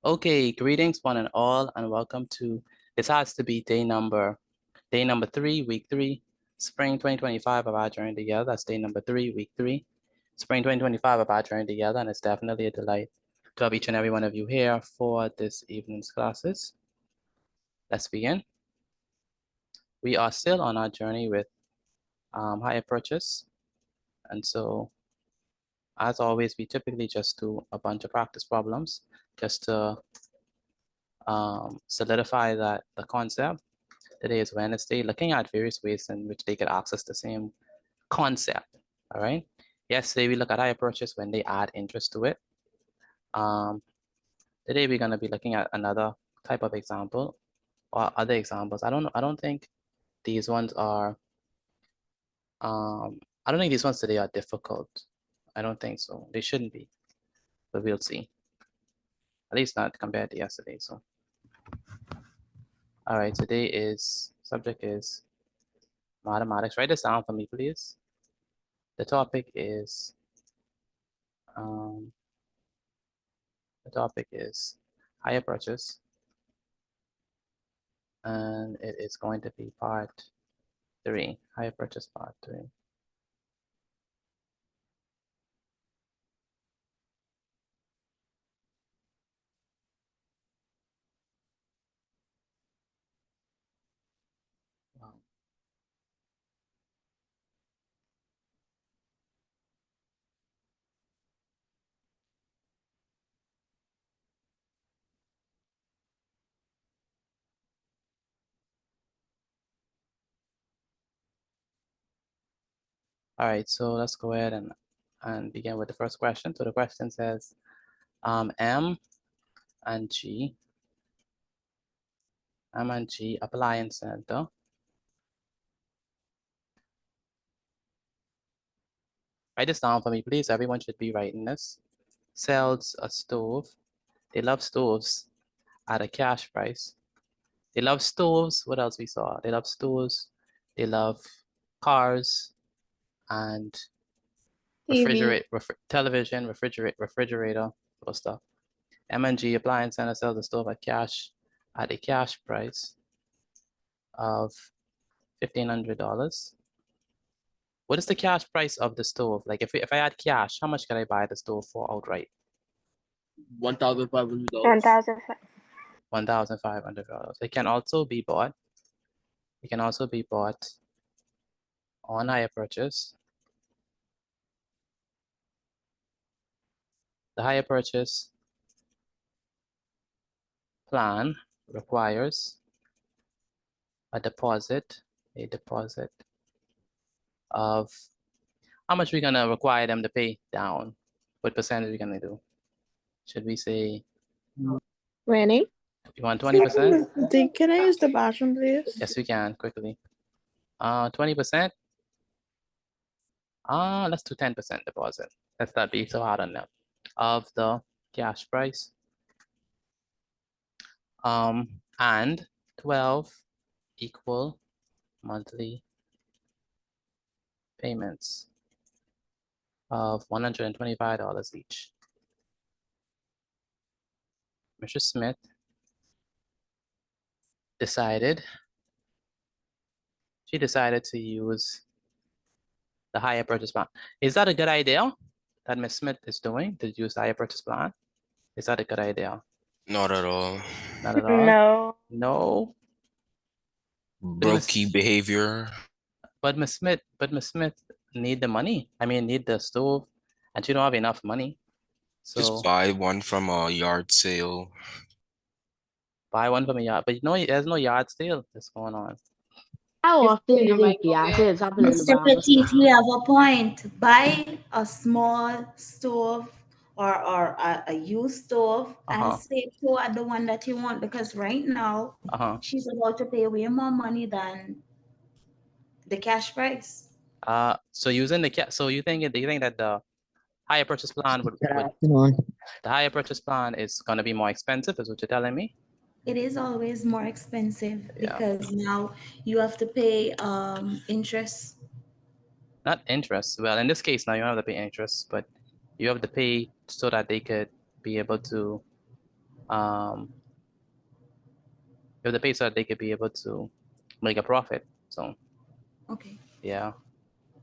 Okay, greetings one and all, and welcome to, this has to be day number 3, week 3, spring 2025 of our journey together. That's day number 3, week 3, spring 2025 of our journey together, and it's definitely a delight to have each and every one of you here for this evening's classes. Let's begin. We are still on our journey with hire purchase, and so as always, we typically just do a bunch of practice problems just to solidify the concept. Today is Wednesday, looking at various ways in which they could access the same concept, all right? Yesterday, we looked at hire purchase when they add interest to it. Today, we're gonna be looking at another type of example or other examples. I don't think these ones are, I don't think these ones today are difficult. I don't think so. They shouldn't be, but we'll see. At least not compared to yesterday, so. All right, today subject is mathematics. Write this down for me, please. The topic is hire purchase, and it is going to be part 3, hire purchase part 3. Wow. All right, so let's go ahead and begin with the first question. So the question says, M and G Appliance Center write this down for me, please. Everyone should be writing this. Sells a stove. They love stoves at a cash price. They love stoves. What else we saw? They love stoves. They love cars and television, refrigerator, those stuff. M&G Appliance Center sells the stove at a cash price of $1,500. What is the cash price of the stove? Like if I had cash, how much can I buy the stove for outright? $1,500. $1,500. It can also be bought. It can also be bought on hire purchase. The hire purchase plan requires a deposit of how much we're gonna require them to pay down. What percentage are we gonna do? Should we say 20? You want 20%? Can I use the bathroom, please? Yes, we can quickly. 20%. Let's do 10% deposit. Let's not be so hard on them. Of the cash price. And 12 equal monthly payments of $125 each. Mr. Smith decided to use the hire purchase plan. Is that a good idea that Ms. Smith is doing, to use the hire purchase plan? Is that a good idea? Not at all. Not at all? No. No? Brokey behavior. But Ms. Smith need the money. I mean, need the stove, and she don't have enough money. So Just buy one from a yard sale. buy one from a yard, but you know, there's no yard sale that's going on. How often you make yard sales happen in the Mr. barber Petit, shop? you have a point. Buy a small stove or a used stove and save toward the one that you want, because right now she's about to pay way more money than the cash price. So using the so you think that the higher purchase plan the higher purchase plan is going to be more expensive, is what you're telling me? It is always more expensive because now you have to pay interest. Not interest. Well, in this case, now you don't have to pay interest, but you have to pay so that they could be able to If they pay so that they could be able to make a profit. So Okay. yeah.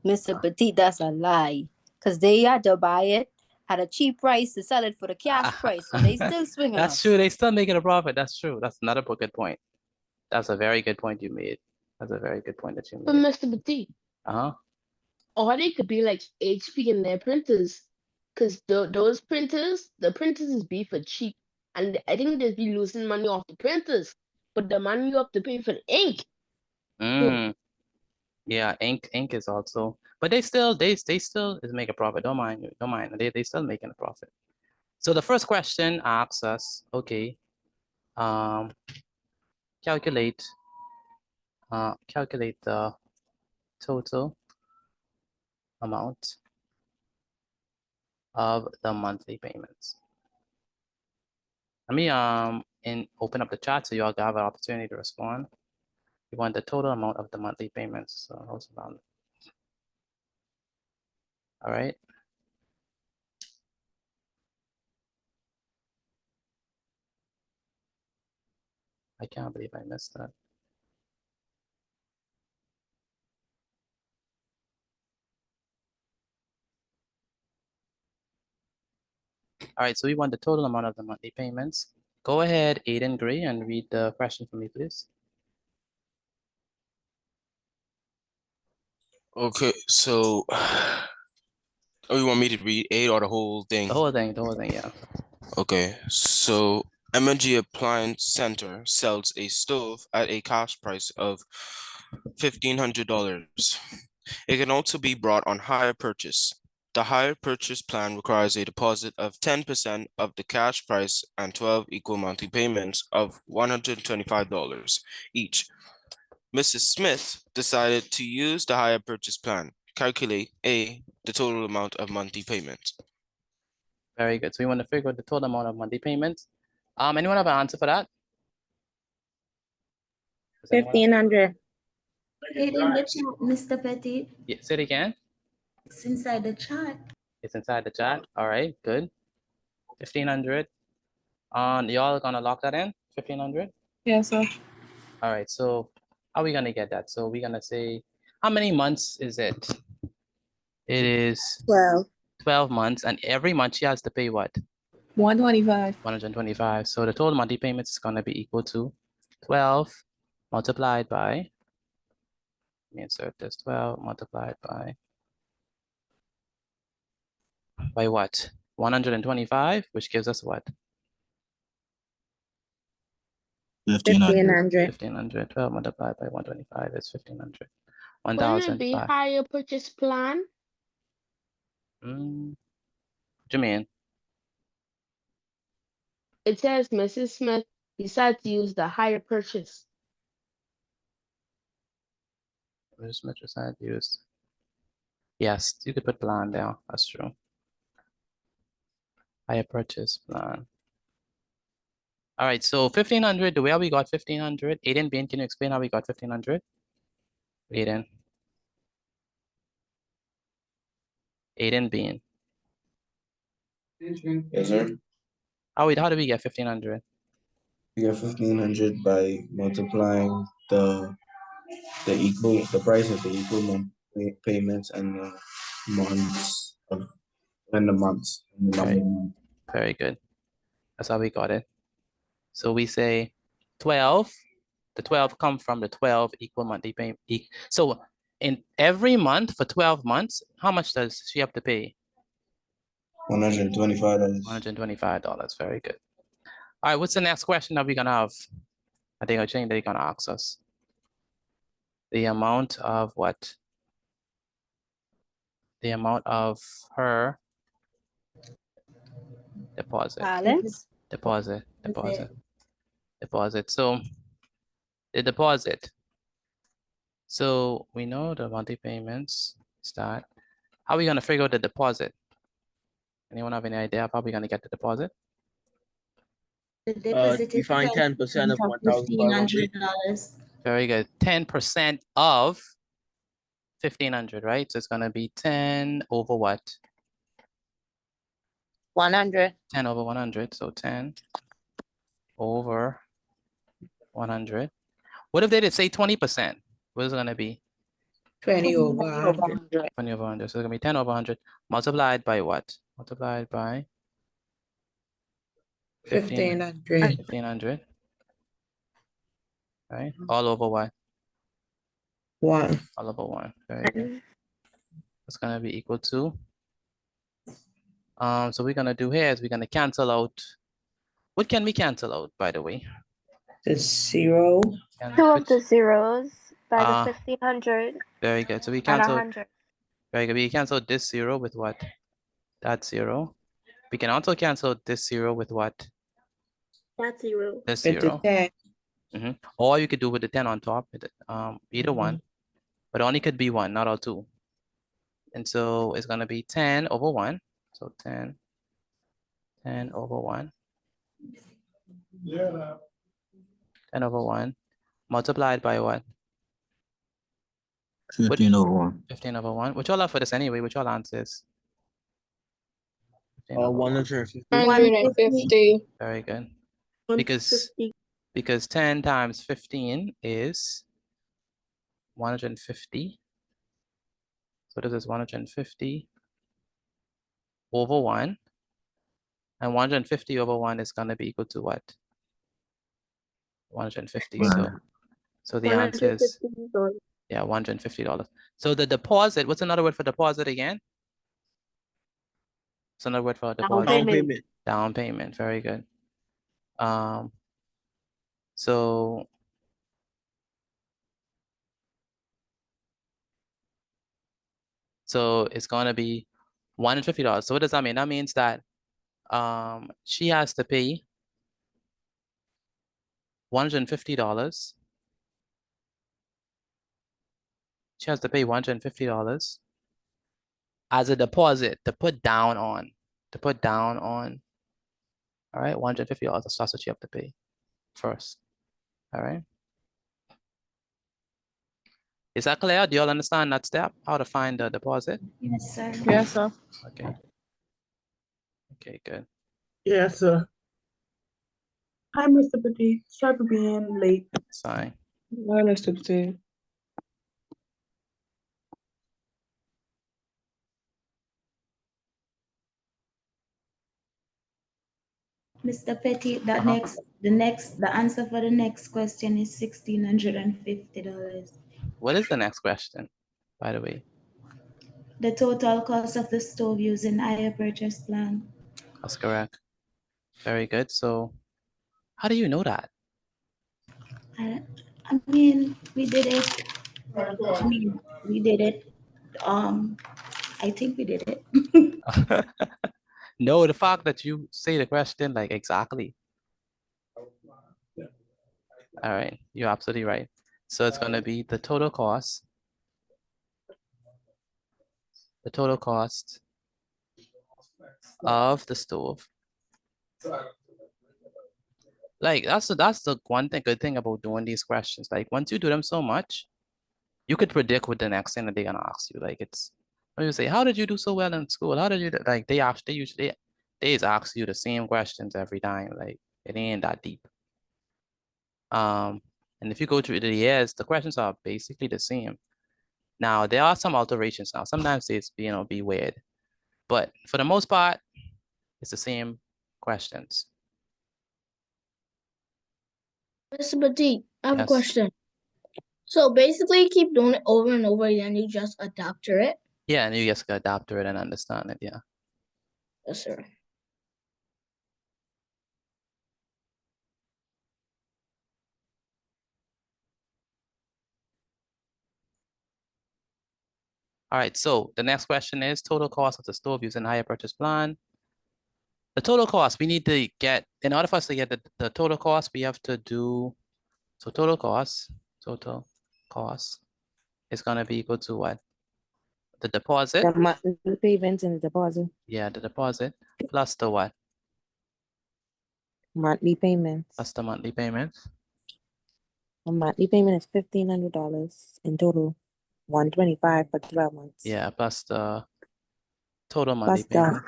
Mr. Petit, that's a lie. Because they had to buy it at a cheap price to sell it for the cash price. So they still swinging That's us. true. They still making a profit. That's true. That's another good point. That's a very good point you made. That's a very good point that you But made. Mr. Petit, Uh-huh. or they could be like HP in their printers, because those printers, the printers is be for cheap, and I think they'd be losing money off the printers, but the money you have to pay for the ink. Mm. Yeah, ink is also, but they still is make a profit. Don't mind. They still making a profit. So the first question asks us, okay, calculate the total amount of the monthly payments. Let me open up the chat so you all have an opportunity to respond. You want the total amount of the monthly payments. So how's about it? All right. I can't believe I missed that. All right, so we want the total amount of the monthly payments. Go ahead, Aiden Gray, and read the question for me, please. Okay, so oh, you want me to read 8 or the whole thing? The whole thing, yeah. Okay, so M&G Appliance Center sells a stove at a cash price of $1,500. It can also be brought on hire purchase. The hire purchase plan requires a deposit of 10% of the cash price and 12 equal monthly payments of $125 each. Mrs. Smith decided to use the hire purchase plan. Calculate A, the total amount of monthly payments. Very good. So we want to figure out the total amount of monthly payments. Anyone have an answer for that? Does anyone have- 1,500. It in the chat, Mr. Petit. Yeah, say it again. It's inside the chat. It's inside the chat. All right, good. 1,500. Y'all gonna lock that in? 1,500? Yes, sir. All right, so how are we gonna get that? So we're gonna say, how many months is it? It is 12. 12 months, and every month she has to pay what? 125. 125. So the total monthly payments is gonna be equal to 12 multiplied by, let me insert this, 12 multiplied by what? 125, which gives us what? 1,500. 1,500. 12 multiplied by 125 is 1,500. Wouldn't it be 1,005. higher purchase plan? What do you mean? It says Mrs. Smith decided to use the higher purchase. Mrs. Smith decided to use. Yes, you could put plan down. That's true. Higher purchase plan. All right, so 1,500, the way we got 1,500. Aiden, Bain, can you explain how we got 1,500? Aiden, Bain. Yes, sir. How do we get 1,500? You get 1,500 by multiplying the price of the equal monthly payments and the months of and the months. And the number of months. Very good. That's how we got it. So we say 12. The 12 come from the 12 equal monthly payment. So in every month for 12 months, how much does she have to pay? $125. $125. Very good. All right, what's the next question that we're gonna have? I think they're gonna ask us. The amount of what? The amount of her deposit. Balance. Deposit. So the deposit. So we know the monthly payments start. How are we gonna figure out the deposit? Anyone have any idea of how we're gonna get the deposit? The deposit is Define 10% of $1,500. $1,500. Very good. 10% of 1,500, right? So it's gonna be 10 over what? 100. 10 over 100. So 10 over 100. What if they did say 20%? What is it gonna be? 20 over 100. 20 over 100. So it's gonna be 10 over 100 multiplied by what? Multiplied by 1500. 1500. Right? All over what? 1. All over 1. Very good. It's gonna be equal to. So we're gonna do here is we're gonna cancel out. What can we cancel out, by the way? The 0. Two of the zeros by Ah. the 1500 Very good. So we and cancel. 100. Very good. We cancel this 0 with what? That 0. We can also cancel this 0 with what? That's 0. This With the 0. 10. Or you could do with the 10 on top. Either one. But only could be one, not all two. And so it's gonna be 10 over 1. So 10 over 1. 10 over 1 multiplied by what? 15 over 1. 15 over 1. Which all are for this anyway? Which all answers? 15 over 1. 150. 150. Very good. Because 10 times 15 is 150. So this is 150 over 1. And 150 over 1 is going to be equal to what? 150. So the answer is, yeah, $150. So the deposit, what's another word for deposit again? What's another word for deposit? Down payment. Down payment. Very good. So it's going to be $150. So what does that mean? That means that she has to pay $150. She has to pay $150 as a deposit to put down on. All right, $150. That's what you have to pay first. All right. Is that clear? Do you all understand that step? How to find the deposit? Yes, sir. Yes, sir. Okay. Okay, good. Yes, sir. Hi, Mr. Petit. Sorry for being late. Fine. Hi, Mr. Petit. Mr. Petty, the answer for the next question is $1,650. What is the next question, by the way? The total cost of the stove using higher purchase plan. That's correct. Very good. So how do you know that? I mean, we did it. I mean, we did it. I think we did it. No, the fact that you say the question like exactly. All right, you're absolutely right. So it's going to be the total cost. The total cost of the stove. Like that's the one thing, good thing about doing these questions. Like once you do them so much, you could predict what the next thing that they're gonna ask you. Like it's, when you say, how did you do so well in school? How did you do? Like they usually just ask you the same questions every time. Like it ain't that deep. And if you go through the years, the questions are basically the same. Now there are some alterations. Now sometimes it's be weird, but for the most part, it's the same questions. Mr. Petit, I have Yes. a question. So basically, keep doing it over and over again. You just adapt to it. Yeah, and you just gotta adapt to it and understand it. Yeah. Yes, sir. All right, so the next question is total cost of the stove using higher purchase plan. The total cost, we need to get, in order for us to get the total cost, we have to do, so total cost is gonna be equal to what? The deposit. The monthly payments and the deposit. Yeah, the deposit plus the what? Monthly payments. Plus the monthly payments. A monthly payment is $1,500 in total. $125 for 12 months. Yeah, plus the total monthly Plus payment.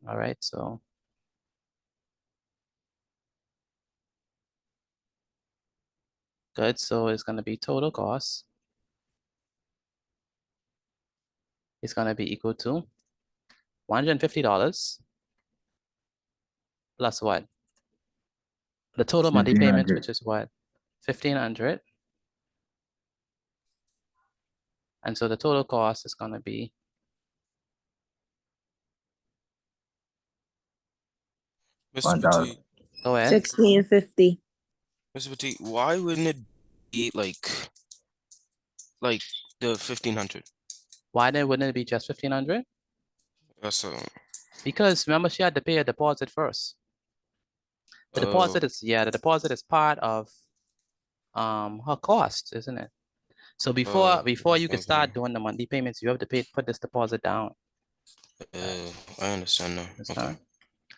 All right, so good. So it's going to be total cost. It's going to be equal to $150 plus what? The total monthly payment, which is what? $1,500. And so the total cost is going to be Mr. Petit, go ahead. 1650. Mr. Petit, why wouldn't it be like the 1,500? Why then wouldn't it be just 1,500? That's Because remember she had to pay a deposit first. The deposit is the deposit is part of her cost, isn't it? So before you can start doing the monthly payments, you have to put this deposit down. I understand now. Okay.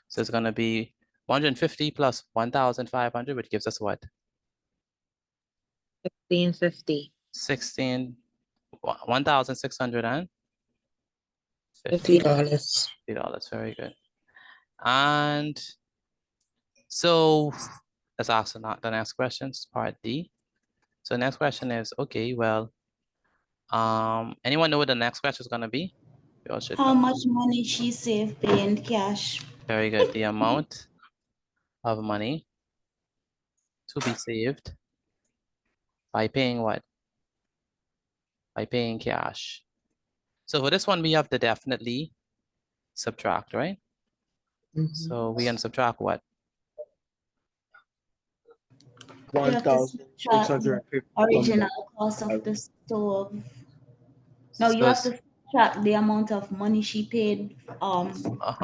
So it's gonna be 150 plus 1,500, which gives us what? 1650. 1,650. $50. $50, very good. And so let's ask the next questions, part D. So the next question is, okay, well, anyone know what the next question is gonna be? You all should How know. much money she saved paying cash? Very good. The amount of money to be saved by paying what? By paying cash. So for this one, we have to definitely subtract, right? So we can subtract what? 1,650. Original cost of the stove. No, you have to subtract the amount of money she paid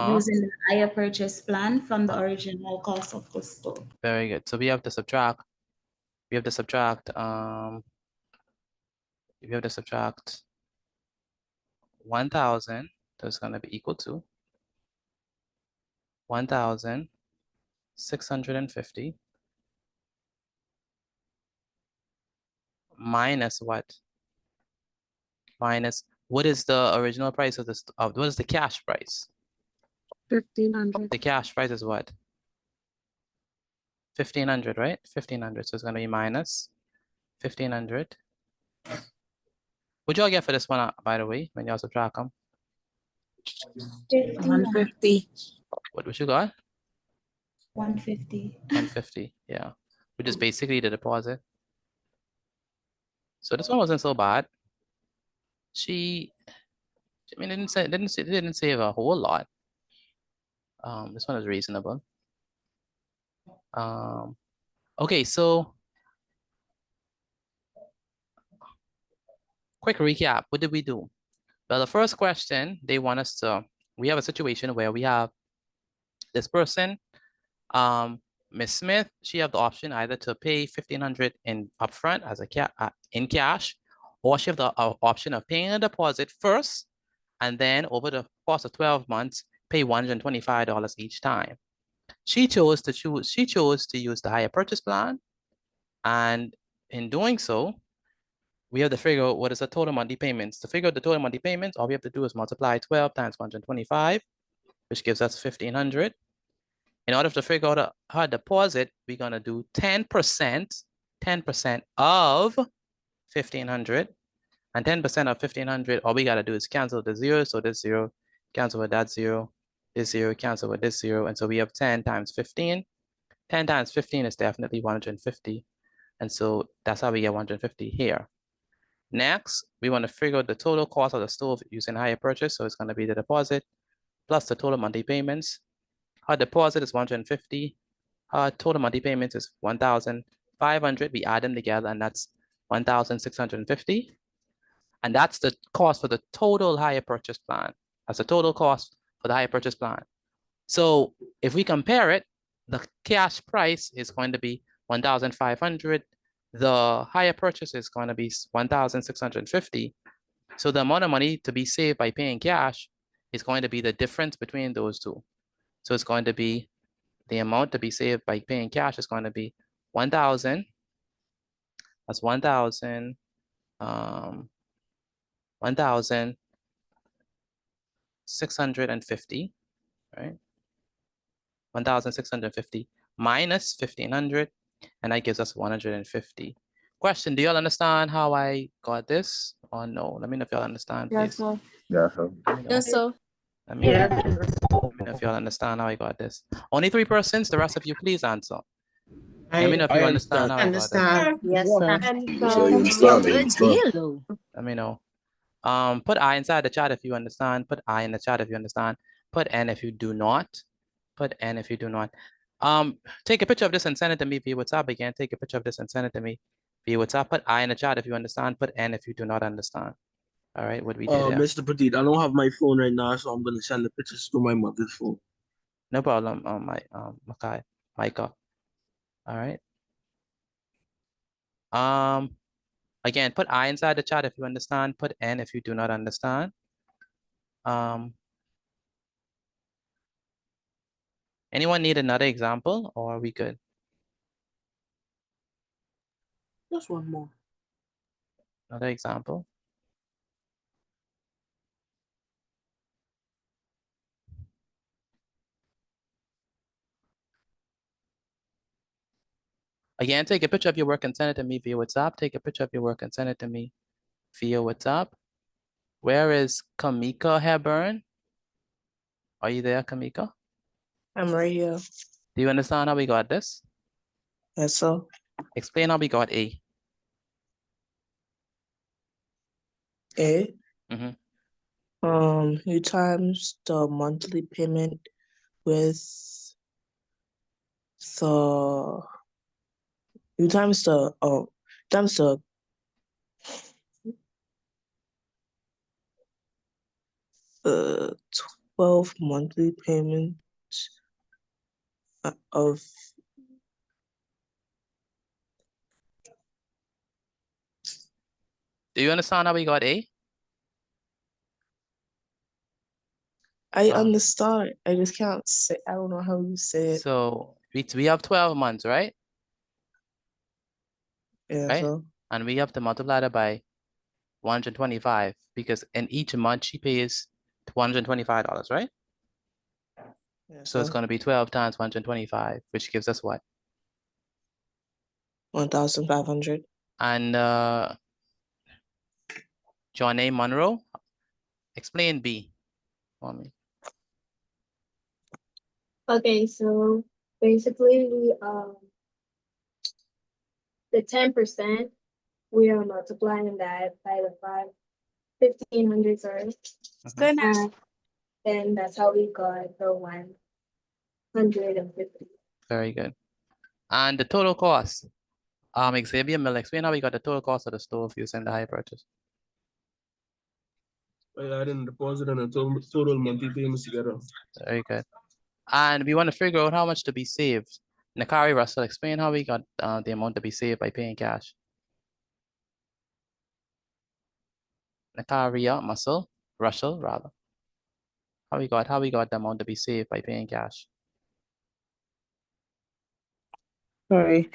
using the higher purchase plan from the original cost of the stove. Very good. So we have to subtract 1,000. That's going to be equal to 1,650 minus what? Minus what is the original price of this? What is the cash price? 1,500. The cash price is what? 1,500, right? 1,500. So it's going to be minus 1,500. What y'all get for this one, by the way, when y'all subtract them? 150. What you got? 150. 150, yeah. Which is basically the deposit. So this one wasn't so bad. Didn't save a whole lot. This one is reasonable. Okay, so quick recap. What did we do? Well, the first question, they want us to, we have a situation where we have this person, Miss Smith, she have the option either to pay 1,500 in upfront as a in cash, or she have the option of paying a deposit first, and then over the course of 12 months, pay $125 each time. She chose to use the higher purchase plan, and in doing so, we have to figure out what is the total monthly payments. To figure out the total monthly payments, all we have to do is multiply 12 times 125, which gives us 1,500. In order to figure out her deposit, we're gonna do 10% of 1,500, and 10% of 1,500, all we gotta do is cancel the zero. So this zero, cancel with that zero, this zero, cancel with this zero. And so we have 10 times 15. 10 times 15 is definitely 150. And so that's how we get 150 here. Next, we want to figure out the total cost of the stove using higher purchase. So it's going to be the deposit plus the total monthly payments. Her deposit is 150. Her total monthly payments is 1,500. We add them together and that's 1,650. And that's the cost for the total higher purchase plan. That's the total cost for the higher purchase plan. So if we compare it, the cash price is going to be 1,500. The higher purchase is going to be 1,650. So the amount of money to be saved by paying cash is going to be the difference between those two. So it's going to be the amount to be saved by paying cash is going to be 1,000. That's 1,650, right? 1,650 minus 1,500, and that gives us 150. Question, do y'all understand how I got this or no? Let me know if y'all understand, Yes, please. sir. Yeah, sir. Let me know. Yes, sir. Let me know. Yeah. Let me know if y'all understand how I got this. Only 3 persons, the rest of you please answer. Let me know if you understand how I got this. Understand. Yes, Yeah. sir. So you Yo, understand? good deal, though. Let me know. Put I inside the chat if you understand. Put I in the chat if you understand. Put N if you do not. Put N if you do not. Take a picture of this and send it to me via WhatsApp again. Take a picture of this and send it to me via WhatsApp. Put I in the chat if you understand. Put N if you do not understand. All right, what we did there. Mr. Petit, I don't have my phone right now, so I'm gonna send the pictures to my mother's phone. No problem, Micah. All right. Again, put I inside the chat if you understand. Put N if you do not understand. Anyone need another example or are we good? Just one more. Another example. Again, take a picture of your work and send it to me via WhatsApp. Take a picture of your work and send it to me via WhatsApp. Where is Kamika Hepburn? Are you there, Kamika? I'm right here. Do you understand how we got this? Yes, sir. Explain how we got A. A. Mm-hmm. You times the monthly payment with the you times the times the 12 monthly payment of Do you understand how we got A? I understand. I just can't say. I don't know how you say it. So we have 12 months, right? Yeah, Right? so And we have to multiply that by 125 because in each month she pays $125, right? yeah, So it's going to be 12 times 125, which gives us what? 1,500. And John A. Monroe, explain B for me. Okay, so basically we the 10%, we are multiplying that by the 1,500, sorry. Good. And then that's how we got the 150. Very good. And the total cost. Xavier Miller, explain how we got the total cost of the stove using the high purchase. By adding the deposit and the total monthly payments together. Very good. And we want to figure out how much to be saved. Nakari Russell, explain how we got the amount to be saved by paying cash. Nakaria Russell rather. How we got the amount to be saved by paying cash. Sorry.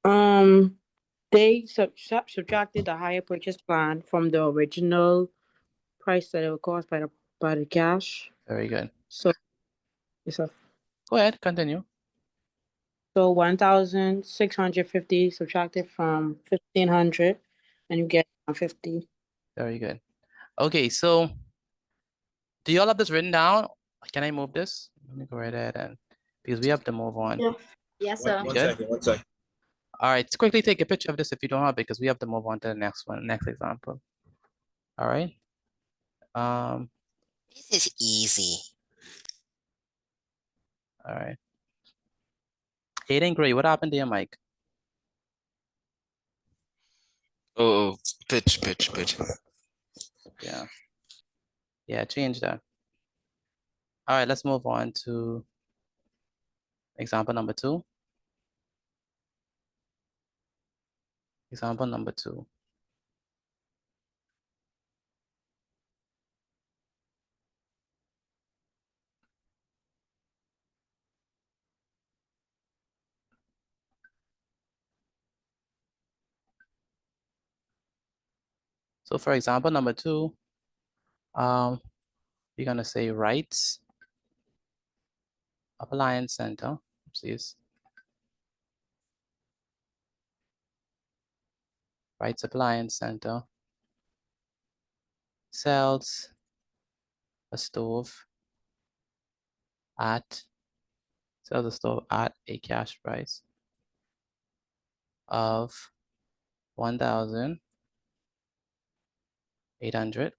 They subtracted the higher purchase plan from the original price that it would cost by the cash. Very good. So, yes, sir. Go ahead, continue. So 1,650 subtracted from 1,500, and you get 150. Very good. Okay, so do you all have this written down? Can I move this? Let me go right ahead and because we have to move on. Yeah. Yes, sir. One second. All right, quickly take a picture of this if you don't have it because we have to move on to the next one, next example. All right. This is easy. All right. Aiden Gray, what happened to your mic? Oh, pitch. Yeah. Yeah, change that. All right, let's move on to example number 2. Example number 2. So for example number 2, we're gonna say rights Appliance Center, oopsies. Wrights Appliance Center sells a stove at a cash price of 1,800.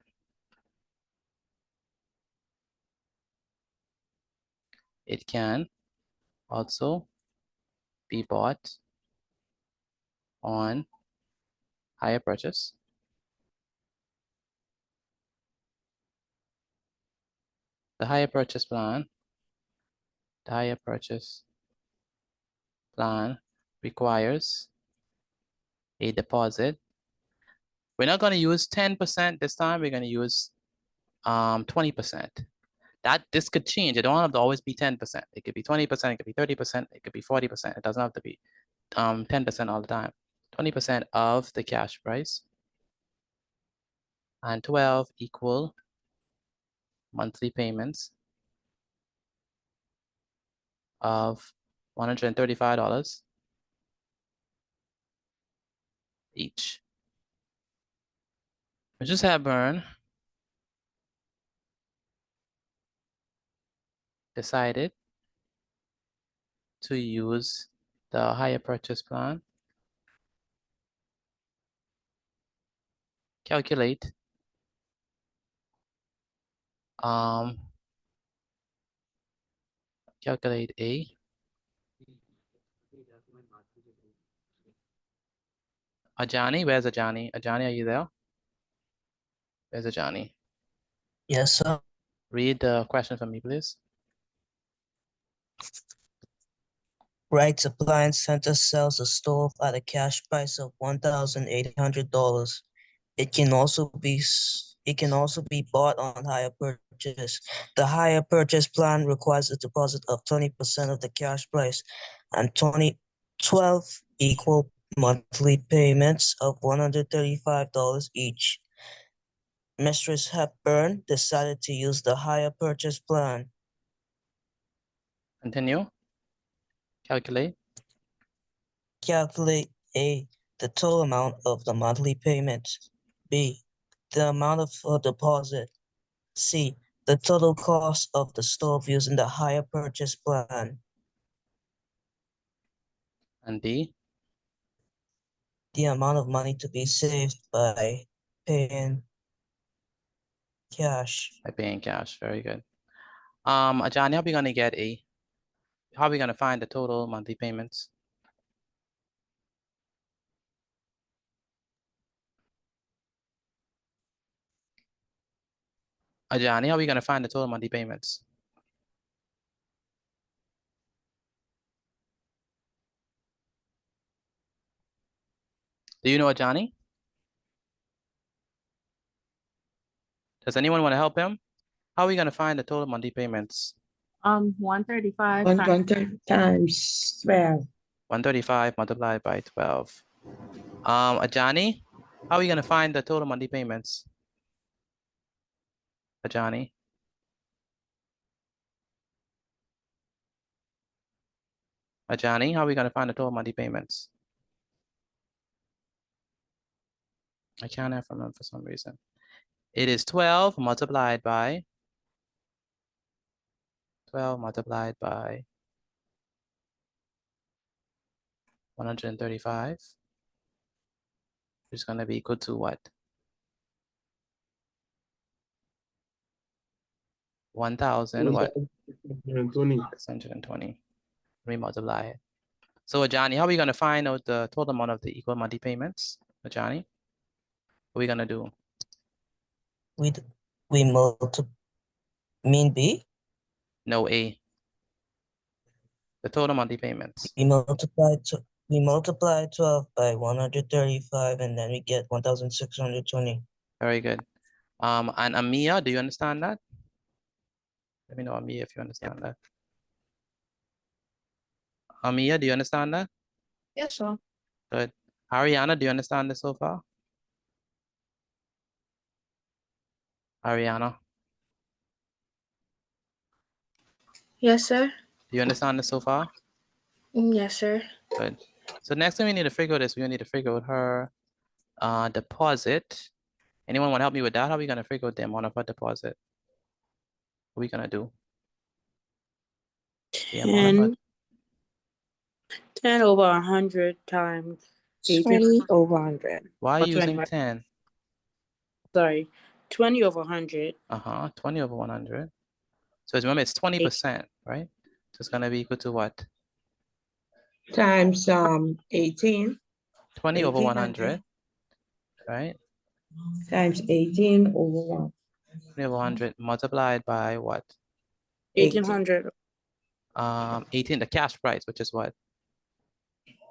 It can also be bought on hire purchase. The hire purchase plan requires a deposit. We're not going to use 10% this time. We're going to use 20%. This could change. It don't have to always be 10%. It could be 20%, it could be 30%, it could be 40%. It doesn't have to be 10% all the time. 20% of the cash price and 12 equal monthly payments of $135 each. Mrs. Hepburn decided to use the hire purchase plan. Calculate calculate a Ajani, where's Ajani? Ajani, are you there? Where's Ajani? Yes, sir. Read the question for me, please. Wright's Appliance Center sells a stove at a cash price of $1,800. It can also be bought on hire purchase. The hire purchase plan requires a deposit of 20% of the cash price and 12 equal monthly payments of $135 each. Mistress Hepburn decided to use the hire purchase plan. Continue. Calculate. Calculate A, the total amount of the monthly payments. B, the amount of a deposit. C, the total cost of the stove using the hire purchase plan. And D, the amount of money to be saved by paying cash. By paying cash, very good. Ajani, how are we gonna get how are we gonna find the total monthly payments? Ajani, how are we gonna find the total monthly payments? Do you know Ajani? Does anyone want to help him? How are we gonna find the total monthly payments? 135 times 12. 135 multiplied by 12. Ajani, how are we gonna find the total monthly payments? Ajani. Ajani, how are we gonna find the total monthly payments? I can't have from them for some reason. It is 12 multiplied by 135, which is gonna be equal to what? 1,000 what? 620. Let me multiply it. So Ajani, how are we gonna find out the total amount of the equal monthly payments? Ajani, what are we gonna do? We multiply. Mean B? No, A. The total monthly payments. We multiply 12 by 135 and then we get 1,620. Very good. And Amia, do you understand that? Let me know, Amia, if you understand that. Amia, do you understand that? Yes, sir. Good. Ariana, do you understand this so far? Ariana. Yes, sir. Do you understand this so far? Yes, sir. Good. So next thing we need to figure out is we need to figure out her deposit. Anyone want to help me with that? How are we gonna figure out the amount of her deposit? What are we gonna do? The amount of her 10 over 100 times 20 over 100. Why are or you using 25. 10? Sorry, 20 over 100. 20 over 100. So remember, it's 20%, right? So it's gonna be equal to what? Times 18. 20 over 100, right? Times 18 over 1. 20 over 100 multiplied by what? 1800. 18, the cash price, which is what?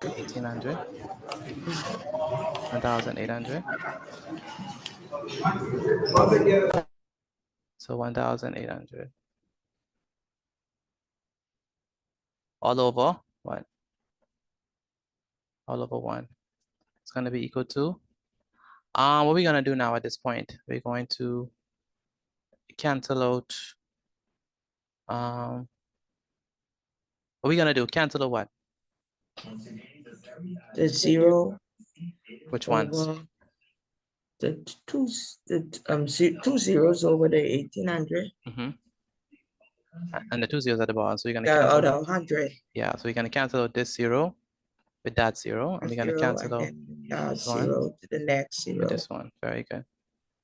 1800. 1800. So 1800. All over what? All over 1. It's going to be equal to, what are we going to do now at this point? We're going to cancel out, what are we going to do? Cancel out what? The 0. Which ones? The two zeros over the 1800. And the 2 zeros at the bottom. So you're going to The cancel other out. 100. Yeah, so we're going to cancel out this 0 with that 0. And we're going to cancel out this 0 to the next 0. with this one. Very good.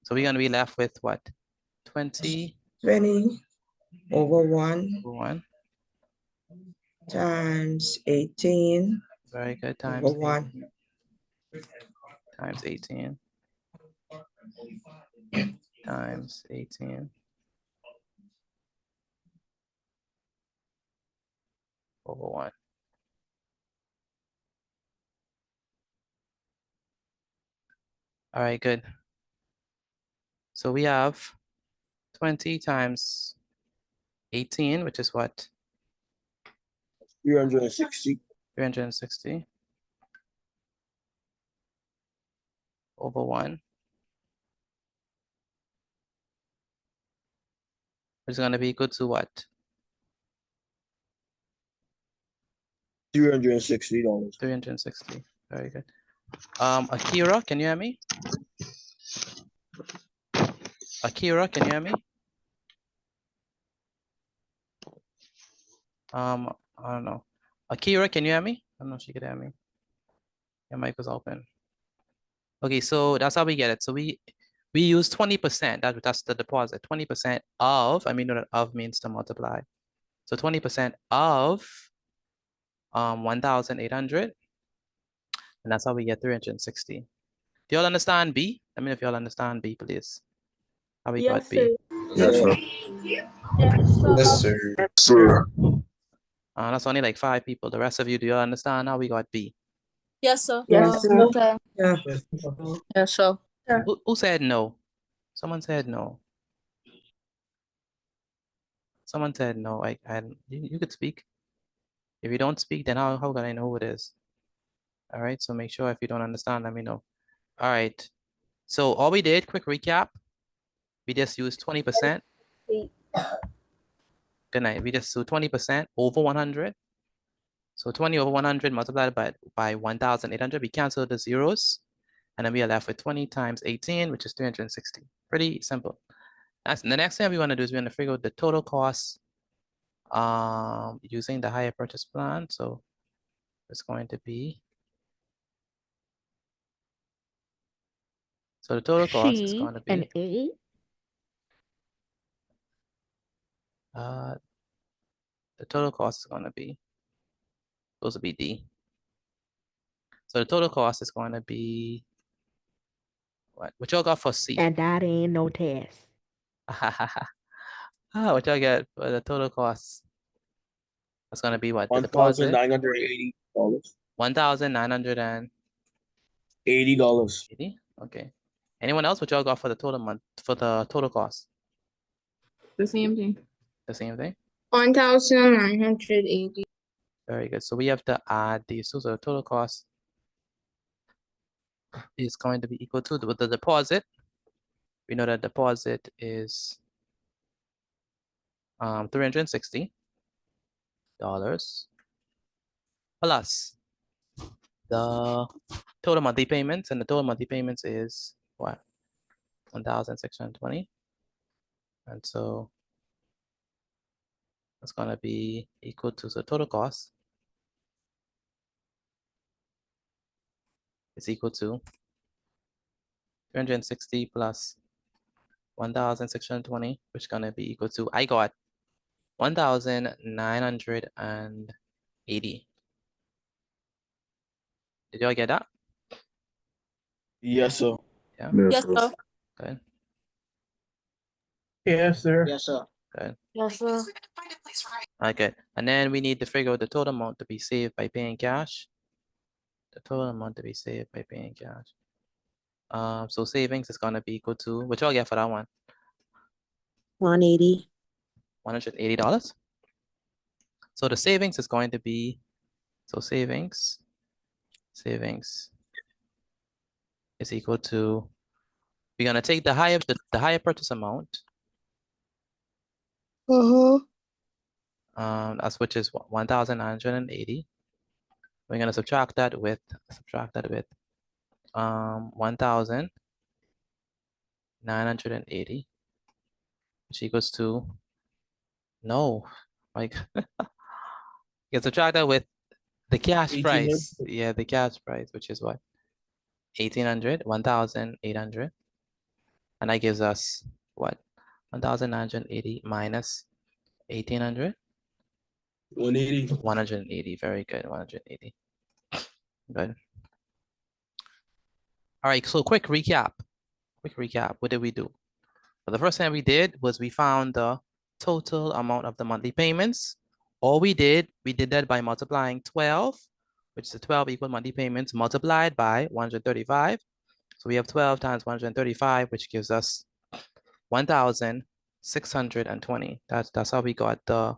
So we're going to be left with what? 20 over 1. Over 1. Times 18. Very good. Times Over 1. Times 18. Times 18. Over 1. All right, good. So we have 20 times 18, which is what? 360. 360 over 1. It's going to be equal to what? $360. 360. Very good. Akira, can you hear me? Akira, can you hear me? I don't know. Akira, can you hear me? I don't know if she could hear me. Your mic was open. Okay, so that's how we get it. So we use 20%. That's the deposit. 20% of, I mean, what of means to multiply. So 20% of 1,800. And that's how we get 360. Do y'all understand B? Let me know if y'all understand B, please. How we got B? Yes, sir. Yes, sir. Sir. That's only like 5 people. The rest of you, do y'all understand how we got B? Yes, sir. Yes, sir. Okay. Yeah. Yes, sir. Who said no? Someone said no. Someone said no. You could speak. If you don't speak, then how can I know who it is? All right, so make sure if you don't understand, let me know. All right, so all we did, quick recap, we just used 20%. Good night. We just do 20% over 100. So 20 over 100 multiplied by 1,800, we cancel the zeros, and then we are left with 20 times 18, which is 360. Pretty simple. The next thing we want to do is we're going to figure out the total cost using the higher purchase plan. So it's going to be, so the total cost is going to be an A. The total cost is going to be supposed to be D. So the total cost is going to be what y'all got for C? And that ain't no test. What y'all get for the total cost? That's going to be what? The deposit? $1,980. $1,980. $80. Okay. Anyone else? What y'all got for the total cost? The same thing. The same thing? 1,980. Very good. So we have to add these two. So the total cost is going to be equal to the deposit. We know that deposit is 360. plus the total monthly payments, and the total monthly payments is what? 1,620. And so it's gonna be equal to the total cost is equal to 360 plus 1,620, which is gonna be equal to, I got 1,980. Did y'all get that? Yes, sir. Yeah. Yes, sir. Good. Yes, sir. Yes, sir. Good. Yes, sir. Okay. And then we need to figure out the total amount to be saved by paying cash. The total amount to be saved by paying cash. So savings is gonna be equal to, what y'all get for that one? 180. $180. So the savings is going to be, so savings is equal to, we're gonna take the higher purchase amount, as which is 1,980. We're gonna subtract that with 1,980, which equals to, no, like you subtract that with the cash price. Yeah, the cash price, which is what? 1,800. And that gives us what? 1,980 minus 1,800. 180. 180. Very good. 180. Good. All right. So quick recap. What did we do? Well, the first thing we did was we found the total amount of the monthly payments. All we did that by multiplying 12, which is the 12 equal monthly payments multiplied by 135. So we have 12 times 135, which gives us 1,620. That's how we got the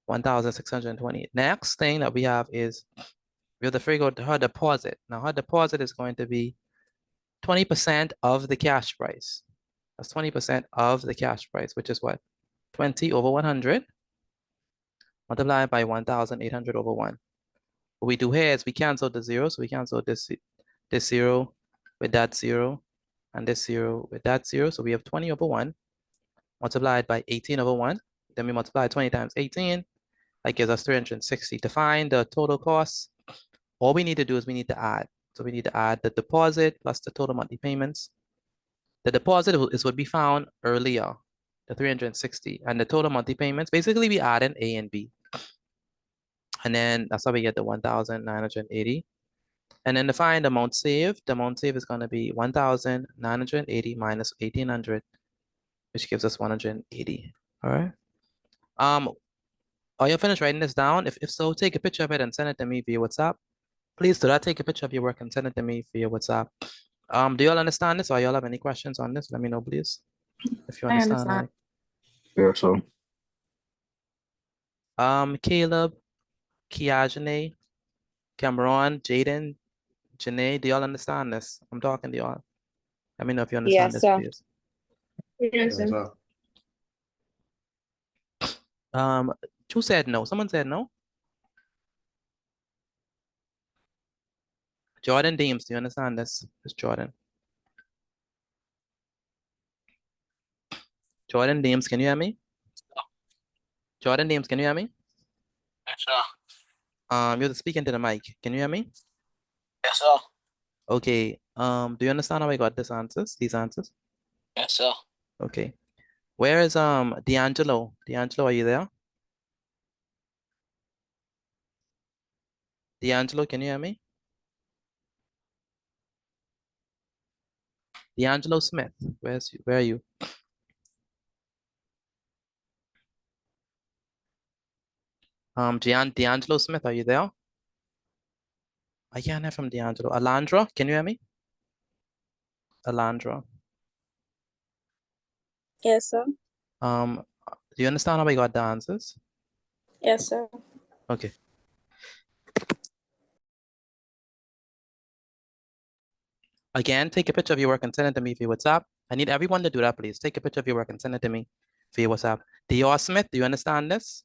1,620. Next thing that we have is we have to figure out her deposit. Now her deposit is going to be 20% of the cash price. That's 20% of the cash price, which is what? 20 over 100 multiplied by 1,800 over 1. What we do here is we cancel the zero. So we cancel this zero with that zero and this zero with that zero. So we have 20 over 1 multiplied by 18 over 1. Then we multiply 20 times 18. That gives us 360. To find the total cost, all we need to do is we need to add. So we need to add the deposit plus the total monthly payments. The deposit is what we found earlier, the 360, and the total monthly payments. Basically, we add in A and B. And then that's how we get the 1,980. And then to find the amount saved is going to be 1,980 minus 1,800, which gives us 180. All right. Are you finished writing this down? If so, take a picture of it and send it to me via WhatsApp. Please do not take a picture of your work and send it to me via WhatsApp. Do you all understand this, or y'all have any questions on this? Let me know, please. If you understand. Yes, sir. Caleb, Kiajane, Cameron, Jaden, Janae, do y'all understand this? I'm talking to y'all. Let me know if you understand this, please. Yes, sir. Who said no? Someone said no? Jordan Deems, do you understand this? It's Jordan. Jordan Deems, can you hear me? Jordan Deems, can you hear me? Yes, sir. You're speaking to the mic. Can you hear me? Yes, sir. Okay. Do you understand how I got these answers? Yes, sir. Okay. Where is D'Angelo? D'Angelo, are you there? D'Angelo, can you hear me? D'Angelo Smith, where are you? D'Angelo Smith, are you there? I can't hear from D'Angelo. Alondra, can you hear me? Alondra. Yes, sir. Do you understand how I got the answers? Yes, sir. Okay. Again, take a picture of your work and send it to me via WhatsApp. I need everyone to do that, please. Take a picture of your work and send it to me via WhatsApp. Dior Smith, do you understand this?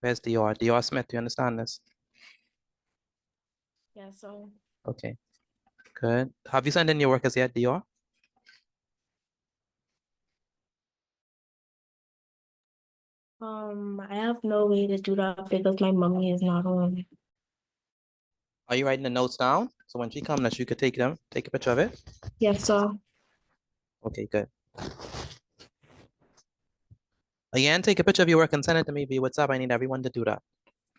Where's Dior? Dior Smith, do you understand this? Yes, sir. Okay, good. Have you sent in your workers yet, Dior? I have no way to do that because my mommy is not home. Are you writing the notes down? So when she comes, that you could take them, take a picture of it? Yes, sir. Okay, good. Again, take a picture of your work and send it to me via WhatsApp. I need everyone to do that.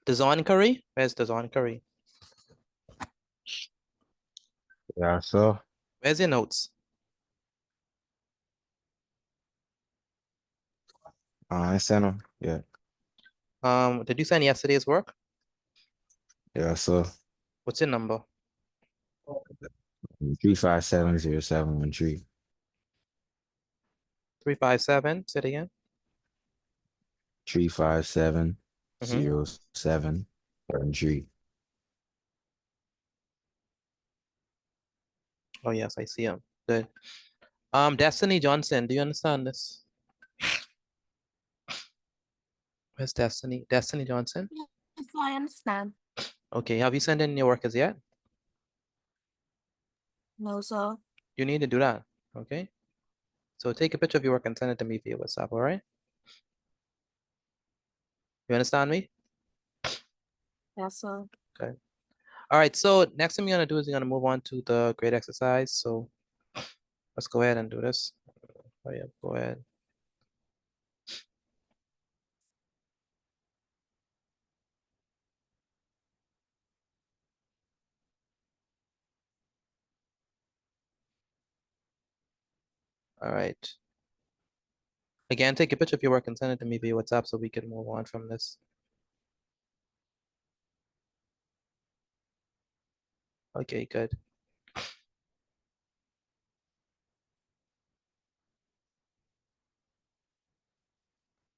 Dazon Curry? Where's Dazon Curry? Yeah, so Where's your notes? I sent them. Yeah. Did you send yesterday's work? Yeah, so What's your number? 3570713. 357, say it again. 3570713. Oh yes, I see him. Good. Destiny Johnson, do you understand this? Where's Destiny? Destiny Johnson? Yes, I understand. Okay, have you sent in your workers yet? No, sir. You need to do that, okay? So take a picture of your work and send it to me via WhatsApp, all right? You understand me? Yes, sir. Okay. All right, so next thing you're gonna do is you're gonna move on to the grade exercise. So let's go ahead and do this. Hurry up, go ahead. All right. Again, take a picture of your work and send it to me via WhatsApp so we can move on from this. Okay, good.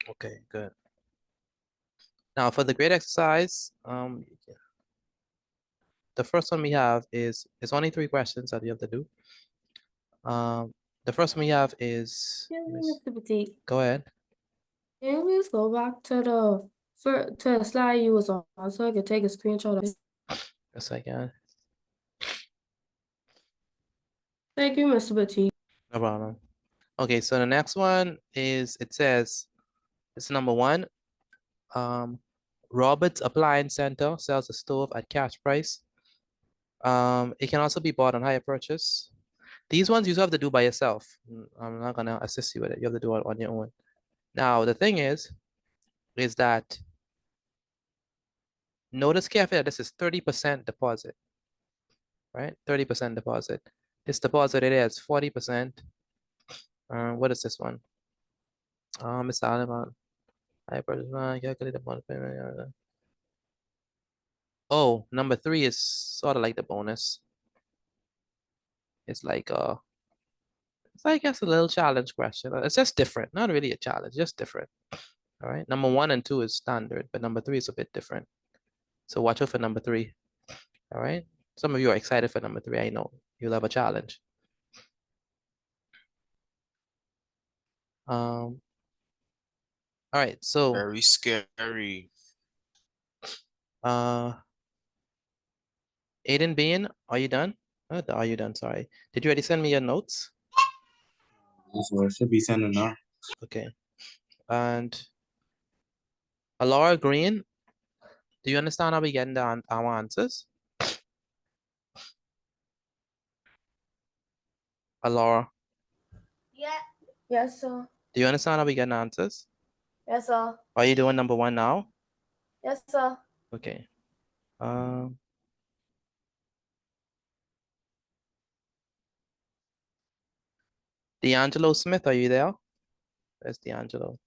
Okay, good. Now for the grade exercise, the first one we have is, it's only 3 questions that you have to do. The first one we have is, Mr. Petit, go ahead. can you please go back to the slide you was on so I could take a screenshot of it? Yes, I can. Thank you, Mr. Petit. No problem. Okay, so the next one is, it says, it's number 1. Roberts Appliance Center sells a stove at cash price. It can also be bought on hire purchase. These ones you have to do by yourself. I'm not gonna assist you with it. You have to do it on your own. Now, the thing is that notice carefully that this is 30% deposit, right? 30% deposit. This deposit it is 40%. What is this one? Mr. Alibon. Calculate the monthly payment. Oh, number 3 is sort of like the bonus. It's like it's I guess a little challenge question. It's just different, not really a challenge, just different. All right. Number 1 and 2 is standard, but number 3 is a bit different. So watch out for number 3. All right. Some of you are excited for number 3. I know you'll have a challenge. All right. So Very scary. Aiden Bean, are you done? Are you done? Sorry. Did you already send me your notes? So it should be sending now. Okay. And Laura Green, do you understand how we getting our answers? Laura, Yeah. Yes, sir. do you understand how we getting answers? Yes, sir. Are you doing number 1 now? Yes, sir. Okay. D'Angelo Smith, are you there? Where's D'Angelo?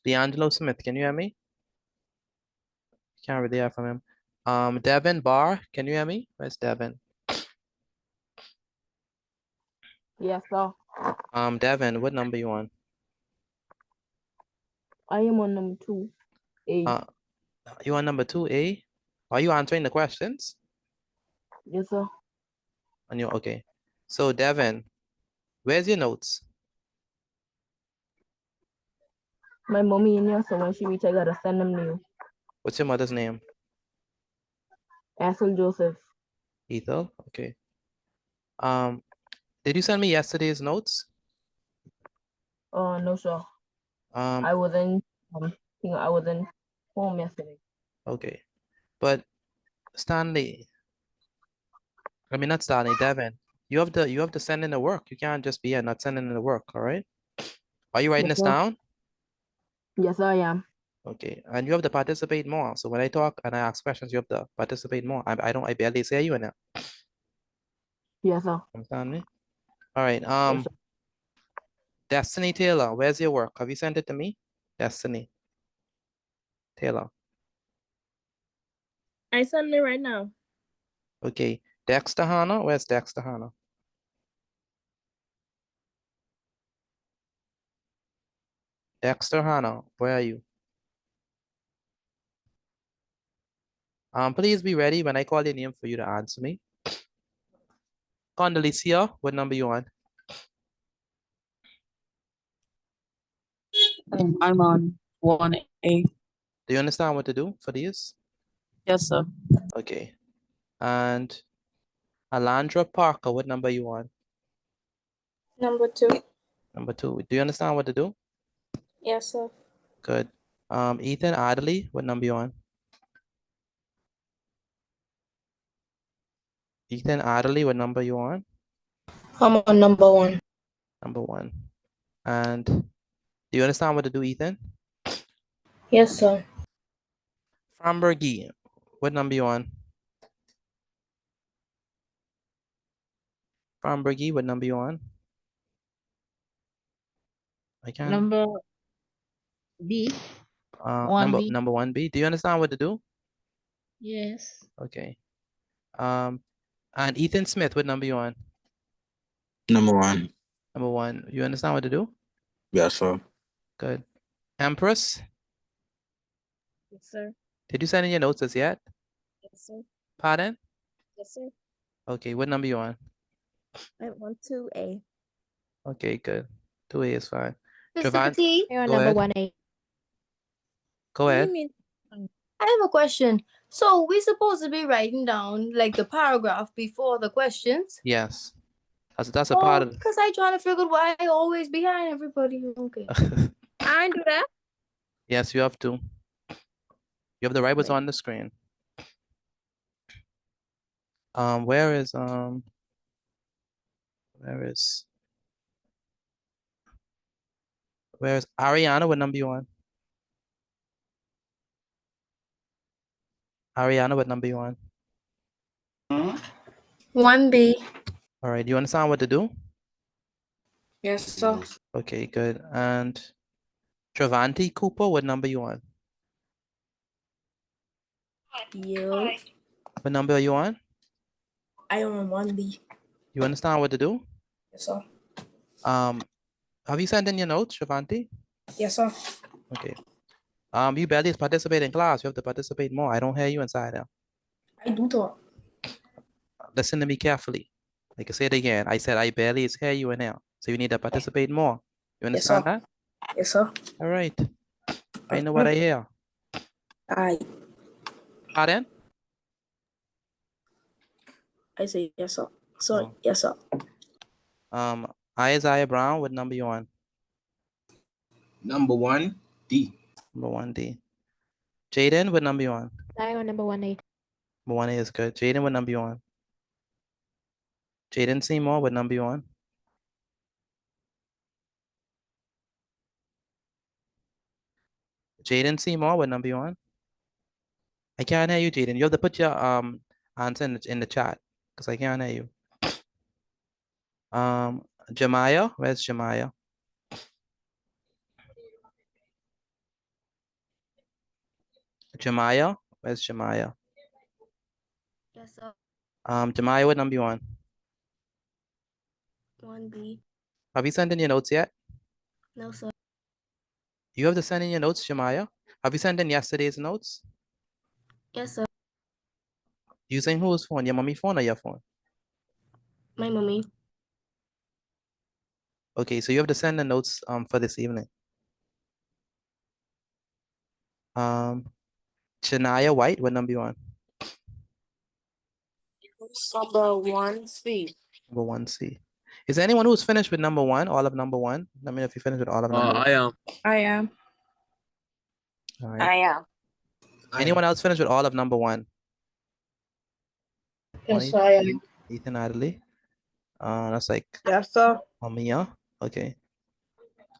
D'Angelo Smith, can you hear me? Can't really hear from him. Devin Barr, can you hear me? Where's Devin? Yes, sir. Devin, what number you on? I am on number 2. A. You on number 2A? Are you answering the questions? Yes, sir. On your okay. So Devin, where's your notes? My mommy in here, so when she reach, I gotta send them to you. What's your mother's name? Ethel Joseph. Ethel, okay. Did you send me yesterday's notes? No, sir. Um, I wasn't I wasn't home yesterday. okay. But Stanley, I mean not Stanley, Devin, you have to send in the work. You can't just be here not sending in the work, all right? Are you writing Yes, this sir. down? Yes, I am. Okay, and you have to participate more. So when I talk and I ask questions, you have to participate more. I barely say you in there. Yes, sir. Understand me? All right. Yes, sir. Destiny Taylor, where's your work? Have you sent it to me? Destiny Taylor. I send it right now. Okay. Dexter Hannah, where's Dexter Hannah? Dexter Hannah, where are you? Please be ready when I call your name for you to answer me. Condoleezza, what number you on? I'm on 1A. Do you understand what to do for these? Yes, sir. Okay. And Alandra Parker, what number you on? Number 2. Number 2. Do you understand what to do? Yes, sir. Good. Ethan Adderley, what number you on? Ethan Adderley, what number you on? I'm on number 1. Number 1. And do you understand what to do, Ethan? Yes, sir. Frambergy, what number you on? Frambergy, what number you on? I can't. Number B. 1B. Number 1B. Do you understand what to do? Yes. Okay. And Ethan Smith, what number you on? Number 1. Number 1. You understand what to do? Yes, sir. Good. Empress, Yes, sir. did you send in your notes as yet? Yes, sir. Pardon? Yes, sir. Okay, what number you on? I'm on 2A. Okay, good. 2A is fine. Mr. Travan, Petit, go ahead. 1A. Go What do ahead. you mean? I have a question. So we're supposed to be writing down like the paragraph before the questions? Yes. That's a part Oh, of because I trying to figure out why I always behind everybody. Okay. I do that. Yes, you have to. You have the right what's on the screen. Where is Ariana? What number you on? Ariana, what number you on? 1B. All right, you understand what to do? Yes, sir. Okay, good. And Travanti Cooper, what number you on? You. What number are you on? I am on 1B. You understand what to do? Yes, sir. Have you sent in your notes, Travanti? Yes, sir. Okay. You barely participate in class. You have to participate more. I don't hear you inside now. I do talk. Listen to me carefully. Like I said again, I said I barely hear you in now. So you need to participate more. You Yes, understand sir. that? Yes, sir. All right. I know what I hear. I Pardon? say yes, sir. Sorry. Oh. Yes, sir. Isaiah Brown, what number you on? Number 1D. Number 1D. Jaden, what number you on? I on number 1A. Number 1A is good. Jaden, what number you on? Jaden Seymour, what number you on? Jaden Seymour, what number you on? I can't hear you, Jaden. You have to put your answer in the chat because I can't hear you. Jemiah, where's Jemiah? Jemiah, where's Jemiah? Yes, sir. Jemiah, what number you on? 1B. Have you sent in your notes yet? No, sir. You have to send in your notes, Jemiah. Have you sent in yesterday's notes? Yes, sir. Using whose phone? Your mommy phone or your phone? My mommy. Okay, so you have to send the notes for this evening. Shania White, what number you on? Number 1C. Number 1C. Is there anyone who's finished with number 1, all of number 1? Let me know if you finished with all of number 1. I am. I am. All right. I am. Anyone else finished with all of number 1? Yes, One, I am. Ethan Adderley. That's like Yes, sir. Mamiya. Okay.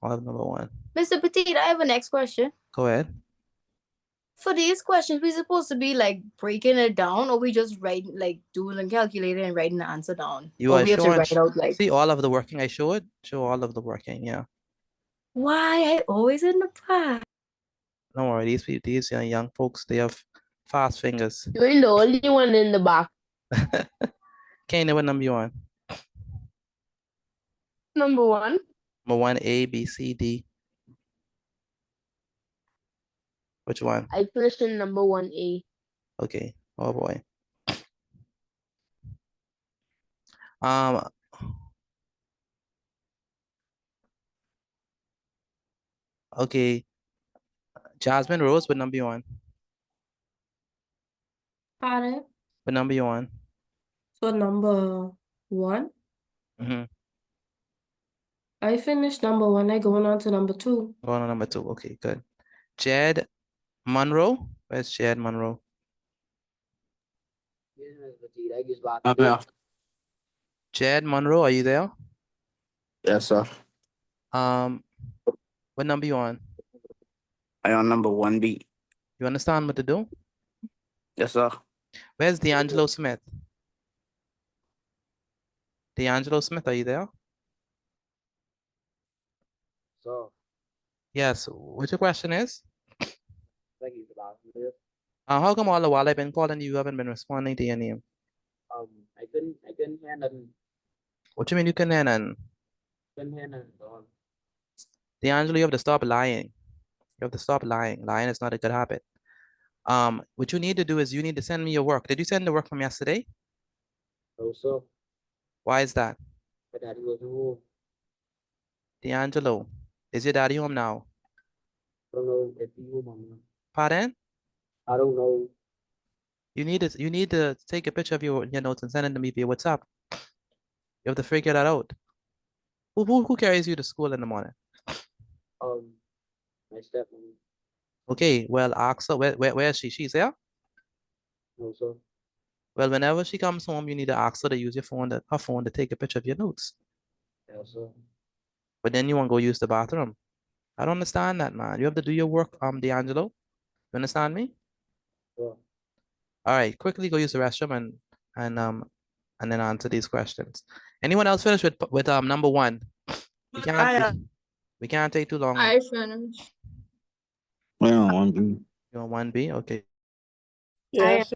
All of number 1. Mr. Petit, I have a next question. Go ahead. For these questions, we supposed to be like breaking it down, or we just write like doing and calculating and writing the answer down? You Or are we have to showing, write it out like see all of the working I showed? Show all of the working, yeah. why I always in the back? Don't worry, these young folks, they have fast fingers. You ain't the only one in the back. Kane, what number you on? Number 1. Number 1, A, B, C, D. Which one? I finished in number 1A. Okay. Oh boy. Okay. Jasmine Rose, what number you on? Pardon? What number you on? So number 1. Mm-hmm. I finished number 1. I going on to number 2. Going on number 2. Okay, good. Jed Monroe. Where's Jed Monroe? I'm here. Jed Monroe, are you there? Yes, sir. What number you on? I on number 1B. You understand what to do? Yes, sir. Where's D'Angelo Smith? D'Angelo Smith, are you there? So, Yes. What your question is? thank you for that. How come all the while I've been calling you, you haven't been responding to your name? I couldn't hear nothing. What you mean you can hear none? Couldn't hear nothing. D'Angelo, you have to stop lying. You have to stop lying. Lying is not a good habit. What you need to do is you need to send me your work. Did you send the work from yesterday? No, sir. Why is that? My daddy was home. D'Angelo, is your daddy home now? I don't know if he home or not. Pardon? I don't know. You need to take a picture of your notes and send it to me via WhatsApp. You have to figure that out. Who carries you to school in the morning? My stepmom. Okay, well, ask her, where is she? She's there? No, sir. Well, whenever she comes home, you need to ask her to use her phone to take a picture of your notes. Yes, sir. But then you want to go use the bathroom. I don't understand that, man. You have to do your work, D'Angelo. You understand me? Sure. All right, quickly go use the restroom and then answer these questions. Anyone else finish with number 1? We can't take too long. I finished. We're on 1B. You're on 1B? Okay. Yes.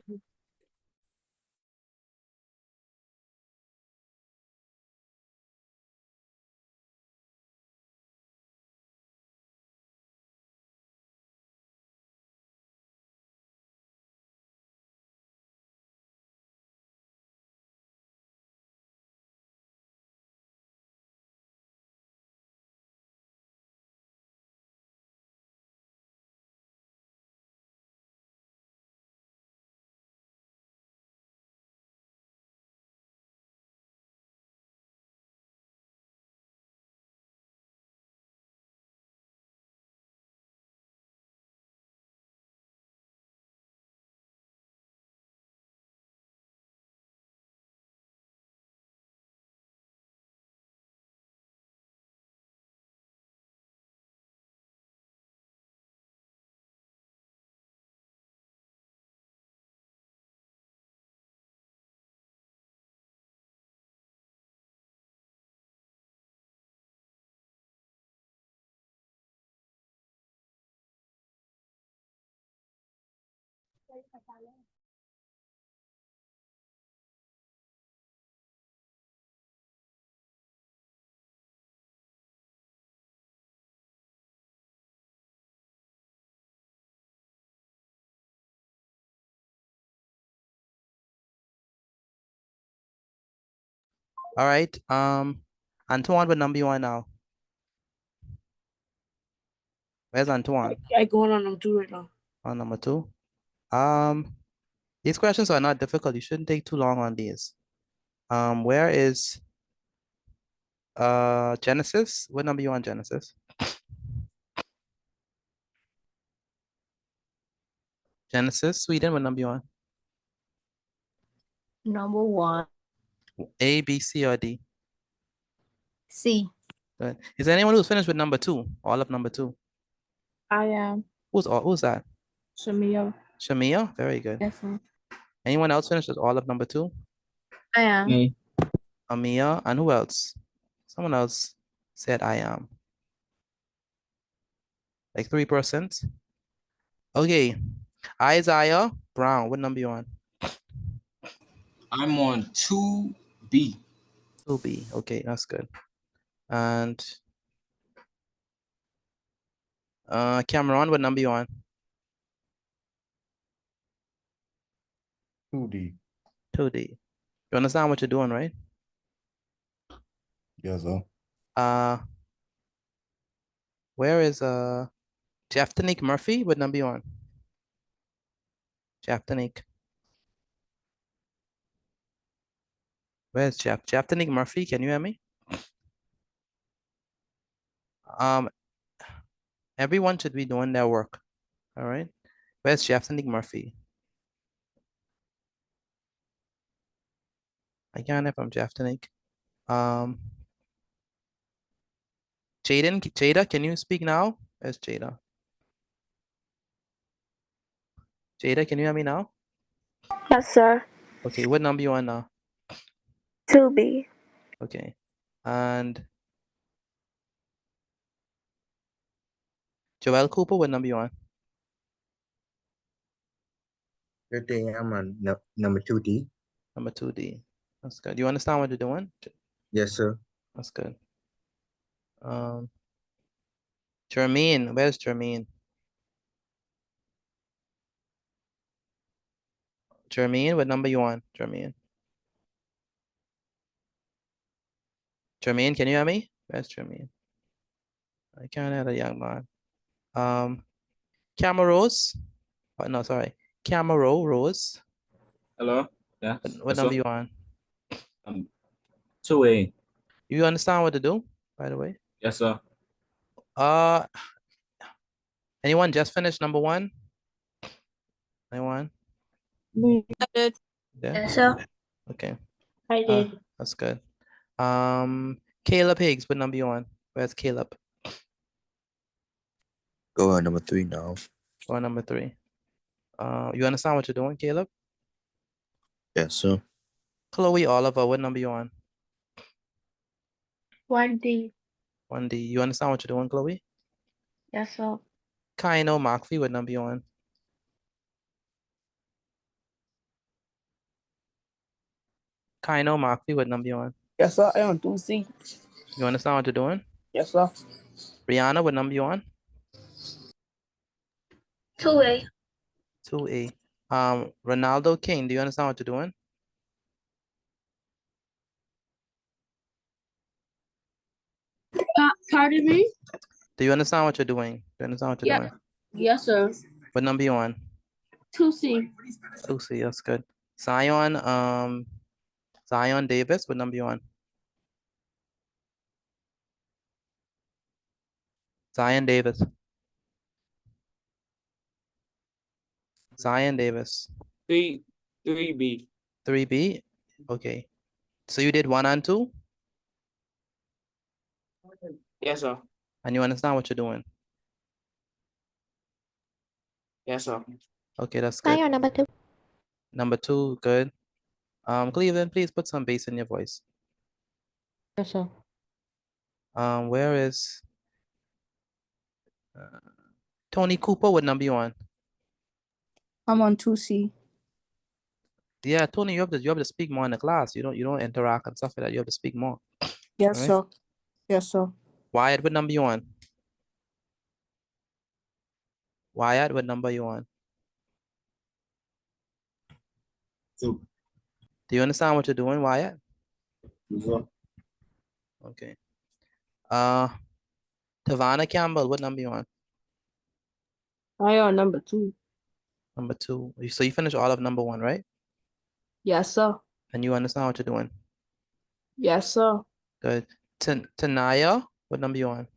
All right. Antoine, what number you on now? Where's Antoine? I going on number 2 right now. On number 2. These questions are not difficult. You shouldn't take too long on these. Where is Genesis? What number you on, Genesis? Genesis, Sweden, what number you on? Number 1. A, B, C, or D? C. Good. Is there anyone who's finished with number 2? All of number 2? I am. Who's that? Shamia. Shamia? Very good. Yes, sir. Anyone else finished with all of number 2? I am. Me. Amia, and who else? Someone else said I am. Like 3%. Okay. Isaiah Brown, what number you on? I'm on 2B. 2B. Okay, that's good. And Cameron, what number you on? 2D. 2D. You understand what you're doing, right? Yes, sir. Where is Jeftanique Murphy? What number you on? Jeftanique. Where's Jeftanique Murphy? Can you hear me? Everyone should be doing their work. All right. Where's Jeftanique Murphy? I can't hear from Jeftanique. Jada, can you speak now? Where's Jada? Jada, can you hear me now? Yes, sir. Okay, what number you on now? 2B. Okay. And Joel Cooper, what number you on? Good day. I'm on number 2D. Number 2D. That's good. You understand what you're doing? Yes, sir. That's good. Jermaine, where's Jermaine? Jermaine, what number you on? Jermaine. Jermaine, can you hear me? Where's Jermaine? I can't hear the young man. Camarose. Oh, no, sorry. Camaro Rose. Hello? Yeah. What number you on? 2A. You understand what to do, by the way? Yes, sir. Anyone just finished number 1? Anyone? I did. Yeah. Yes, sir. Okay. I did. That's good. Caleb Higgs, what number you on? Where's Caleb? Go on number 3 now. Go on number 3. You understand what you're doing, Caleb? Yes, sir. Chloe Oliver, what number you on? 1D. 1D. You understand what you're doing, Chloe? Yes, sir. Kaino Markfi, what number you on? Kaino Markfi, what number you on? Yes, sir. I on 2C. You understand what you're doing? Yes, sir. Brianna, what number you on? 2A. 2A. Ronaldo King, do you understand what you're doing? Pardon me? Do you understand what you're doing? Do you understand what you're doing? Yes, sir. What number you on? 2C. 2C, that's good. Zion Davis, what number you on? Zion Davis. Zion Davis. 3B. 3B? Okay. So you did 1 and 2? Yes, sir. And you understand what you're doing? Yes, sir. Okay, that's good. on number 2. Number 2, good. Cleveland, please put some bass in your voice. Yes, sir. Where is Tony Cooper? What number you on? I'm on 2C. Yeah, Tony, you have to speak more in the class. You don't interact and stuff like that. You have to speak more. Yes, Right? sir. Yes, sir. Wyatt, what number you on? Wyatt, what number you on? 2. Do you understand what you're doing, Wyatt? Yes, sir. Okay. Tavana Campbell, what number you on? I on number 2. Number two. So you finished all of number one, right? Yes, sir. And you understand what you're doing. Yes, sir. Good. Tanaya, what number you on?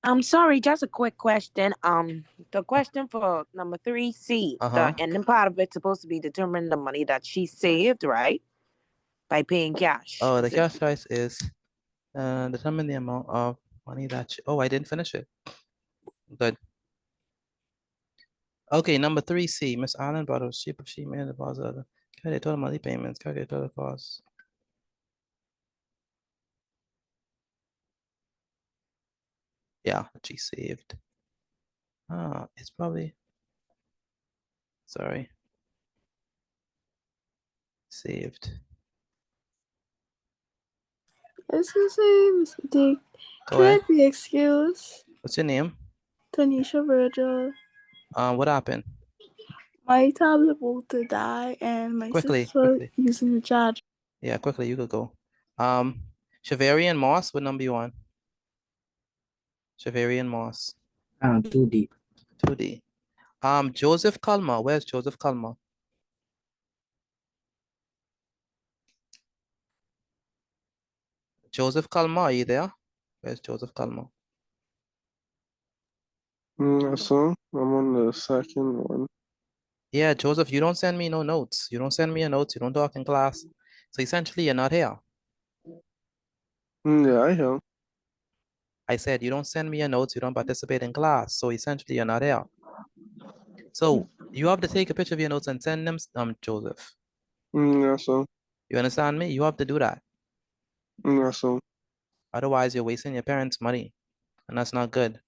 I'm sorry, just a quick question. The question for number 3C, Uh-huh. the ending part of it's supposed to be determining the money that she saved, right? By paying cash. Oh, the Is it- cash price is determine the amount of money that oh, I didn't finish it. Good. Okay, number 3C, Miss Allen brought a sheet of sheet made a deposit. Calculate total monthly payments, calculate total costs. Yeah, she saved. It's probably sorry. Saved. Excuse me, Mr. Dick. Go Can I ahead. be excused? What's your name? Tanisha Virgil. What happened? My tablet about to die and my Quickly. sister using the charger. Yeah, quickly, you could go. Shavarian Moss, what number you on? Shavarian Moss. 2D. 2D. Joseph Kalma, where's Joseph Kalma? Joseph Kalma, are you there? Where's Joseph Kalma? So I'm on the second one. Yeah, Joseph, you don't send me no notes. You don't send me a notes. You don't talk in class. So essentially, you're not here. Yeah, I am. I said, you don't send me a notes. You don't participate in class. So essentially, you're not here. So you have to take a picture of your notes and send them, Joseph. Yeah, so. You understand me? You have to do that. Yeah, so. Otherwise, you're wasting your parents' money. And that's not good.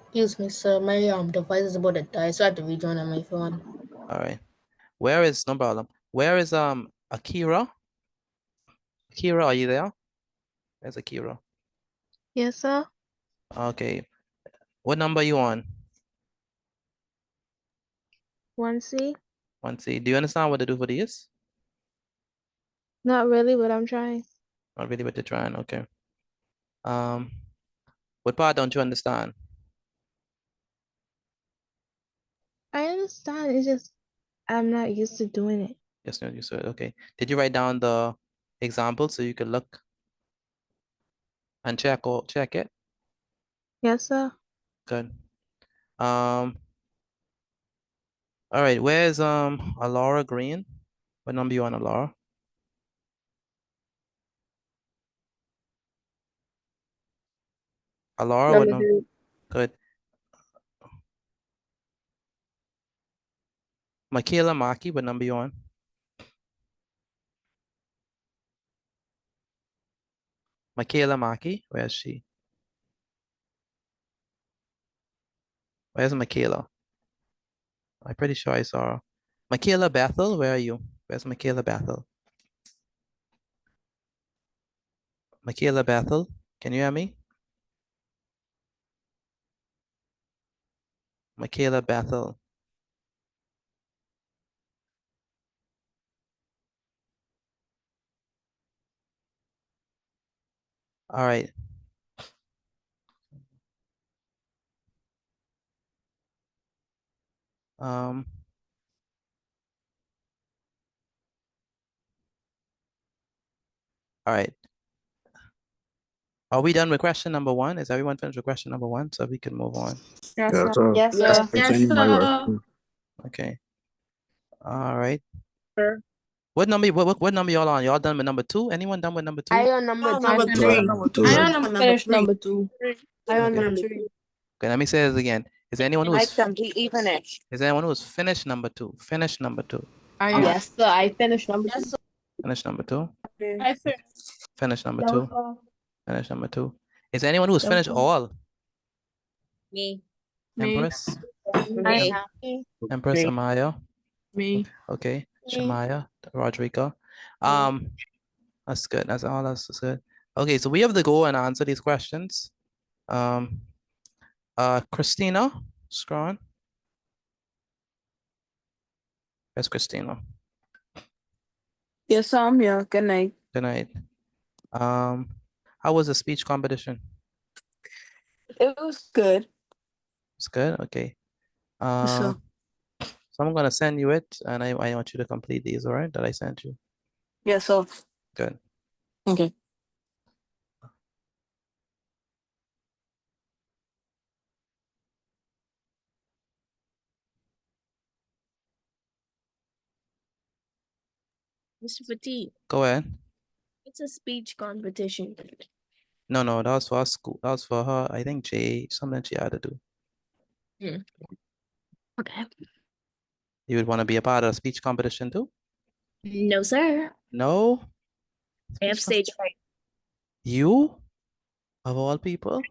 Excuse me, sir. My device is about to die, so I have to rejoin on my phone. All right. Where is, no problem. Where is Akira? Akira, are you there? Where's Akira? Yes, sir. Okay. What number are you on? 1C. 1C. Do you understand what to do for these? Not really, but I'm trying. Not really what you're trying, okay. What part don't you understand? I understand. It's just I'm not used to doing it. Yes, no, you said, okay. Did you write down the example so you could look and check it? Yes, sir. Good. All right, where's Alora Green? What number you on, Alora? Alora, what Number number? 3. Good. Michaela Maki, what number you on? Michaela Maki, where is she? Where's Michaela? I'm pretty sure I saw her. Michaela Bethel, where are you? Where's Michaela Bethel? Michaela Bethel, can you hear me? Michaela Bethel. All right. All right. Are we done with question number one? Is everyone finished with question number one? So we can move on. Yes, Yeah, sir. so. Yes, sir. Continue my work. Okay. All right. Sir. What number y'all on? Y'all done with number two? Anyone done with number two? I on number Oh, two. number 3. Two. Finish number 2. I on Okay. number 3. Okay, let me say this again. Is there anyone I who's completely finished. is there anyone who's finished number two? Finish number two. Yes, sir. I finished number 2. Finish number two. I finished. Finish number two. Finish number two. Is there anyone who's finished all? Me. Empress? Me. Empress Amaya? Me. Okay. Me. Shamaya, Rodrigo. That's good. That's all. That's good. Okay, so we have to go and answer these questions. Christina Scron. Where's Christina? Yes, sir. I'm here. Good night. Good night. How was the speech competition? It was good. It's good. Okay. So So I'm gonna send you it, and I want you to complete these. All right, that I sent you. yeah, so Good. okay. Mr. Petit, Go ahead. it's a speech competition. No, that was for school. That was for her. I think something she had to do. Okay. You would want to be a part of a speech competition too? No, sir. No? I have stage fright. You? Of all people?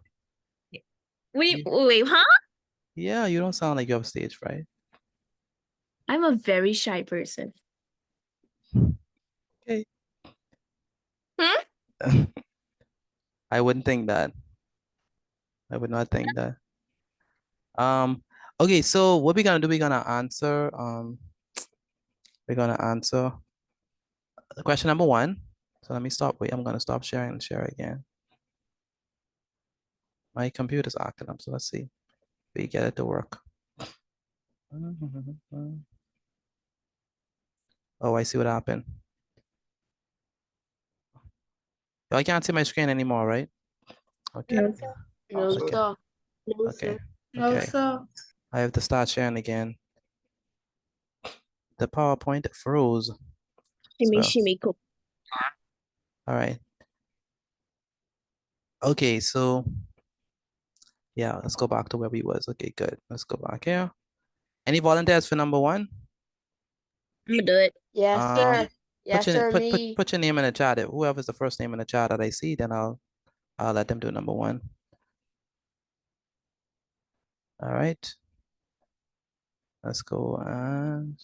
Wait, huh? Yeah, you don't sound like you have stage fright. I'm a very shy person. Okay. Hmm? I wouldn't think that. I would not think that. Okay, so what we're gonna do, we're gonna answer question number 1. So let me stop. Wait, I'm gonna stop sharing and share again. My computer's acting up, so let's see if we get it to work. Oh, I see what happened. I can't see my screen anymore, right? Okay. No, sir. No, Okay. sir. No, Okay. sir. No, Okay. sir. I have to start sharing again. The PowerPoint froze. So, Shimmy, cool. all right. Okay, so yeah, let's go back to where we was. Okay, good. Let's go back here. Any volunteers for number 1? I'm gonna do it. Yes, sir. Yes, Put your, sir. put, Me. put your name in the chat. Whoever's the first name in the chat that I see, then I'll let them do number 1. All right. Let's go and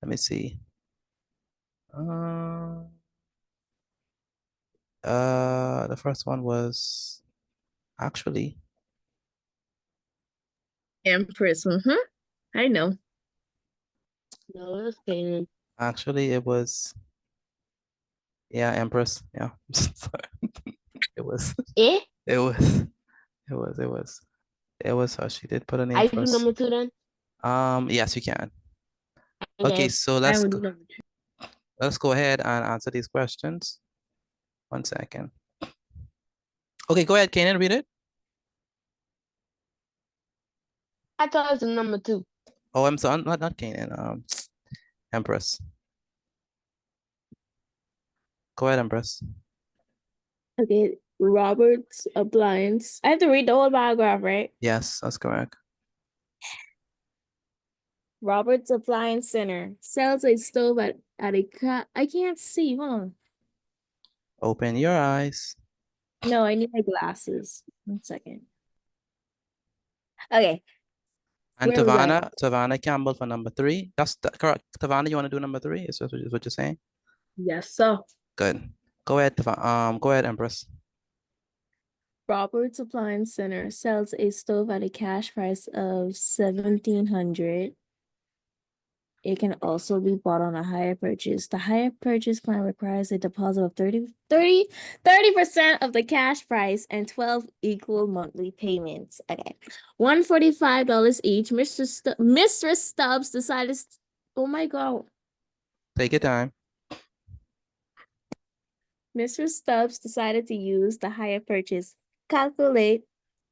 let me see. The first one was actually Empress. I know. No, it's Kanan. actually it was Empress. Yeah. Sorry. It was her. She did put a name I do first. number 2 then. Yes, you can. Okay. Okay, so I would do number 2. let's go ahead and answer these questions. 1 second. Okay, go ahead, Kanan, read it. I thought it was number 2. Oh, I'm sorry, not Kanan. Empress. Go ahead, Empress. Okay, Robert's Appliance. I have to read the whole paragraph, right? Yes, that's correct. Robert's Appliance Center sells a stove at I can't see. Hold on. Open your eyes. No, I need my glasses. 1 second. Okay. And Where was I? Tavana Campbell for number 3. That's correct. Tavana, you want to do number 3? Is what you're saying? Yes, sir. Good. Go ahead, go ahead, Empress. Robert's Appliance Center sells a stove at a cash price of $1,700. It can also be bought on a hire purchase. The hire purchase plan requires a deposit of 30% of the cash price and 12 equal monthly payments. Okay. $145 each. Mistress Stubbs decided, oh my God. Take your time. Mr. Stubbs decided to use the hire purchase. Calculate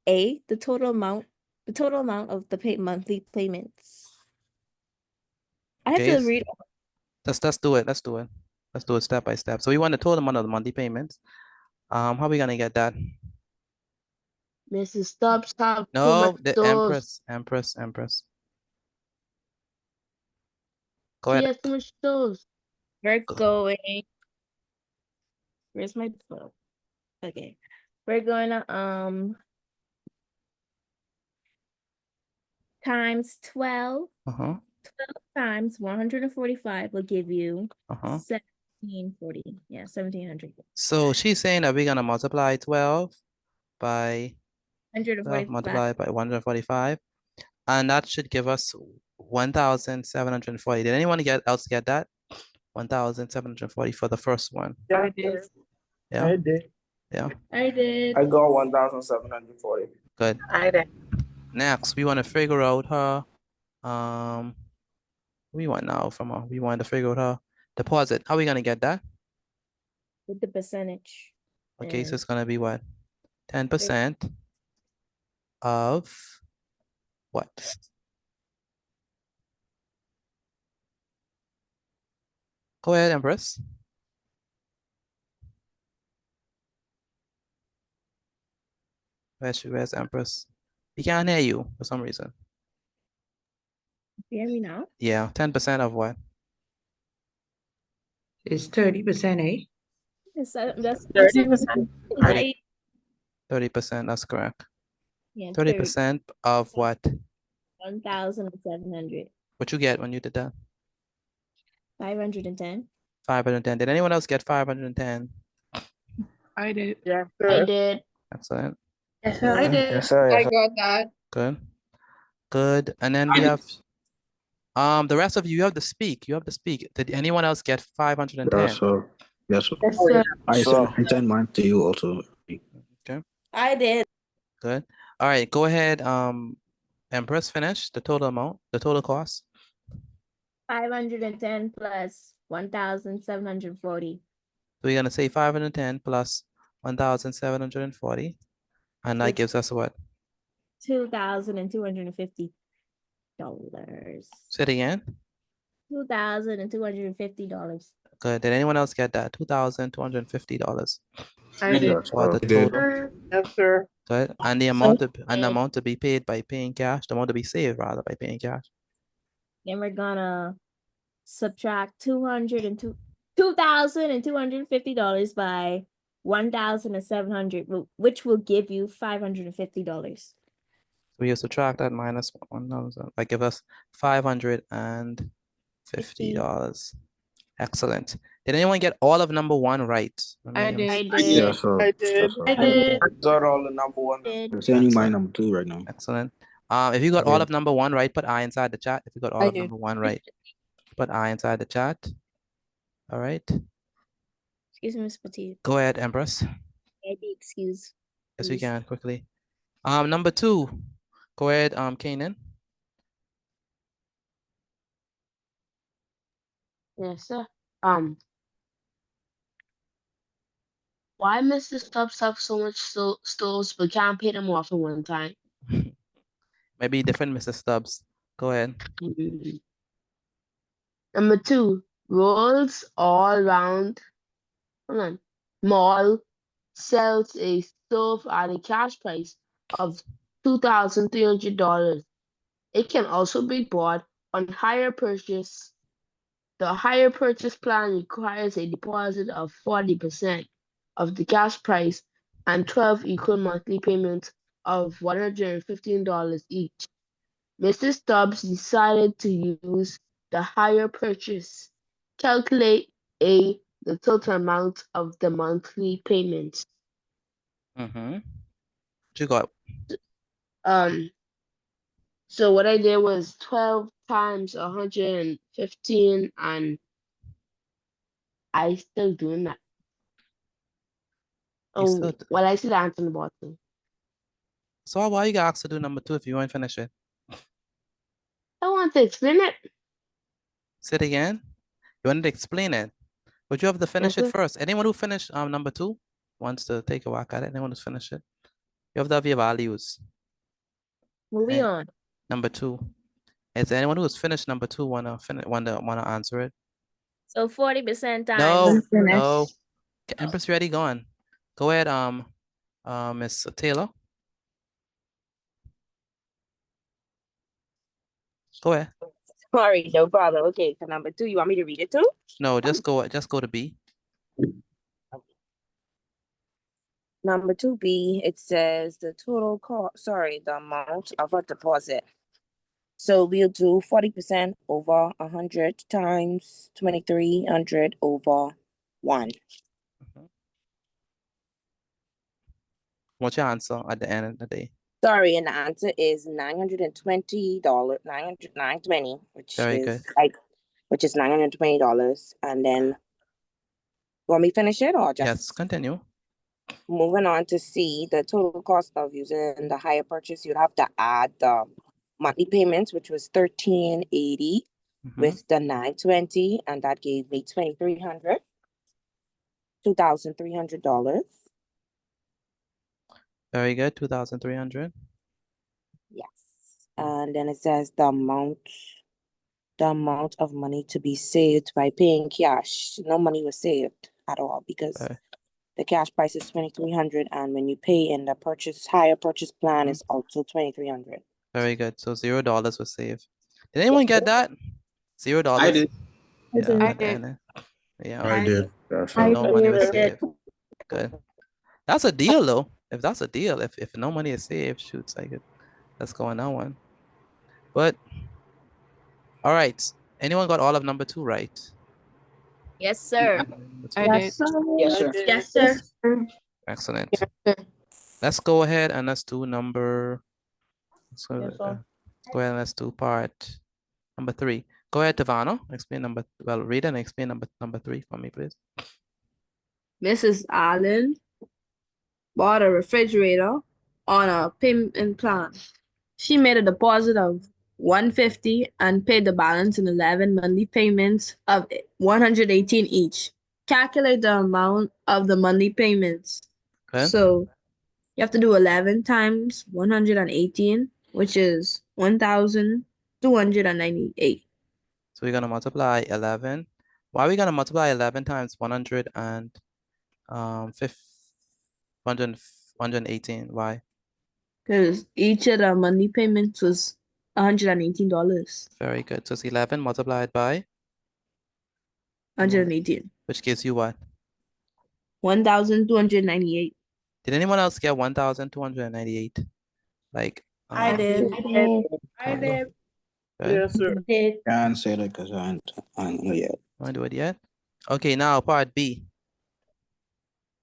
the total amount of the monthly payments. I have to read. Let's do it. Let's do it. Let's do it step by step. So we want the total amount of the monthly payments. How are we gonna get that? Mrs. Stubbs have no, the Empress. Go ahead. She has too much stoves. We're going. Where's my book? Okay. We're going to times 12. 12 times 145 will give you 1740. Yeah, 1700. So she's saying that we're gonna multiply 12 by 145. Multiply by 145, and that should give us 1,740. Did anyone else get that? 1,740 for the first one. There it is. Yeah. I did. Yeah. I did. I got 1,740. Good. I did. Next, we want to figure out her. We want now from her. We want to figure out her deposit. How are we gonna get that? With the percentage. Okay, so and it's gonna be what? 10% of what? Go ahead, Empress. Where's Empress? We can't hear you for some reason. You hear me now? Yeah, 10% of what? It's 30%, eh? That's 30%. 30%, that's correct. Yeah, 30% of what? 1,700. What you get when you did that? 510. 510. Did anyone else get 510? I did. Yeah, I did. Excellent. Yes, sir. I did. Yes, sir. I Yes, sir. got that. Good. Good. And then we have the rest of you have to speak. You have to speak. Did anyone else get 510? Yes, sir. Yes, sir. Yes, sir. I Sir. send mine to you also. Okay. I did. Good. All right. Go ahead. Empress, finish the total amount, the total cost. 510 plus 1,740. So we're gonna say 510 plus 1,740, and that Which- gives us what? $2,250. Say it again. $2,250. Good. Did anyone else get that? $2,250. I did. Yes, Or the sir. total. Yes, sir. Good. And the amount to be paid by paying cash, the amount to be saved rather by paying cash. Then we're gonna subtract $2,250 by 1,700, which will give you $550. So you subtract that minus 1,000. That gives us $550. Excellent. Did anyone get all of number one right? I did. I did. Yes, sir. I Yes, did. sir. I did. I got all the number one. I'm sending you my number 2 right now. Excellent. If you got all of number one right, put I inside the chat. If you got all I of did. number one right, put I inside the chat. All right. Excuse me, Ms. Petit. Go ahead, Empress. May I be excused? Yes, we please? can quickly. Number two. Go ahead, Kanan. Yes, sir. Why Mr. Stubbs have so much stores but can't pay them off at one time? Maybe different, Mr. Stubbs. Go ahead. Number two, rolls all round. Hold on. Mall sells a stove at a cash price of $2,300. It can also be bought on hire purchase. The hire purchase plan requires a deposit of 40% of the cash price and 12 equal monthly payments of $115 each. Mr. Stubbs decided to use the hire purchase. Calculate the total amount of the monthly payments. Mm-hmm. What you got? So what I did was 12 times 115, and I still doing that. Oh, well, I see the answer in the bottom. So why you got asked to do number two if you won't finish it? I want to explain it. Say it again. You wanted to explain it, but you have to finish it first. Anyone who finished number two wants to take a whack at it. Anyone who's finished it, you have to have your values. Moving on. Number two. Is there anyone who has finished number two wanna answer it? So 40% times. No. Empress, you already gone. Go ahead, Miss Taylor. Go ahead. Sorry, no problem. Okay, so number two, you want me to read it too? No, just go to B. Number 2B, it says the total cost, the amount of a deposit. So we'll do 40% over 100 times 2,300 over 1. What's your answer at the end of the day? Sorry, and the answer is $920, $920, which Very is good. which is $920, and then Want me to finish it or just? Yes, continue. Moving on to C, the total cost of using the higher purchase, you'd have to add the monthly payments, which was $1,380 with the 920, and that gave me $2,300. Very good. 2,300. Yes. And then it says the amount of money to be saved by paying cash. No money was saved at all because the cash price is $2,300, and when you pay in the higher purchase plan is also $2,300. Very good. So $0 was saved. Did anyone get that? $0. I did. Yeah, I at the did. end. Yeah. I did. So no money was saved. Good. That's a deal though. If that's a deal, if no money is saved, shoots, I could let's go on that one. But all right. Anyone got all of number 2 right? Yes, sir. Yes, Yes, sir. Yes, sir. Excellent. Let's go ahead and let's do number. Go ahead and let's do part number 3. Go ahead, Tavano. Explain read and explain number 3 for me, please. Mrs. Allen bought a refrigerator on a payment plan. She made a deposit of $150 and paid the balance in 11 monthly payments of $118 each. Calculate the amount of the monthly payments. Okay. So you have to do 11 times 118, which is 1,298. So we're gonna multiply 11. Why are we gonna multiply 11 times 118? Why? Because each of the monthly payments was $118. Very good. So it's 11 multiplied by 118. which gives you what? 1,298. Did anyone else get 1,298? Like I did. I did. Okay. Yes, sir. Can't say that because I don't know yet. Want to do it yet? Okay, now part B.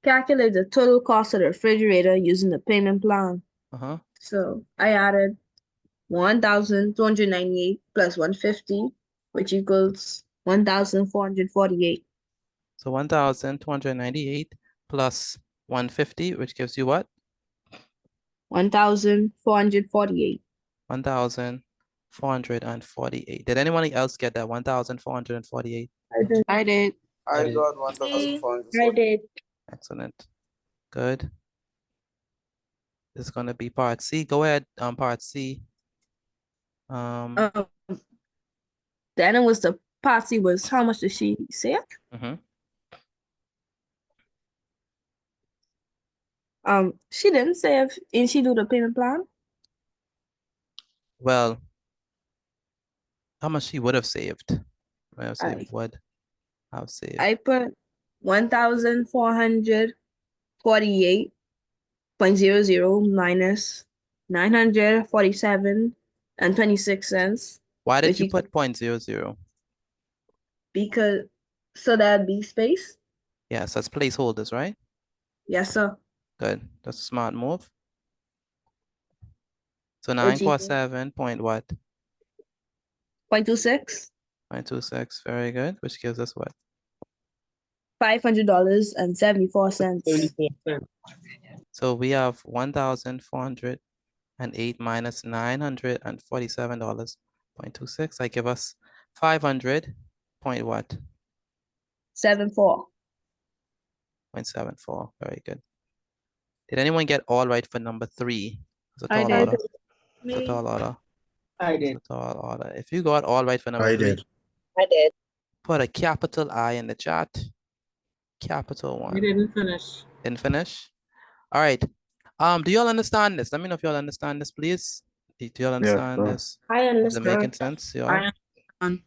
Calculate the total cost of the refrigerator using the payment plan. So I added 1,298 plus 150, which equals 1,448. So 1,298 plus 150, which gives you what? 1,448. 1,448. Did anyone else get that? 1,448. I did. I got 1,400. I did. Excellent. Good. This is going to be part C. Go ahead, part C. Then it was the part C was how much did she save? She didn't save. Didn't she do the payment plan? Well, how much she would have saved? Would have saved. I put 1,448.00 minus 947.26. Why did you put 0.00? Because so that'd be space. Yes, that's placeholders, right? Yes, sir. Good. That's a smart move. So 947 point what? 0.26. 0.26. Very good. Which gives us what? $500.74. So we have 1,408 minus $947.26. I give us 500 point what? 74. 0.74. Very good. Did anyone get all right for number 3? It's a I tall did. order. It's a tall order. I did. It's a tall order. If you got all right for number 3, I did. put a capital I in the chat. Capital 1. We didn't finish. Didn't finish? All right. Do y'all understand this? Let me know if y'all understand this, please. Do y'all understand sure. this? I Is it understand. making sense, y'all? I understand.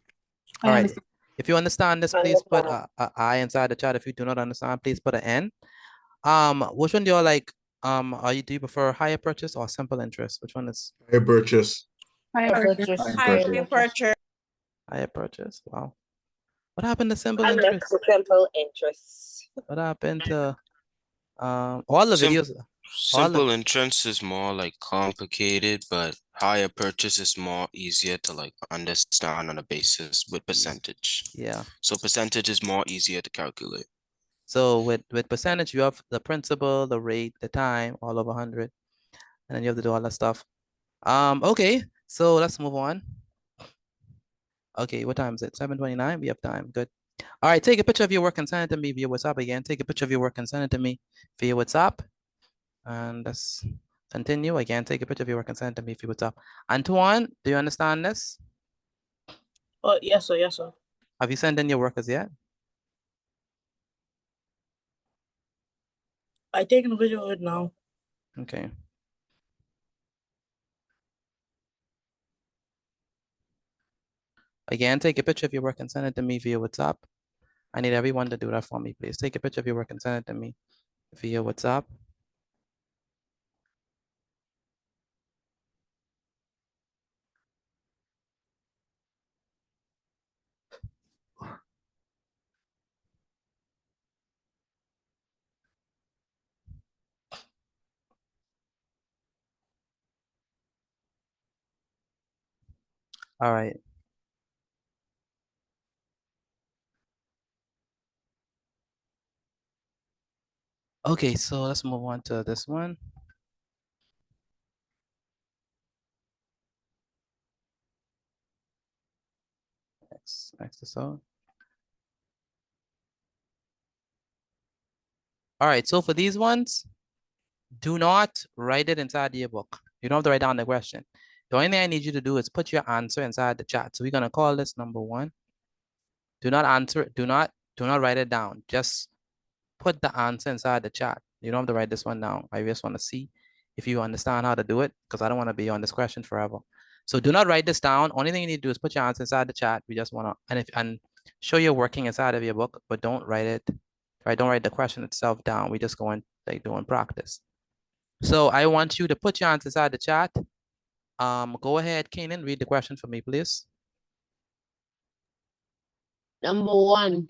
All right. If you understand this, please put a I inside the chat. If you do not understand, please put an N. Which one do y'all like? Do you prefer higher purchase or simple interest? Which one is Higher purchase. Higher purchase. higher purchase? Wow. What happened to simple I interest? left the simple interest. What happened to all the videos? Simple entrance is more like complicated, but higher purchase is more easier to like understand on a basis with percentage. Yeah. So percentage is more easier to calculate. So with percentage, you have the principal, the rate, the time, all over 100. And then you have to do all that stuff. Okay, so let's move on. Okay, what time is it? 7:29, we have time, good. All right, take a picture of your work and send it to me via WhatsApp again. Take a picture of your work and send it to me via WhatsApp. And let's continue again. Take a picture of your work and send it to me via WhatsApp. Antoine, do you understand this? Oh, yes, sir. Yes, sir. Have you sent in your workers yet? I taken a video of it now. Okay. Again, take a picture of your work and send it to me via WhatsApp. I need everyone to do that for me, please. Take a picture of your work and send it to me via WhatsApp. All right. Okay, so let's move on to this one. Next is all. All right, so for these ones, do not write it inside your book. You don't have to write down the question. The only thing I need you to do is put your answer inside the chat. So we're gonna call this number 1. Do not answer, do not write it down. Just put the answer inside the chat. You don't have to write this one down. I just want to see if you understand how to do it, because I don't want to be on this question forever. So do not write this down. Only thing you need to do is put your answer inside the chat. We just want to, and show your working inside of your book, but don't write it, right? Don't write the question itself down. We just go in like doing practice. So I want you to put your answer inside the chat. Go ahead, Kenan, read the question for me, please. Number 1.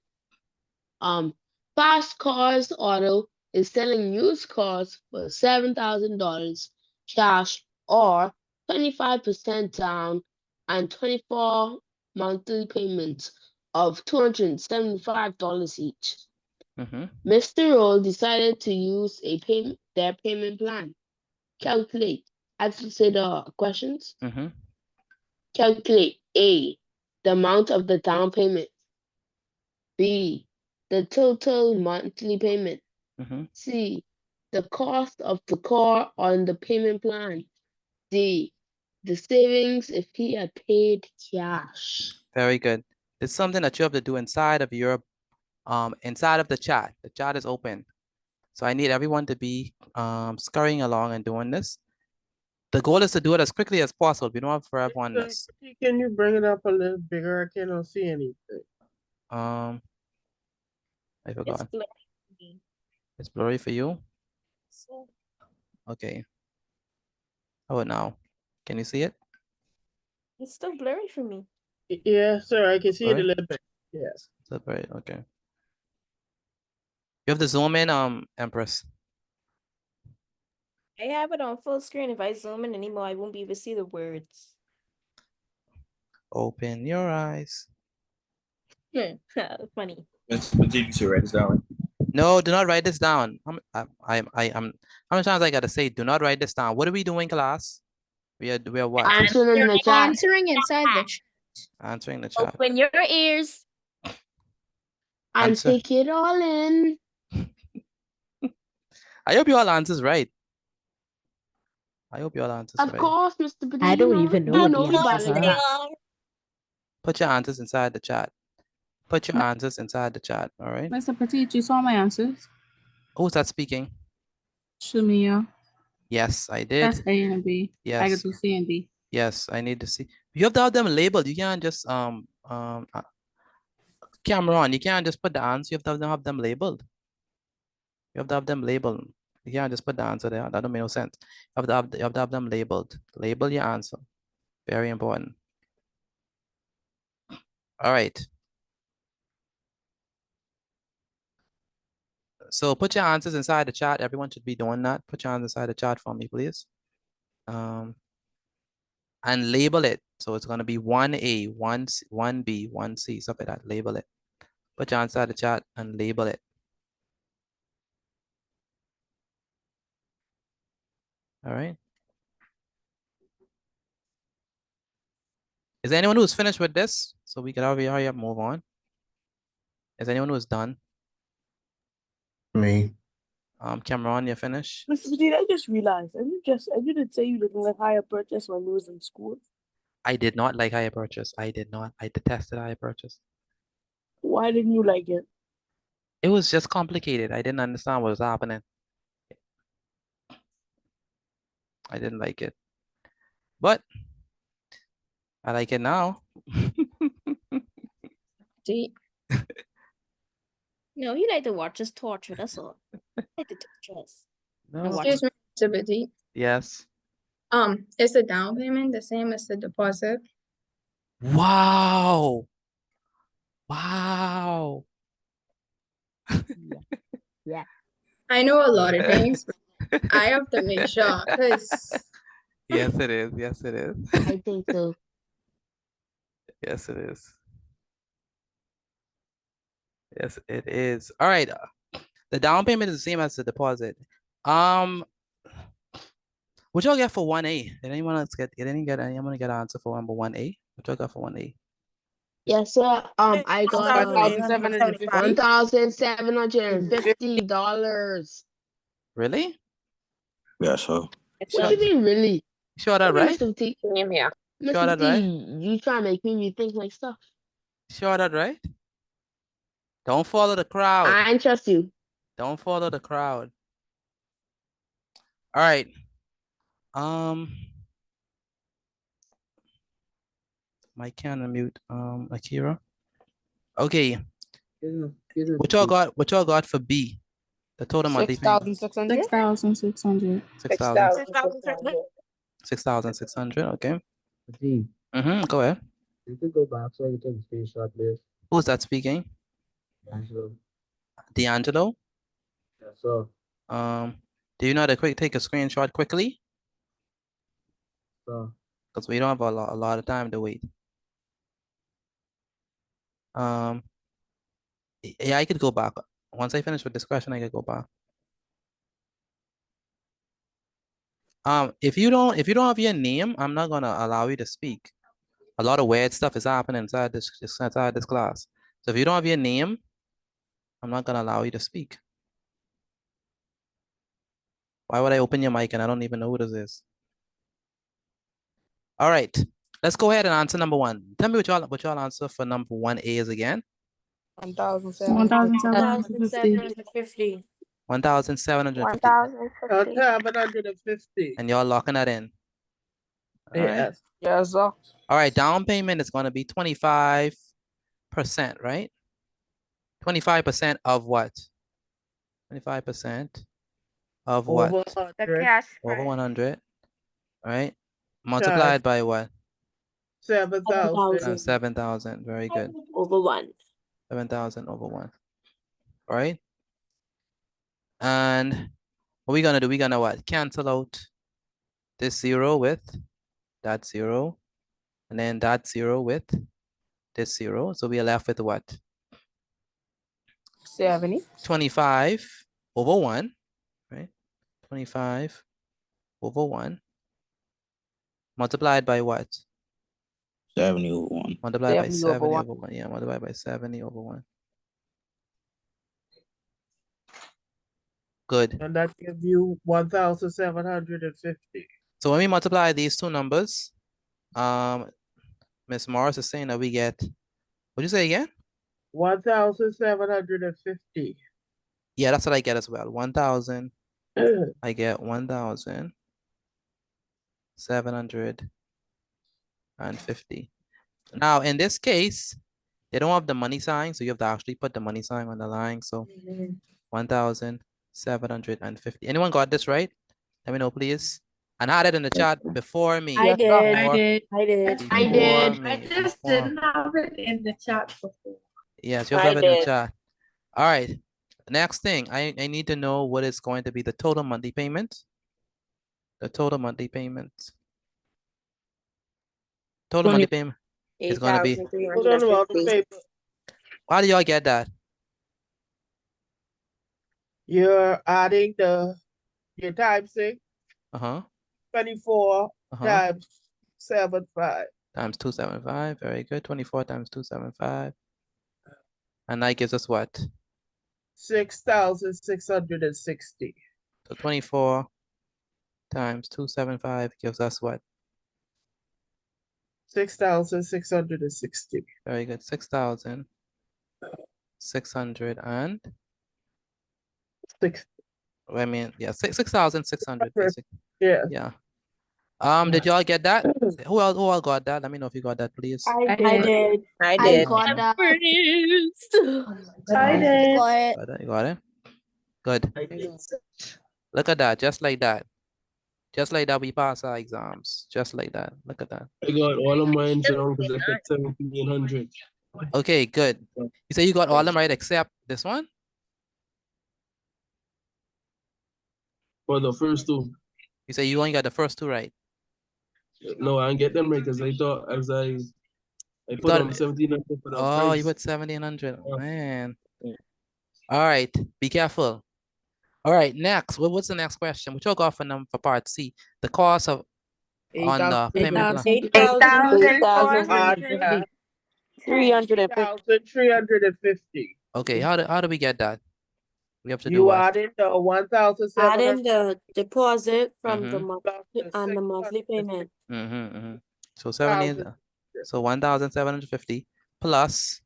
Fast Cars Auto is selling used cars for $7,000 cash or 25% down and 24 monthly payments of $275 each. Mr. Roll decided to use their payment plan. Calculate. Actually say the questions. Calculate A, the amount of the down payment. B, the total monthly payment. C, the cost of the car on the payment plan. D, the savings if he had paid cash. Very good. It's something that you have to do inside of your inside of the chat. The chat is open. So I need everyone to be scurrying along and doing this. The goal is to do it as quickly as possible. We don't have forever on this. Can you bring it up a little bigger? I cannot see anything. I forgot. It's blurry. It's blurry for you? Okay. How about now? Can you see it? It's still blurry for me. Yeah, sir, I can see it a Blurry? little bit. Yes. It's blurry, okay. You have to zoom in, Empress. I have it on full screen. If I zoom in anymore, I won't be able to see the words. Open your eyes. Funny. Did you write this down? No, do not write this down. I'm how many times I gotta say do not write this down? What are we doing, class? We are what? Answering in the chat. Answering inside the chat. Answering the chat. Open your ears. And Answer. take it all in. I hope you all answers right. I hope you all answers Of right. course, Mr. Padilla. I don't even know You what know the we answers valid are. that. Put your answers inside the chat. Put your answers inside the chat, all right? Mr. Petit, you saw my answers? Who's that speaking? Shamia. Yes, I did. That's A and B. I Yes. get to C and D. Yes, I need to see. You have to have them labeled. You can't just camera on. You can't just put the answer. You have to have them labeled. You have to have them labeled. You can't just put the answer there. That don't make no sense. You have to have them labeled. Label your answer. Very important. All right. So put your answers inside the chat. Everyone should be doing that. Put your answers inside the chat for me, please. And label it. So it's gonna be 1A, 1B, 1C, stuff like that. Label it. Put your answer inside the chat and label it. All right. Is there anyone who's finished with this? So we can hurry up, move on. Is anyone who's done? Me. Cameron, you finished? Mr. Petit, I just realized, and you did say you didn't like higher purchase when you was in school. I did not like higher purchase. I did not. I detested higher purchase. Why didn't you like it? It was just complicated. I didn't understand what was happening. I didn't like it. But I like it now. See? No, you like to watch us torture, that's all. Like to torture us. No. Excuse me, Mr. Petit. Yes. Is the down payment the same as the deposit? Wow. Wow. Yeah. I know a lot of things, but I have to make sure because Yes, it is. Yes, it is. I think so. Yes, it is. Yes, it is. All right. The down payment is the same as the deposit. What y'all get for 1A? Did anyone else get anyone get an answer for number 1A? What y'all got for 1A? Yes, sir. I got $1,750. Really? Yeah, so. What you mean, really? You sure that right? Mr. T, Sure Mr. that T, right? you try to make me rethink my stuff. Sure that right? Don't follow the crowd. I ain't trust you. Don't follow the crowd. All right. Mike can unmute Akira. Okay. What y'all got for B? The total monthly payment. 6,600. 6,600. 6,600. Okay. Gee, Go ahead. you could go back so you take a screenshot, please. Who's that speaking? Angelo. D'Angelo? Yes, sir. Do you know how to take a screenshot quickly? So, Because we don't have a lot of time to wait. Yeah, I could go back. Once I finish with this question, I could go back. If you don't have your name, I'm not gonna allow you to speak. A lot of weird stuff is happening inside this class. So if you don't have your name, I'm not gonna allow you to speak. Why would I open your mic and I don't even know who this is? All right, let's go ahead and answer number 1. Tell me what y'all answer for number 1A is again. 1,750. 1,750. 1,750. And y'all locking that in. All right. Yes. Yes, sir. All right, down payment is going to be 25%, right? 25% of what? 25% of what? Over 100. Over 100, right? Multiplied by what? 7,000. 7,000. Very good. Over 1. 7,000 over 1. All right. And what we gonna do? We're gonna what? Cancel out this 0 with that 0, and then that 0 with this 0. So we are left with what? 70. 25 over 1, right? 25 over 1 multiplied by what? 70 over 1. Multiplied by 70 over 70 1. over 1. Yeah, multiplied by 70 over 1. Good. And that gives you 1,750. So when we multiply these two numbers, Miss Morris is saying that we get, what'd you say again? 1,750. Yeah, that's what I get as well. 1,000. I get 1,750. Now, in this case, they don't have the money sign, so you have to actually put the money sign on the line. So 1,750. Anyone got this right? Let me know, please. And I had it in the chat before me. I did. I did. I just didn't have it in the chat before. Yes, you'll have it in the chat. All right. Next thing, I need to know what is going to be the total monthly payment. The total monthly payment. Total monthly payment is going to be. How do y'all get that? You're adding your time sync 24 times 75. Times 275. Very good. 24 times 275. And that gives us what? 6,660. So 24 times 275 gives us what? 6,660. Very good. 6,600 and I mean, yeah, 6,600 basically. Yeah. Yeah. Did y'all get that? Who all got that? Let me know if you got that, please. I did. I did. got that. I did. You got it? Good. Look at that, just like that. Just like that, we pass our exams. Just like that. Look at that. I got all of mine wrong because I said 1,700. Okay, good. You say you got all of them right except this one? For the first two. You say you only got the first two right. No, I didn't get them right because I thought as I put got on 1,700 for the Oh, you price. put 1,700. Man. All right, be careful. All right, next. What's the next question? What you got for part C? The cost of on the payment plan. 8,350. 350. Okay, how do we get that? We have to do You what? add in the 1,700. Add in the deposit from the Mhm. monthly and the monthly payment. So 70, so 1,750 plus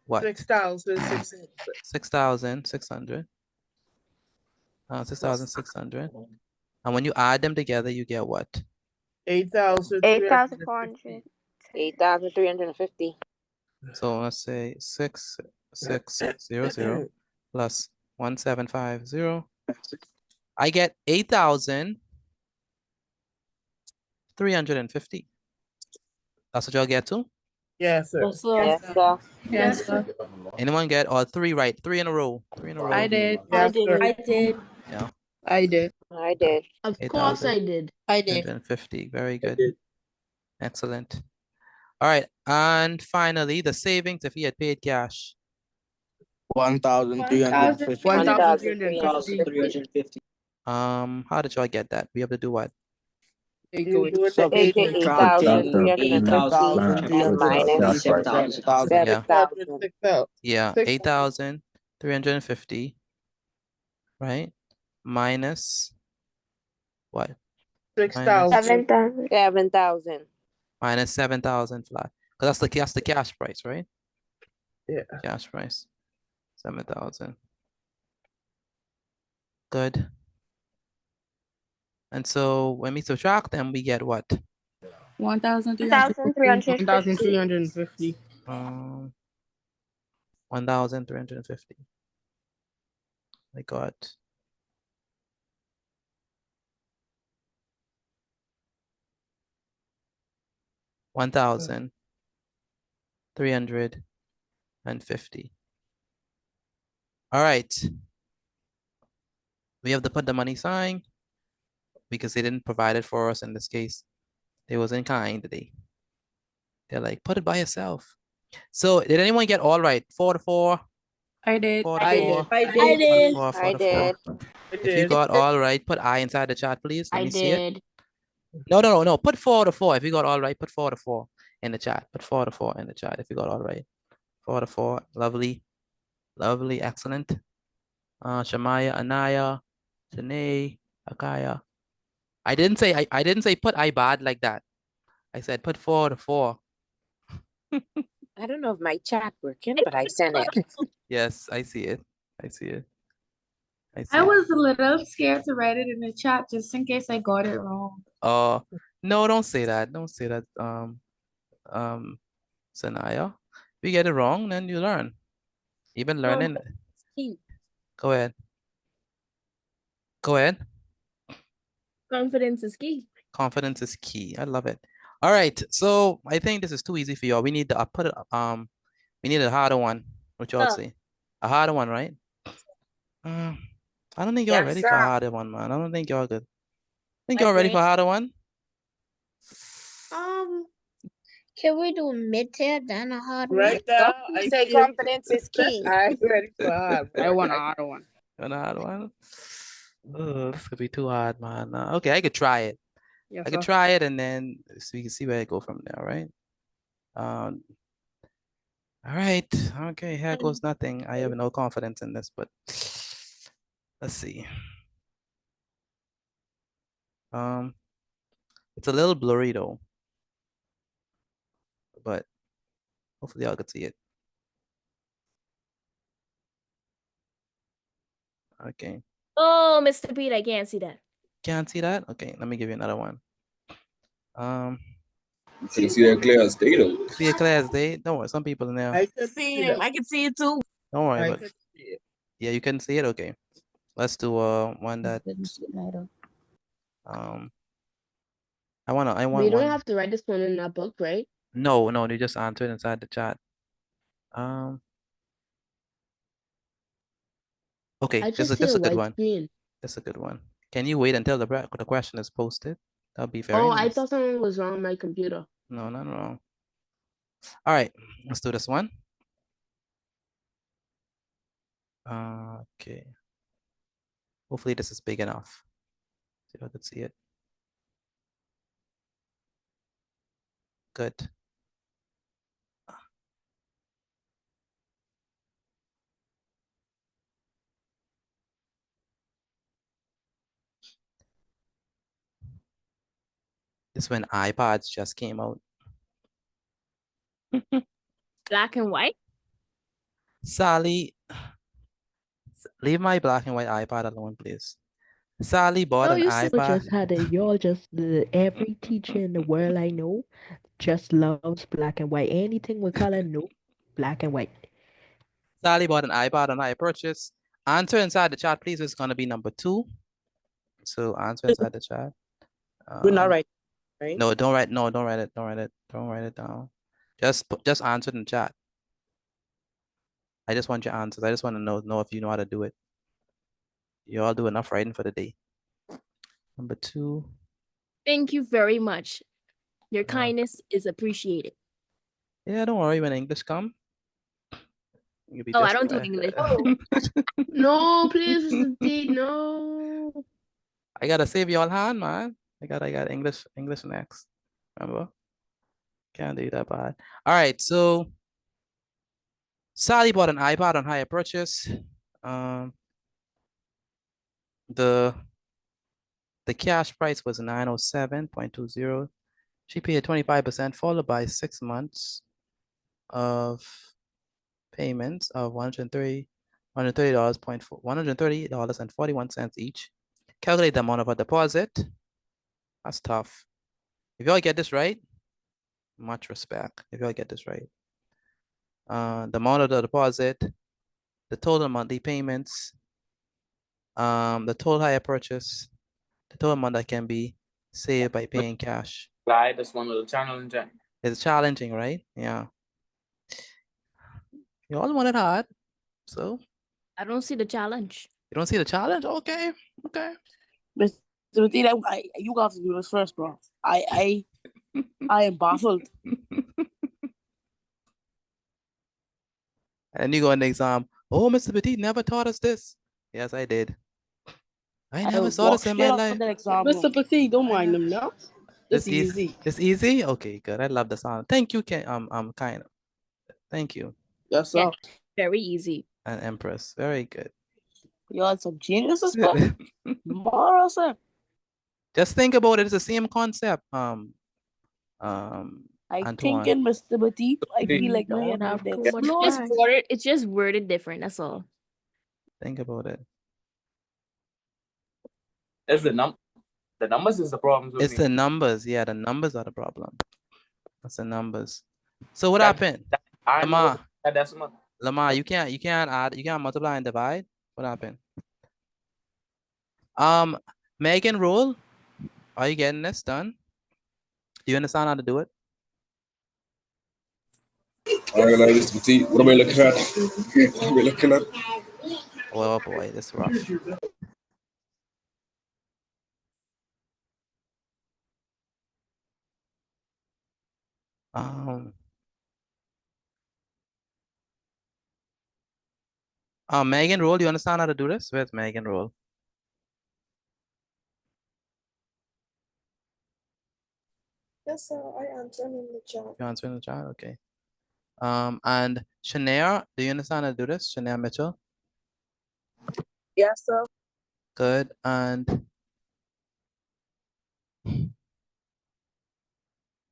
what? 6,600. 6,600. 6,600. And when you add them together, you get what? 8,400. 8,350. So let's say 6,600 plus 1,750. I get 8,350. That's what y'all get to? Yes, sir. Yes, sir. Yes, sir. Yes, sir. Anyone get all three right? Three in a row. Three in a row. I did. Yes, sir. I did. Yeah. I did. I did. Of course I did. I did. 850. Very good. Excellent. All right. And finally, the savings if he had paid cash. 1,350. 1,350. How did y'all get that? We have to do what? You do it So the 8,350 minus 7,000. Yeah, 8,350, right? Minus what? 6,000. 7,000. Minus 7,000 flat. Because that's the cash price, right? Yeah. Cash price. 7,000. Good. And so when we subtract them, we get what? 1,350. 1,350. I got 1,350. All right. We have to put the money sign because they didn't provide it for us in this case. They wasn't kind today. They're like, put it by yourself. So did anyone get all right? 4 to 4? I did. 4 to I 4? did. I did. 4 to 4, 4 I to 4. did. If you got all right, put I inside the chat, please. Let I me see it. did. No. Put 4 to 4. If you got all right, put 4 to 4 in the chat. Put 4 to 4 in the chat if you got all right. 4 to 4. Lovely. Lovely. Excellent. Shamaya, Anaya, Janae, Akaya. I didn't say put I bad like that. I said put 4 to 4. I don't know if my chat working, but I sent it. Yes, I see it. I see it. I was a little scared to write it in the chat just in case I got it wrong. No, don't say that. Don't say that. Sanaya. If you get it wrong, then you learn. Even learning. Go ahead. Go ahead. Confidence is key. Confidence is key. I love it. All right. So I think this is too easy for y'all. We need to put it. We need a harder one. What y'all say? A harder one, right? I don't think y'all ready for a harder one, man. I don't think y'all good. Think y'all ready for a harder one? Can we do mid-tier then a hard one? Right now, I say confidence is key. I'm ready for hard. I want a harder one. You want a hard one? Oh, this could be too hard, man. Okay, I could try it. Yes, I could sir. try it and then so we can see where I go from there, right? All right. Okay, here goes nothing. I have no confidence in this, but let's see. It's a little blurry though, but hopefully y'all could see it. Okay. Oh, Mr. Pete, I can't see that. Can't see that? Okay, let me give you another one. You can see that clear as day though. See it clear as day? Don't worry, some people in there. I can see him. I can see it too. Don't worry, I but can see it. yeah, you can see it. Okay. Let's do one that I want We don't one. have to write this one in our book, right? No, they just answer it inside the chat. Okay, I this just is see this is a a good white one. screen. That's a good one. Can you wait until the question is posted? That'll be very Oh, I nice. thought something was wrong with my computer. No, not wrong. All right, let's do this one. Okay. Hopefully this is big enough. See if I could see it. Good. This when iPads just came out. Black and white? Sally, leave my black and white iPad alone, please. Sally bought an iPad. Every teacher in the world I know just loves black and white. Anything with color, no, black and white. Sally bought an iPad on higher purchase. Answer inside the chat, please. It's gonna be number 2. So answer inside the chat. We're not right. Right? No, don't write. No, don't write it. Don't write it. Don't write it down. Just answer it in chat. I just want your answers. I just want to know if you know how to do it. You all do enough writing for the day. Number 2. Thank you very much. Your kindness is appreciated. Yeah, don't worry when English come. You'll be Oh, I just don't talk right. English. No, please, Mr. Pete, no. I gotta save y'all hand, man. I got English next. Remember? Can't do that bad. All right, so Sally bought an iPad on higher purchase. The cash price was 907.20. She paid 25%, followed by 6 months of payments of $130.41 each. Calculate the amount of her deposit. That's tough. If y'all get this right, much respect. If y'all get this right. The amount of the deposit, the total monthly payments, the total higher purchase, the total amount that can be saved by paying cash. That's one of the challenging. It's challenging, right? Yeah. You all want it hard, so I don't see the challenge. you don't see the challenge? Okay, okay. Mr. Matina, you got to do this first, bro. I am baffled. And you go in the exam. Oh, Mr. Petit never taught us this. Yes, I did. I never saw this in my life. Mr. Petit, don't mind them, no? It's easy. It's easy? Okay, good. I love the sound. Thank you, kind of. Thank you. Yes, sir. Yeah, very easy. And Empress. Very good. You're some geniuses, bro. Tomorrow, sir. Just think about it. It's the same concept. I Antoine. think in Mr. Petit, I feel like I Man, have to it's explore. it's just worded different, that's all. Think about it. It's the numbers is the problem. It's the numbers. Yeah, the numbers are the problem. That's the numbers. So what happened? Lamar, you can't add, you can't multiply and divide. What happened? Megan, roll. Are you getting this done? Do you understand how to do it? I realize this petite. What am I looking at? What am I looking at? Oh boy, this is rough. Megan, roll. You understand how to do this? Where's Megan, roll? Yes, sir. I answered in the chat. You answer in the chat, okay. And Shania, do you understand how to do this? Shania Mitchell? Yes, sir. Good. And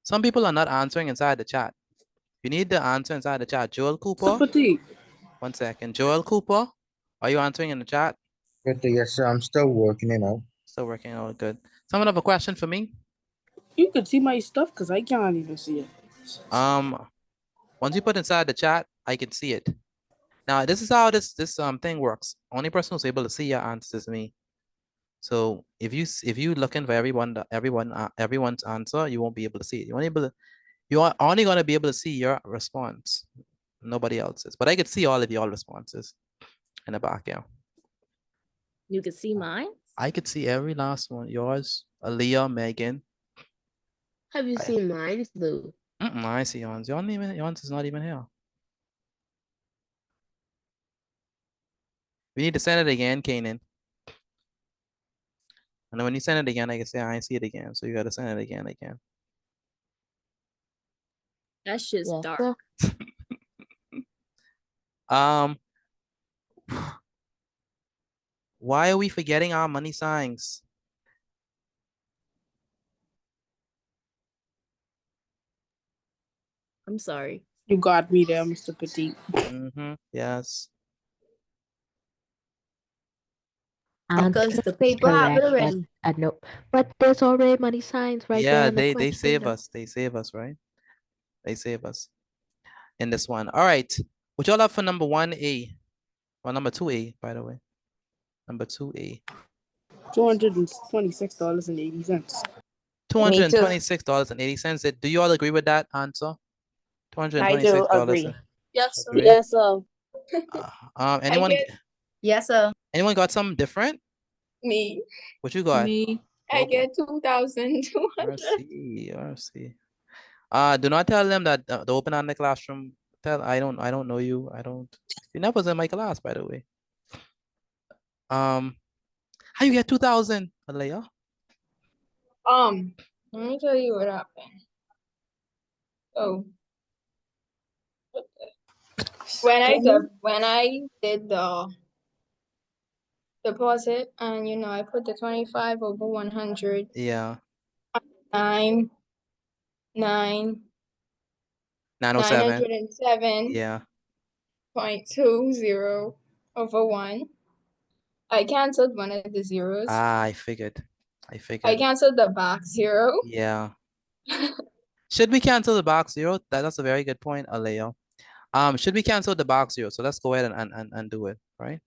some people are not answering inside the chat. You need the answer inside the chat. Joel Cooper. Petite. 1 second. Joel Cooper, are you answering in the chat? Yes, sir. I'm still working it out. Still working out, good. Someone have a question for me? You could see my stuff because I can't even see it. Once you put inside the chat, I can see it. Now, this is how this thing works. Only person who's able to see your answers is me. So if you looking for everyone's answer, you won't be able to see it. You are only going to be able to see your response, nobody else's. But I could see all of your responses in the back, yeah. You can see mine. I could see every last one. Yours, Aaliyah, Megan. Have you seen mine though? I see yours. Yours is not even here. We need to send it again, Kanan. And then when you send it again, I can say I see it again. So you got to send it again. That's just dark. Why are we forgetting our money signs? I'm sorry. You got me there, Mr. Petite. Yes. Because the paper have it Correct, already. but I know, but there's already money signs right there Yeah, in the they question. save us. They save us, right? They save us in this one. All right. What y'all have for number 1A? Well, number 2A, by the way. Number 2A. $226.80. $226.80. Do you all agree with that answer? I do agree. $226. Yes, sir. Agree? Yes, sir. Anyone? Yes, sir. Anyone got something different? Me. What you got? I get 2,200. RC. Do not tell them that the open on the classroom. I don't know you. You never was in my class, by the way. How you get 2,000, Alea? Let me tell you what happened. Oh. When I did the deposit and I put the 25 over 100. Yeah. 907. Yeah. 0.20 over 1. I canceled one of the zeros. I figured. I canceled the box 0. Yeah. Should we cancel the box 0? That's a very good point, Alea. Should we cancel the box 0? So let's go ahead and do it, right?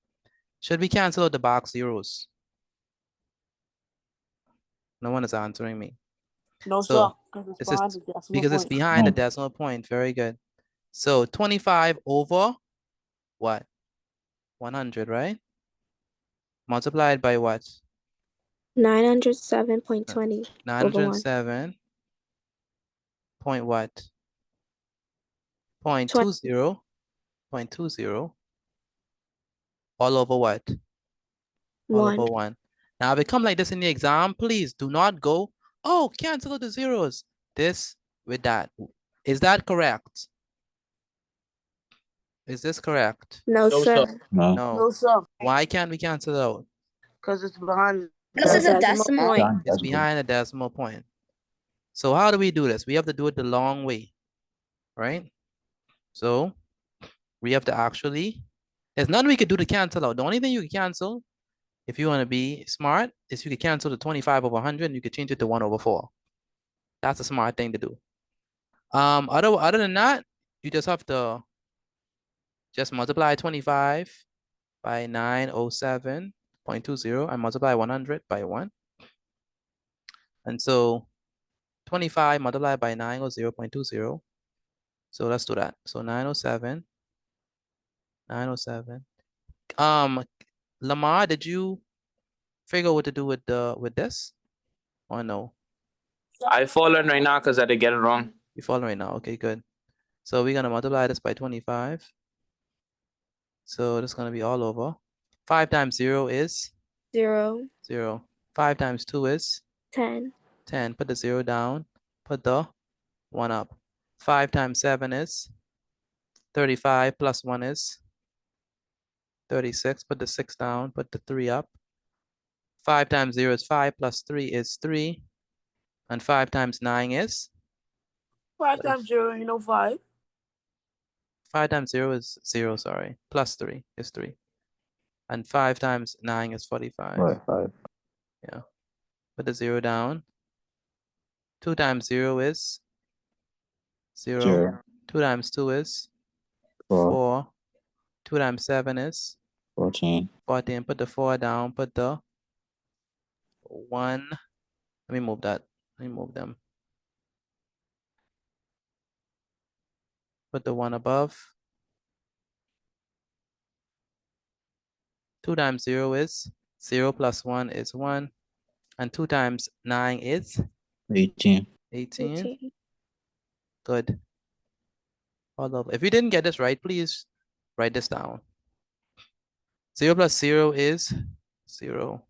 Should we cancel the box zeros? No one is answering me. No, so sir. Because it's behind the decimal point. Very good. So 25 over what? 100, right? Multiplied by what? 907.20. 907. Point what? 0.20. 0.20. All over what? All over 1. Now, if it come like this in the exam, please do not go, oh, cancel the zeros. This with that. Is that correct? Is this correct? No, sir. No. No, sir. Why can't we cancel it out? Because it's behind. This is a decimal point. It's behind a decimal point. So how do we do this? We have to do it the long way, right? So we have to actually, there's nothing we could do to cancel out. The only thing you can cancel, if you want to be smart, is you could cancel the 25 over 100 and you could change it to 1 over 4. That's a smart thing to do. Other than that, you just have to just multiply 25 by 907.20 and multiply 100 by 1. And so 25 multiplied by 900.20. So let's do that. So 907. Lamar, did you figure what to do with this? Or no? I following right now because I did get it wrong. You following right now? Okay, good. So we're gonna multiply this by 25. So this is gonna be all over. 5 times 0 is 0. 0. 5 times 2 is 10. 10. Put the 0 down. put the 1 up. 5 times 7 is 35 plus 1 is 36. Put the 6 down, put the 3 up. 5 times 0 is 5 plus 3 is 3. And 5 times 9 is? 5 times 0, 5. 5 times 0 is 0, sorry. Plus 3 is 3. And 5 times 9 is 45. Right, 5. Yeah. Put the 0 down. 2 times 0 is 0. 0. 2 times 2 is 4. 4. 2 times 7 is 14. 14. Put the 4 down. Put the 1. Let me move that. Let me move them. Put the 1 above. 2 times 0 is 0 plus 1 is 1. And 2 times 9 is 18. 18. Good. All over. If you didn't get this right, please write this down. 0 plus 0 is 0.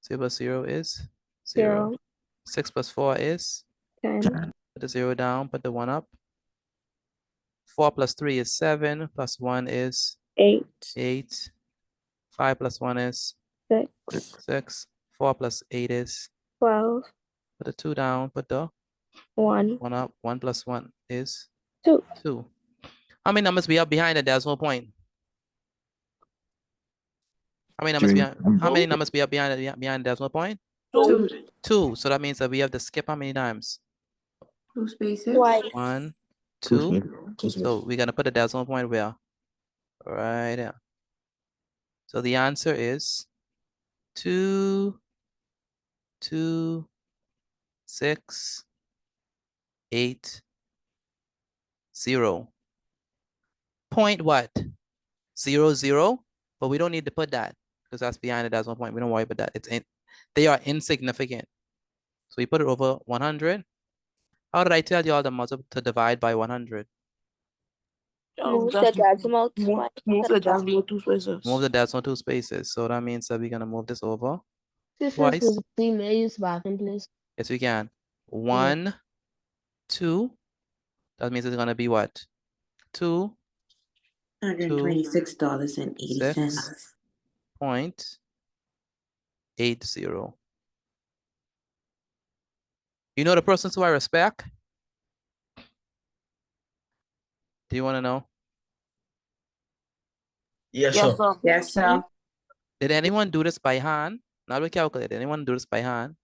0 plus 0 is 0. 6 plus 4 is 10. Put the 0 down, put the 1 up. 4 plus 3 is 7, plus 1 is 8. 8. 5 plus 1 is 6. 6. 4 plus 8 is 12. Put the 2 down, put the 1. 1 up. 1 plus 1 is 2. 2. How many numbers we have behind the decimal point? How many numbers 3. behind? How many numbers we have behind the decimal point? 2. 2. So that means that we have to skip how many times? 2 spaces. Twice. 1, 2 2. spaces. So we're gonna put the decimal point where? Right there. So the answer is 2, 2, 6, 8, 0. Point what? 0, 0. But we don't need to put that because that's behind the decimal point. We don't worry about that. They are insignificant. So we put it over 100. How did I tell you all the multiple to divide by 100? Move the decimal Move the decimal 2 spaces. Move the decimal 2 spaces. So that means that we're gonna move this over This twice. is the may use bathroom, please. Yes, we can. 1, 2. That means it's gonna be what? 2, $126.80. 6.80. You know the persons who I respect? Do you want to know? Yes, Yes, sir. sir. Yes, sir. Did anyone do this by hand? Not with calculator. Did anyone do this by hand?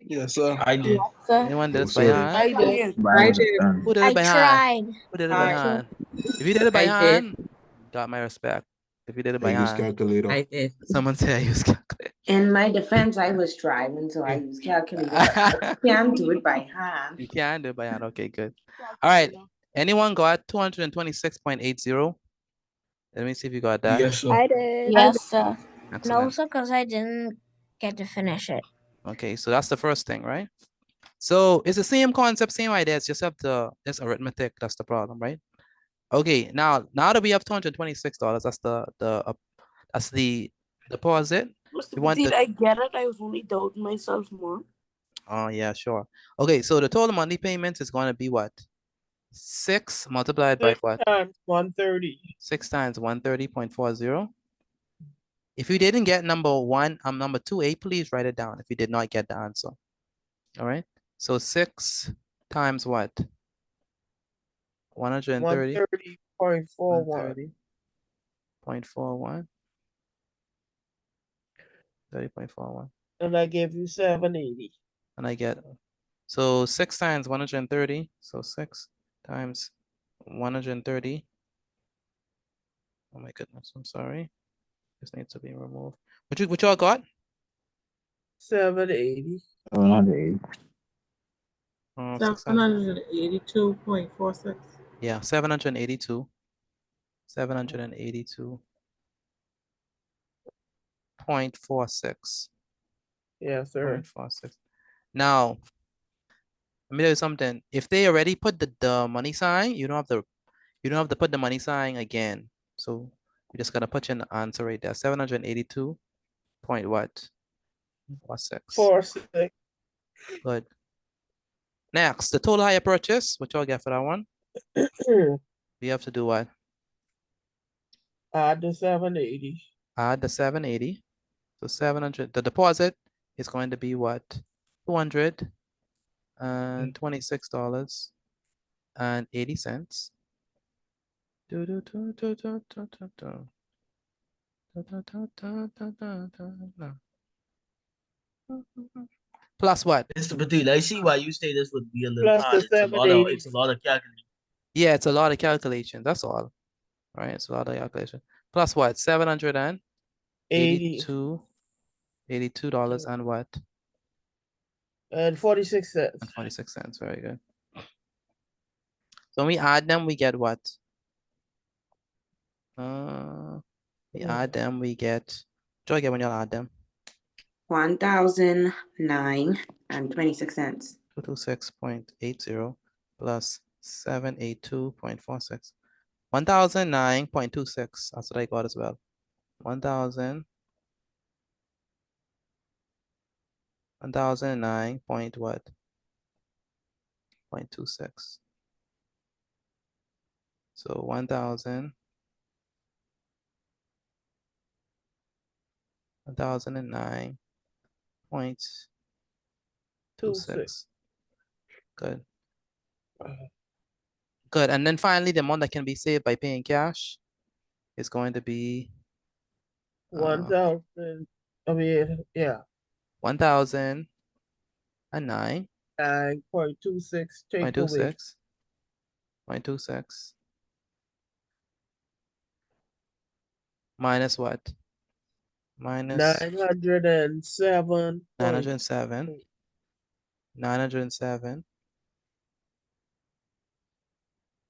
Yes, sir. I did. Yes, sir. Anyone did Yes, this by sir. hand? I did. I did. Who did it by hand? Who did it by hand? If you did it by hand, got my respect. If you did it by I use hand, calculator. I did. someone say I use calculator. In my defense, I was driving, so I used calculator. I can't do it by hand. You can do it by hand. Okay, good. All right. Anyone got 226.80? Let me see if you got that. Yes, sir. I did. Yes, sir. Excellent. sir, because I didn't get to finish it. Okay, so that's the first thing, right? So it's the same concept, same idea. It's just have this arithmetic. That's the problem, right? Okay, now that we have $226, that's the deposit. Mr. You want Petit, the I get it. I was only doubting myself more. Oh yeah, sure. Okay, so the total monthly payments is going to be what? 6 multiplied by 6 what? times 130. 6 times 130.40. If you didn't get number 2A, please write it down if you did not get the answer. All right. So 6 times what? 130. 130.41. 130.41. 30.41. And I gave you 780. And I get, so 6 times 130. So 6 times 130. Oh my goodness, I'm sorry. This needs to be removed. What y'all got? 780. 780. 782.46. Yeah, 782. 782.46. Yes, sir. 0.46. Now, let me tell you something. If they already put the money sign, you don't have to put the money sign again. So you just gotta put in the answer right there. 782 point what? 46. 46. Good. Next, the total hire purchase. What y'all get for that one? We have to do what? Add the 780. Add the 780. So 700. The deposit is going to be what? $226.80. Plus what? Mr. Petit, I see why you say this would be a little Plus hard. the 780. It's a lot of calculation. Yeah, it's a lot of calculation. That's all. Right? It's a lot of calculation. Plus what? 782. $82 and what? And 46 cents. And 46 cents. Very good. So when we add them, we get what? We add them, we get. What do I get when y'all add them? 1,009.26. 226.80 plus 782.46. 1,009.26. That's what I got as well. 1,009 point what? 0.26. So 1,009.26. Good. Good. And then finally, the amount that can be saved by paying cash is going to be 1,000. I mean, yeah. 1,009. 9.26. Take away. 0.26. Minus what? Minus 907. 907. 907.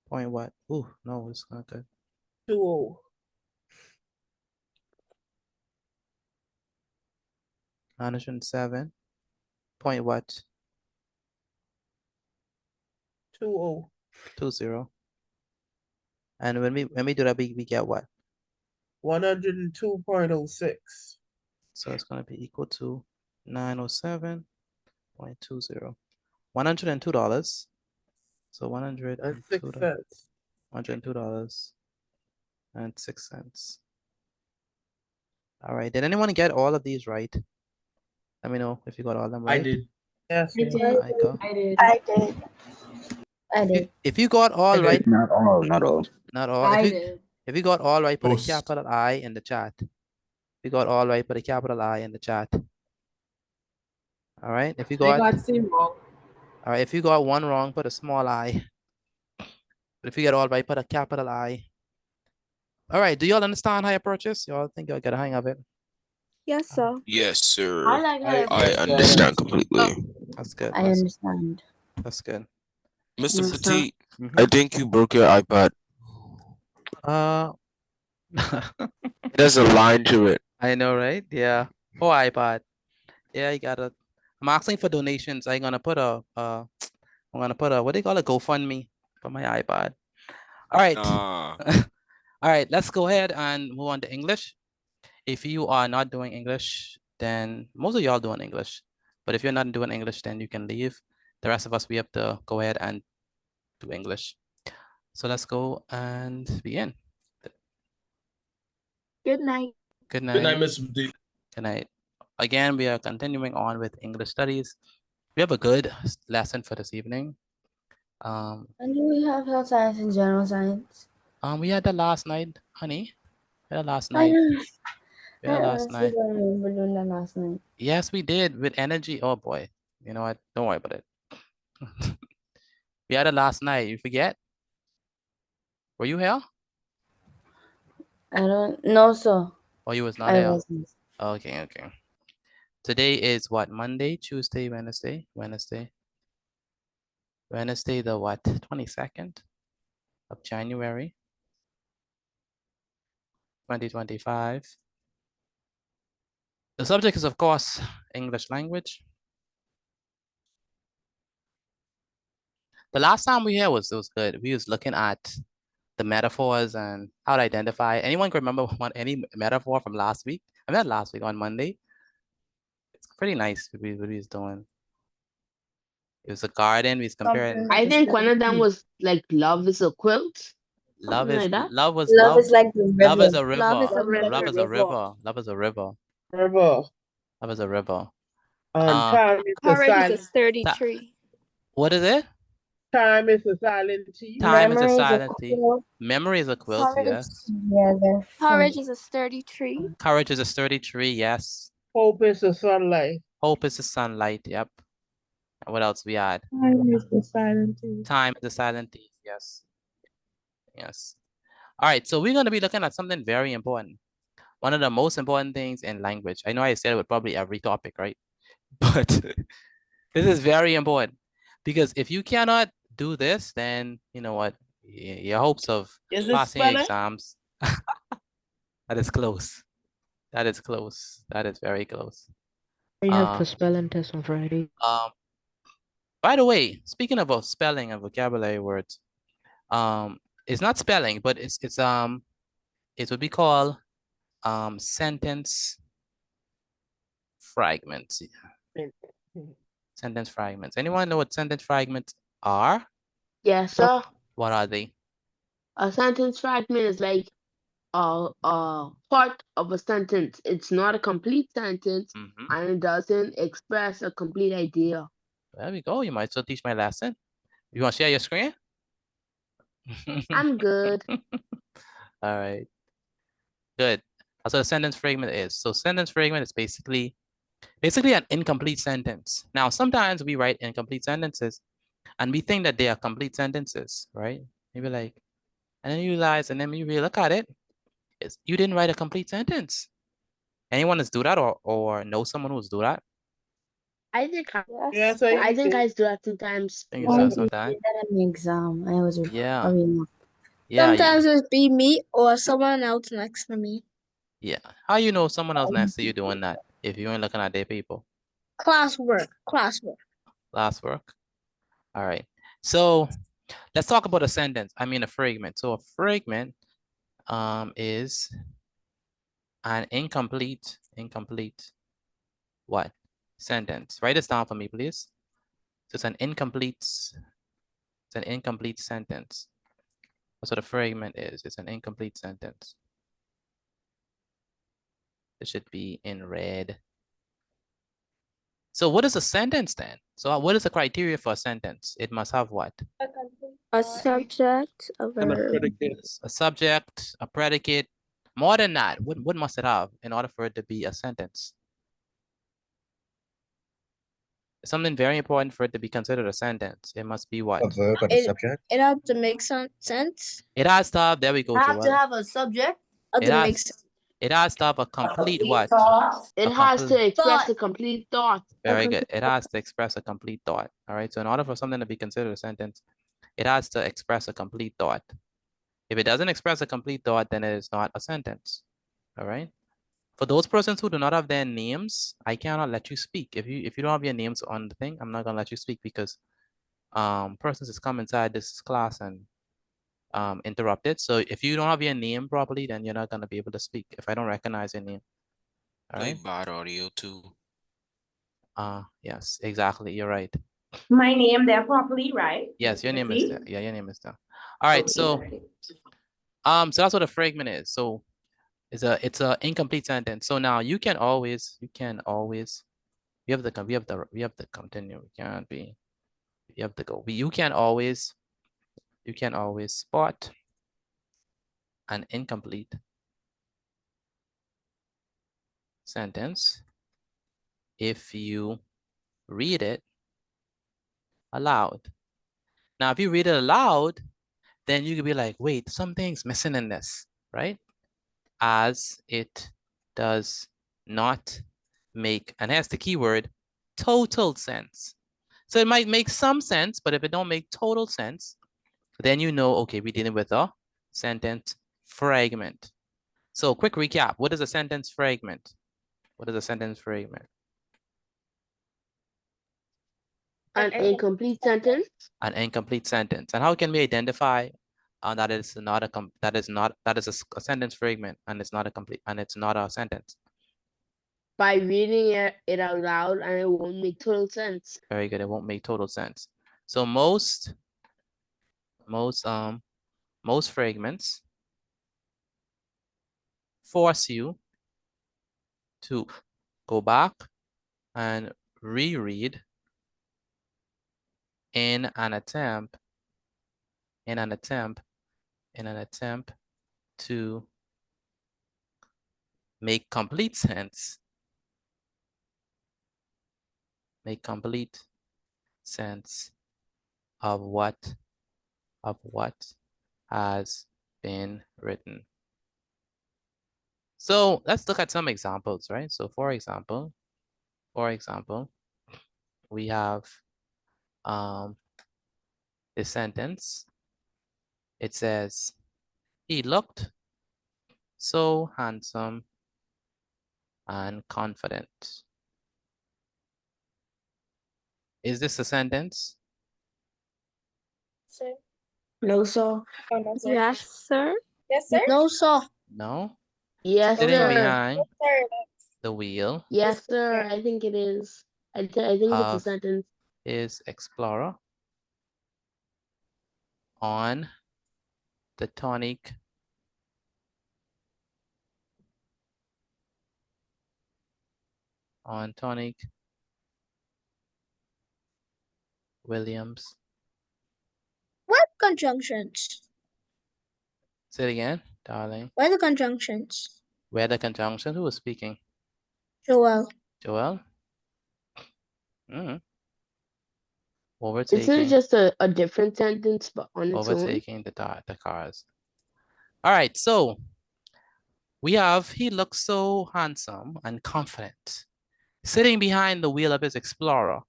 Point what? Ooh, no, it's not good. 20. 907. Point what? 20. 20. And when we do that, we get what? 102.06. So it's going to be equal to 907.20. $102. So $102.06. All right. Did anyone get all of these right? Let me know if you got all of them right. I did. Yes. I did. If you got all right. Not all. Not all. Not all. If you got all right, put a capital I in the chat. If you got all right, put a capital I in the chat. All right. If you got. I got C wrong. All right. If you got one wrong, put a small I. But if you get all right, put a capital I. All right. Do y'all understand hire purchase? Y'all think y'all get a hang of it? Yes, sir. Yes, sir. I like hire I purchase. understand completely. That's good. I understand. That's good. Mr. Yes, sir. Petit, I think you broke your iPad. There's a line to it. I know, right? Yeah. Oh, iPad. Yeah, you gotta. I'm asking for donations. I'm gonna put a what do you call it? GoFundMe for my iPad. All right. All right. Let's go ahead and move on to English. If you are not doing English, then most of y'all doing English. But if you're not doing English, then you can leave. The rest of us, we have to go ahead and do English. So let's go and begin. Good night. Good night. Good night, Mr. Petit. Good night. Again, we are continuing on with English studies. We have a good lesson for this evening. And do we have health science and general science? We had that last night, honey. We had that last night. We had that last night. We're doing that last night. Yes, we did with energy. Oh boy. You know what? Don't worry about it. We had it last night. You forget? Were you here? I don't know, sir. Oh, you was not I here. wasn't. Okay, okay. Today is what? Monday, Tuesday, Wednesday, Wednesday the what? 22nd of January, 2025. The subject is, of course, English language. The last time we here it was good. We was looking at the metaphors and how to identify. Anyone can remember any metaphor from last week? I mean, last week on Monday. It's pretty nice what we was doing. It was a garden. We was comparing. I think one of them was like love is a quilt. Love Something is like that. love was Love love. is like the Love is river. a river. Love is a river. Love is a river. Love is a river. River. Love is a river. And time is the Courage is a silent. sturdy Ta- tree. What is it? Time is the silent T. Time is a Memory is a silent T. quilt. Memory is a quilt. Yes. Yeah, they're Courage is a sturdy tree. Courage is a sturdy tree. Yes. Hope is the sunlight. Hope is the sunlight. Yep. And what else we had? Time is the silent T. Time is a silent T. Yes. Yes. All right. So we're going to be looking at something very important. One of the most important things in language. I know I said it with probably every topic, right? But this is very important because if you cannot do this, then you know what? Your hopes of Is this passing spelling? exams, that is close. That is close. That is very close. We have the spelling test on Friday. By the way, speaking about spelling and vocabulary words, it's not spelling, but it's what we call sentence fragments. Sentence fragments. Anyone know what sentence fragments are? Yes, sir. What are they? A sentence fragment is like a part of a sentence. It's not a complete sentence, and it doesn't express a complete idea. There we go. You might still teach my lesson. You want to share your screen? I'm good. All right. Good. That's what a sentence fragment is. So sentence fragment is basically an incomplete sentence. Now, sometimes we write incomplete sentences and we think that they are complete sentences, right? Maybe like, and then you realize, and then you really look at it, you didn't write a complete sentence. Anyone has do that or know someone who's do that? I think Yes, I think I do that sometimes. I think it's that sometimes. That in the exam. I was Yeah. mean, Yeah. Sometimes it be me or someone else next to me. Yeah. How you know someone else next to you doing that if you ain't looking at their people? Classwork. Last work. All right. So let's talk about a sentence. I mean a fragment. So a fragment is an incomplete what? Sentence. Write this down for me, please. So it's an incomplete sentence. That's what a fragment is. It's an incomplete sentence. It should be in red. So what is a sentence then? So what is the criteria for a sentence? It must have what? A subject, a verb. A subject, a predicate. More than that, what must it have in order for it to be a sentence? Something very important for it to be considered a sentence. It must be what? A verb and a subject. It has to make some sense. It has to have, there we go, I have to Joelle. have a subject. It has to have a complete what? It has to express a complete thought. Very good. It has to express a complete thought. All right. So in order for something to be considered a sentence, it has to express a complete thought. If it doesn't express a complete thought, then it is not a sentence. All right. For those persons who do not have their names, I cannot let you speak. If you don't have your names on the thing, I'm not gonna let you speak because persons has come inside this class and interrupted. So if you don't have your name properly, then you're not gonna be able to speak if I don't recognize your name. All right. Bad audio too. Yes, exactly. You're right. My name there properly, right? Yes, your name is there. Yeah, your name is there. All right. So so that's what a fragment is. So it's a incomplete sentence. So now we have to continue. We have to go. You can always spot an incomplete sentence if you read it aloud. Now, if you read it aloud, then you could be like, wait, something's missing in this, right? As it does not make, and here's the keyword, total sense. So it might make some sense, but if it don't make total sense, then you know, okay, we're dealing with a sentence fragment. So quick recap, what is a sentence fragment? What is a sentence fragment? An incomplete sentence. An incomplete sentence. And how can we identify that is a sentence fragment and it's not a complete and it's not a sentence? by reading it out loud, and it won't make total sense. Very good. It won't make total sense. So most fragments force you to go back and reread in an attempt to make complete sense. Make complete sense of what has been written. So let's look at some examples, right? So for example, we have this sentence. It says, he looked so handsome and confident. Is this a sentence? Sir. No, sir. Yes, sir. Yes, sir. No, sir. No? Yes, Sitting sir. behind the wheel Yes, sir. I think it is. I think it's a of sentence. his explorer on the tonic Williams. What conjunctions? Say it again, darling. Where are the conjunctions? Where the conjunction? Who was speaking? Joel. Joel? Isn't Overtaking. it just a different sentence, but on its own? Overtaking the cars. All right, so we have, he looks so handsome and confident, sitting behind the wheel of his Explorer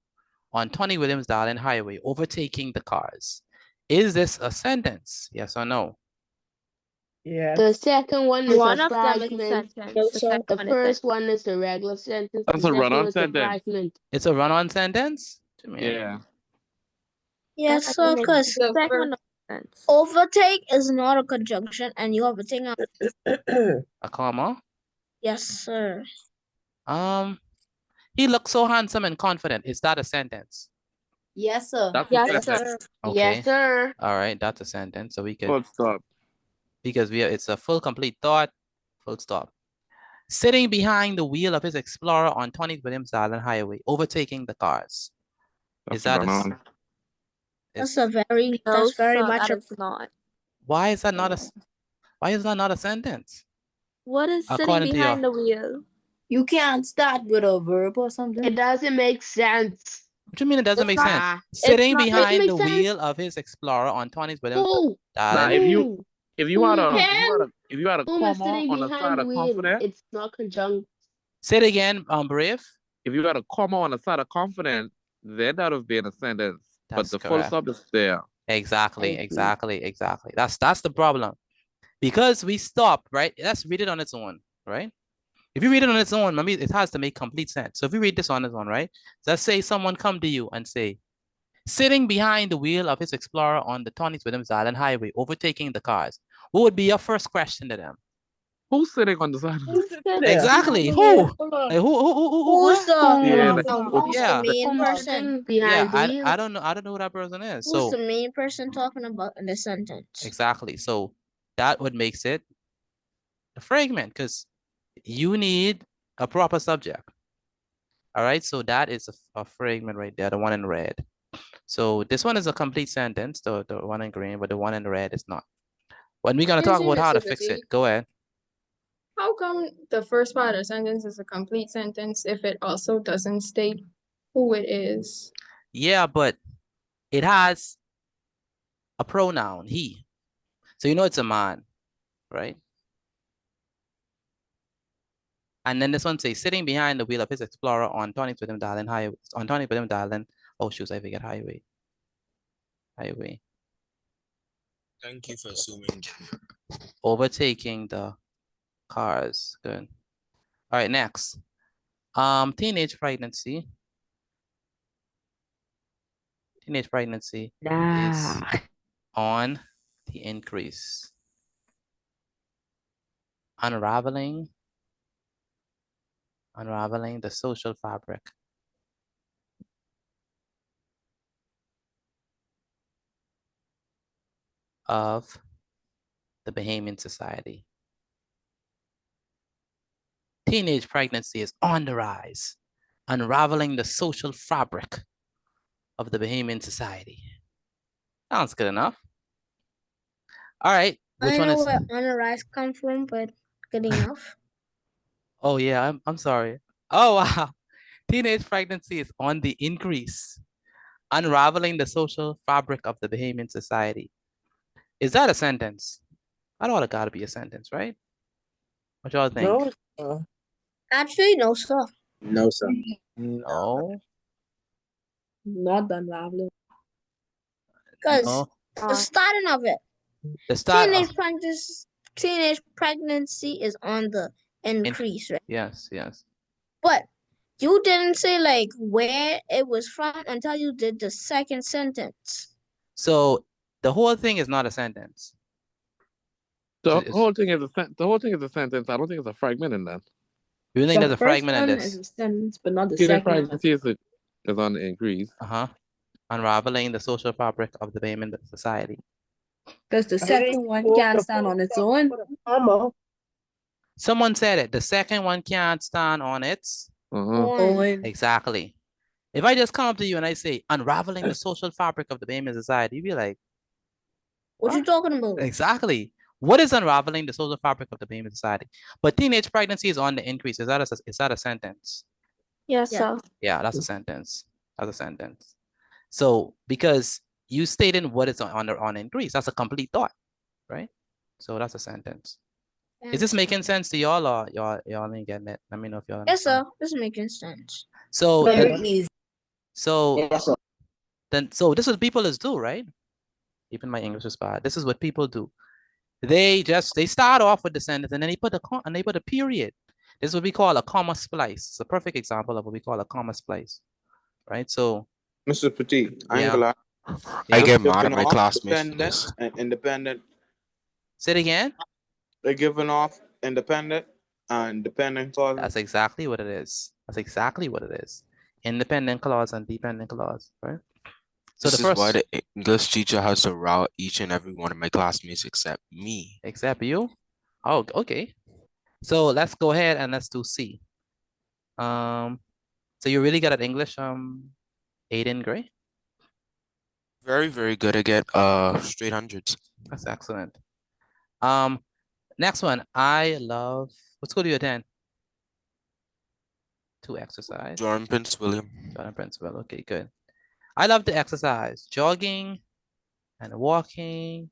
on Tony Williams Darling Highway, overtaking the cars. Is this a sentence? Yes or no? Yeah. The second one is One a of them is a fragment. sentence. The second The one is first one is the regular sentence. That's The a second run-on one is the sentence. fragment. It's a run-on sentence? Yeah. Yes, That's sir, the because second one is a sentence. overtake is not a conjunction and you have a thing. A comma? Yes, sir. He looks so handsome and confident. Is that a sentence? Yes, sir. That's a Yes, sentence. sir. Okay. Yes, sir. All right, that's a sentence. So we could, Full stop. because it's a full complete thought, full stop. Sitting behind the wheel of his Explorer on Tony Williams Island Highway, overtaking the cars. Is that run-on. That's very No, sir, much that is not. Why is that not a sentence? What is sitting According to behind your, the wheel? You can't start with a verb or something. It doesn't make sense. what do you mean it doesn't It's make not- sense? it's Sitting not- behind Doesn't the make sense. wheel of his Explorer on Tony Williams Who? Nah, Darling. if you had a Who comma is sitting on the behind side the of wheel? confident, It's not conjunct. Say it again, Brave. if you had a comma on the side of confident, then that would have been a sentence. That's but the full correct. stop is there. Exactly, I exactly. That's the problem. Because we stop, right? Let's read it on its own, right? If you read it on its own, maybe it has to make complete sense. So if you read this on its own, right? Let's say someone come to you and say, sitting behind the wheel of his Explorer on the Tony Williams Island Highway, overtaking the cars. What would be your first question to them? Who's sitting on the side? Exactly. Who? Like, who? Who's Yeah, the main person? Yeah, I don't know. I don't know who that person is. Who's So the main person talking about in the sentence? exactly. So that would makes it a fragment because you need a proper subject. All right. So that is a fragment right there, the one in red. So this one is a complete sentence, the one in green, but the one in red is not. When we're gonna talk about how to fix it, go ahead. How come the first part of the sentence is a complete sentence if it also doesn't state who it is? Yeah, but it has a pronoun, he. So you know it's a man, right? And then this one says, sitting behind the wheel of his Explorer on Tony Williams Island Highway. On Tony Williams Island. Oh shoot, I forget highway. Highway. Thank you for assuming gender. Overtaking the cars. Good. All right, next. Teenage pregnancy. Teenage pregnancy is on the increase. Unraveling Unraveling the social fabric of the Bahamian society. Teenage pregnancy is on the rise, unraveling the social fabric of the Bahamian society. Sounds good enough. All right, which I one know is? where on the rise come from, but good enough. Oh yeah, I'm sorry. Oh wow, teenage pregnancy is on the increase, unraveling the social fabric of the Bahamian society. Is that a sentence? That ought to gotta be a sentence, right? What y'all think? No. Actually, no, sir. No, sir. No. Not the unraveling. Because No. the starting of it, The start. teenage pregnancy is on the increase, right? Yes, yes. But you didn't say like where it was from until you did the second sentence. So the whole thing is not a sentence. The whole thing is a sentence. I don't think it's a fragment in that. You think there's a first fragment in one this? is a sentence, but not the Teenage second one. pregnancy is on the increase. Unraveling the social fabric of the Bahamian society. Because the second one can't stand on its own. Someone said it. The second one can't stand on its own. Exactly. If I just come up to you and I say unraveling the social fabric of the Bahamian society, you'd be like, What you talking about? exactly. What is unraveling the social fabric of the Bahamian society? But teenage pregnancy is on the increase. Is that a sentence? Yes, sir. Yeah, that's a sentence. That's a sentence. So because you stated what is on increase, that's a complete thought, right? So that's a sentence. Is this making sense to y'all, or y'all ain't getting it? Let me know if y'all. Yes, sir. This is making sense. So Very easy. So so this is what people do, right? Even my English is bad. This is what people do. They start off with the sentence and then they put a period. This is what we call a comma splice. It's a perfect example of what we call a comma splice, right? So, Mr. Petit, I ain't gonna lie. I They're get mad at giving my off classmates for independent and independent. Say it again. They're giving off independent and dependent clauses. That's exactly what it is. That's exactly what it is. Independent clause and dependent clause, right? So This the first, is why the English teacher has to route each and every one of my classmates except me. Except you? Oh, okay. So let's go ahead and let's do C. So you're really good at English, Aiden Gray? Very, very good. I get straight hundreds. That's excellent. Next one. I love, what school do you attend? To exercise. Jordan Prince William. Jordan Prince William. Okay, good. I love to exercise, jogging and walking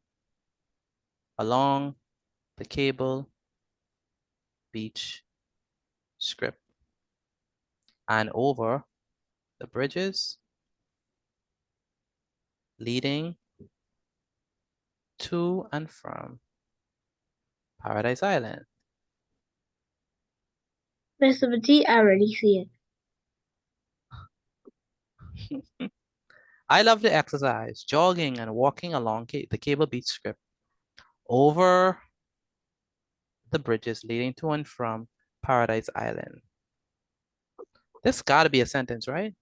along the Cable Beach strip and over the bridges leading to and from Paradise Island. Mr. Petit, I already see it. I love to exercise, jogging and walking along the Cable Beach strip over the bridges leading to and from Paradise Island. This gotta be a sentence, right?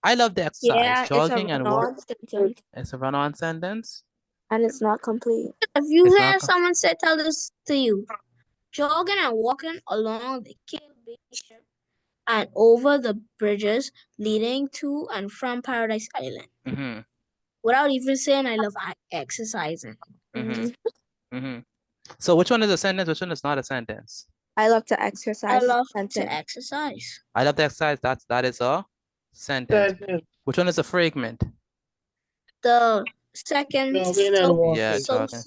I love the exercise, Yeah, jogging it's a and run-on sentence. It's a run-on sentence. And it's not complete. If you It's hear not someone tell this to you, jogging and walking along the Cable Beach strip and over the bridges leading to and from Paradise Island. Without even saying I love exercising. So which one is a sentence? Which one is not a sentence? I love to exercise. I love sentence. to exercise. I love to exercise. That is a sentence. Which one is a fragment? The second Yeah, jogging.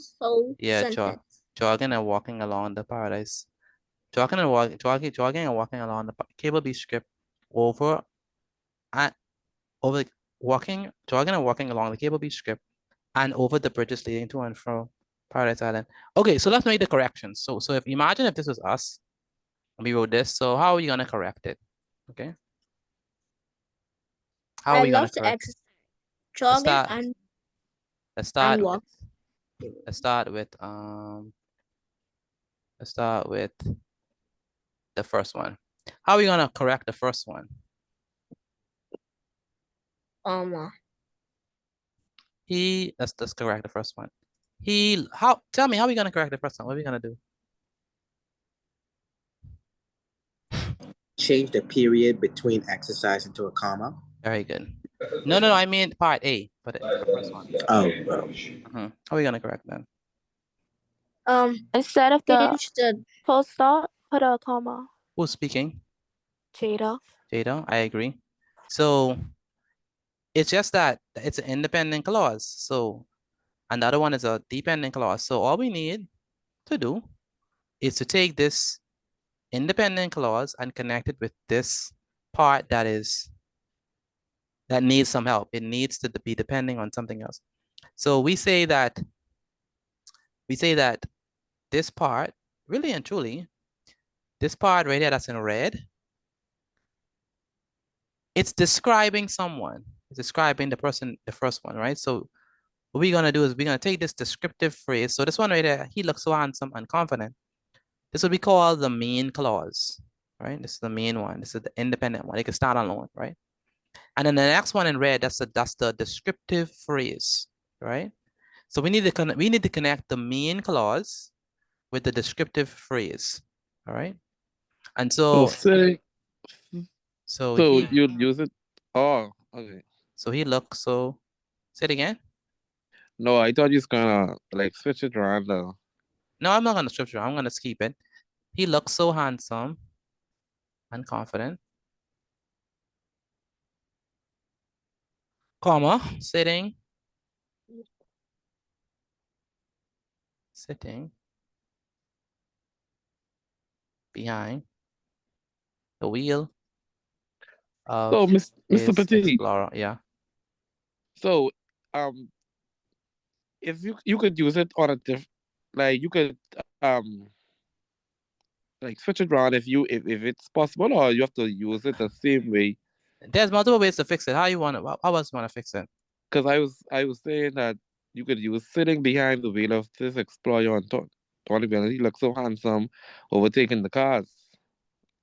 Yeah, sentence. jogging and walking along the paradise. Jogging and walking along the Cable Beach strip jogging and walking along the Cable Beach strip and over the bridges leading to and from Paradise Island. Okay, so let's make the corrections. So if imagine if this was us, we wrote this. So how are we gonna correct it? Okay. How are we gonna correct? Exercise, jogging Let's start walk. Let's start with the first one. How are we gonna correct the first one? Let's correct the first one. Tell me, how are we gonna correct the first one? What are we gonna do? Change the period between exercise into a comma. Very good. No, I mean part A, but the first one. Oh. How are we gonna correct that? Instead of the Change the full stop, put a comma. Who's speaking? Jada. Jada, I agree. So it's just that it's an independent clause. So another one is a dependent clause. So all we need to do is to take this independent clause and connect it with this part that needs some help. It needs to be depending on something else. So we say that this part, really and truly, this part right here that's in red, it's describing someone. It's describing the person, the first one, right? So what we're gonna do is we're gonna take this descriptive phrase. So this one right there, he looks so handsome and confident. This is what we call the main clause, right? This is the main one. This is the independent one. It can start alone, right? And then the next one in red, that's the descriptive phrase, right? So we need to connect the main clause with the descriptive phrase, all right? And so you'd use it. Oh, okay. So he looks so. Say it again. No, I thought you was gonna like switch it around though. No, I'm not gonna switch it. I'm gonna keep it. He looks so handsome and confident. Comma, sitting behind the wheel of Mr. his Petit. Explorer. Yeah. So, if you could use it on a like you could like switch it around if it's possible, or you have to use it the same way. There's multiple ways to fix it. How else you want to fix it? Because I was saying that you could use sitting behind the wheel of this Explorer on Tony Bennett. He looks so handsome, overtaking the cars.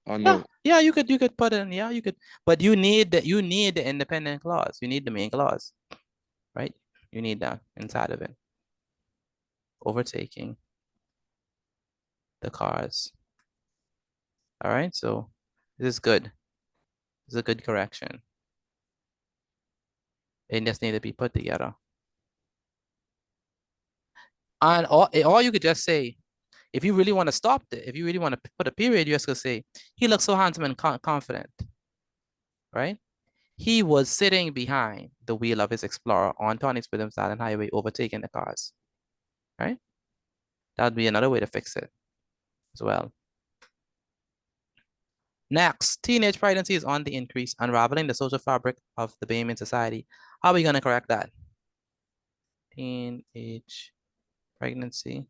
Oh no. Yeah, you could put in. Yeah, you could, but you need the independent clause. You need the main clause, right? You need that inside of it. Overtaking the cars. All right, so this is good. This is a good correction. It just need to be put together. And or you could just say, if you really want to stop it, if you really want to put a period, you just gonna say, he looks so handsome and confident, right? He was sitting behind the wheel of his Explorer on Tony's Williams Island Highway, overtaking the cars, right? That would be another way to fix it as well. Next, teenage pregnancy is on the increase, unraveling the social fabric of the Bahamian society. How are we gonna correct that? Teenage pregnancy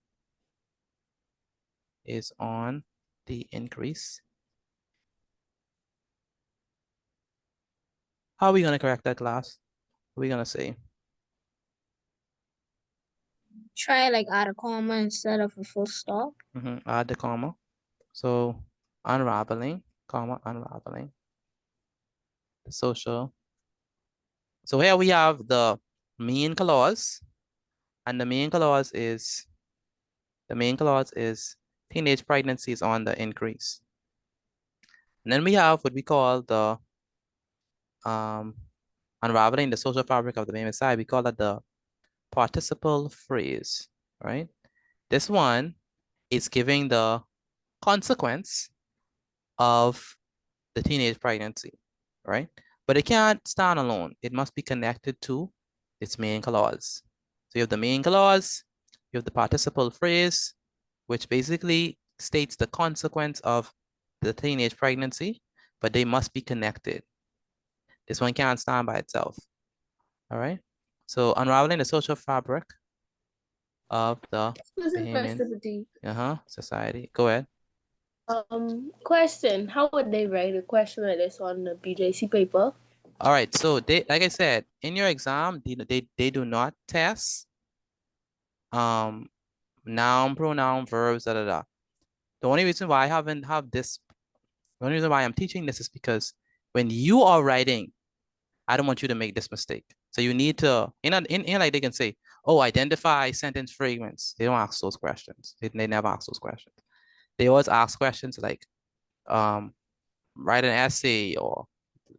is on the increase. How are we gonna correct that, class? What are we gonna say? Try like add a comma instead of a full stop. Add the comma. So unraveling, comma, unraveling the social. So here we have the main clause, and the main clause is teenage pregnancy is on the increase. And then we have what we call the unraveling the social fabric of the Bahamian society. We call that the participle phrase, right? This one is giving the consequence of the teenage pregnancy, right? But it can't stand alone. It must be connected to its main clause. So you have the main clause, you have the participle phrase, which basically states the consequence of the teenage pregnancy, but they must be connected. This one can't stand by itself. All right. So unraveling the social fabric of the Bahamian society. Go ahead. Question: how would they write a question like this on the BJC paper? All right. So they, like I said, in your exam, they do not test noun, pronoun, verbs, da. The only reason why I haven't have this The only reason why I'm teaching this is because when you are writing, I don't want you to make this mistake. So you need to, in like they can say, oh, identify sentence fragments. They don't ask those questions. They never ask those questions. They always ask questions like, write an essay, or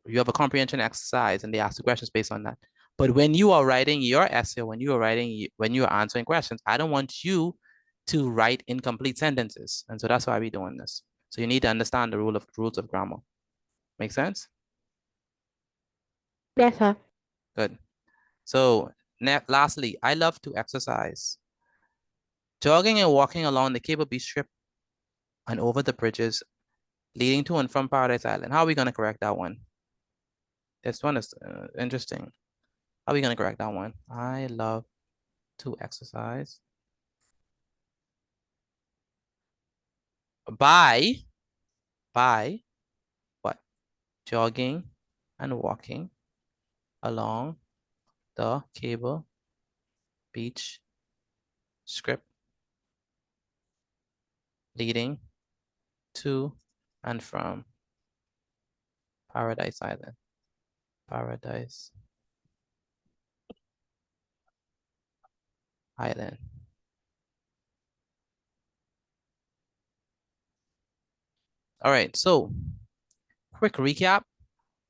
you have a comprehension exercise, and they ask the questions based on that. But when you are writing your essay, when you are answering questions, I don't want you to write incomplete sentences. And so that's why we're doing this. So you need to understand the rules of grammar. Make sense? Yes, sir. Good. So lastly, I love to exercise. Jogging and walking along the Cable Beach Strip and over the bridges leading to and from Paradise Island. How are we going to correct that one? This one is interesting. How are we going to correct that one? I love to exercise. By what? Jogging and walking along the Cable Beach Strip leading to and from Paradise Island. Paradise Island. All right, so quick recap.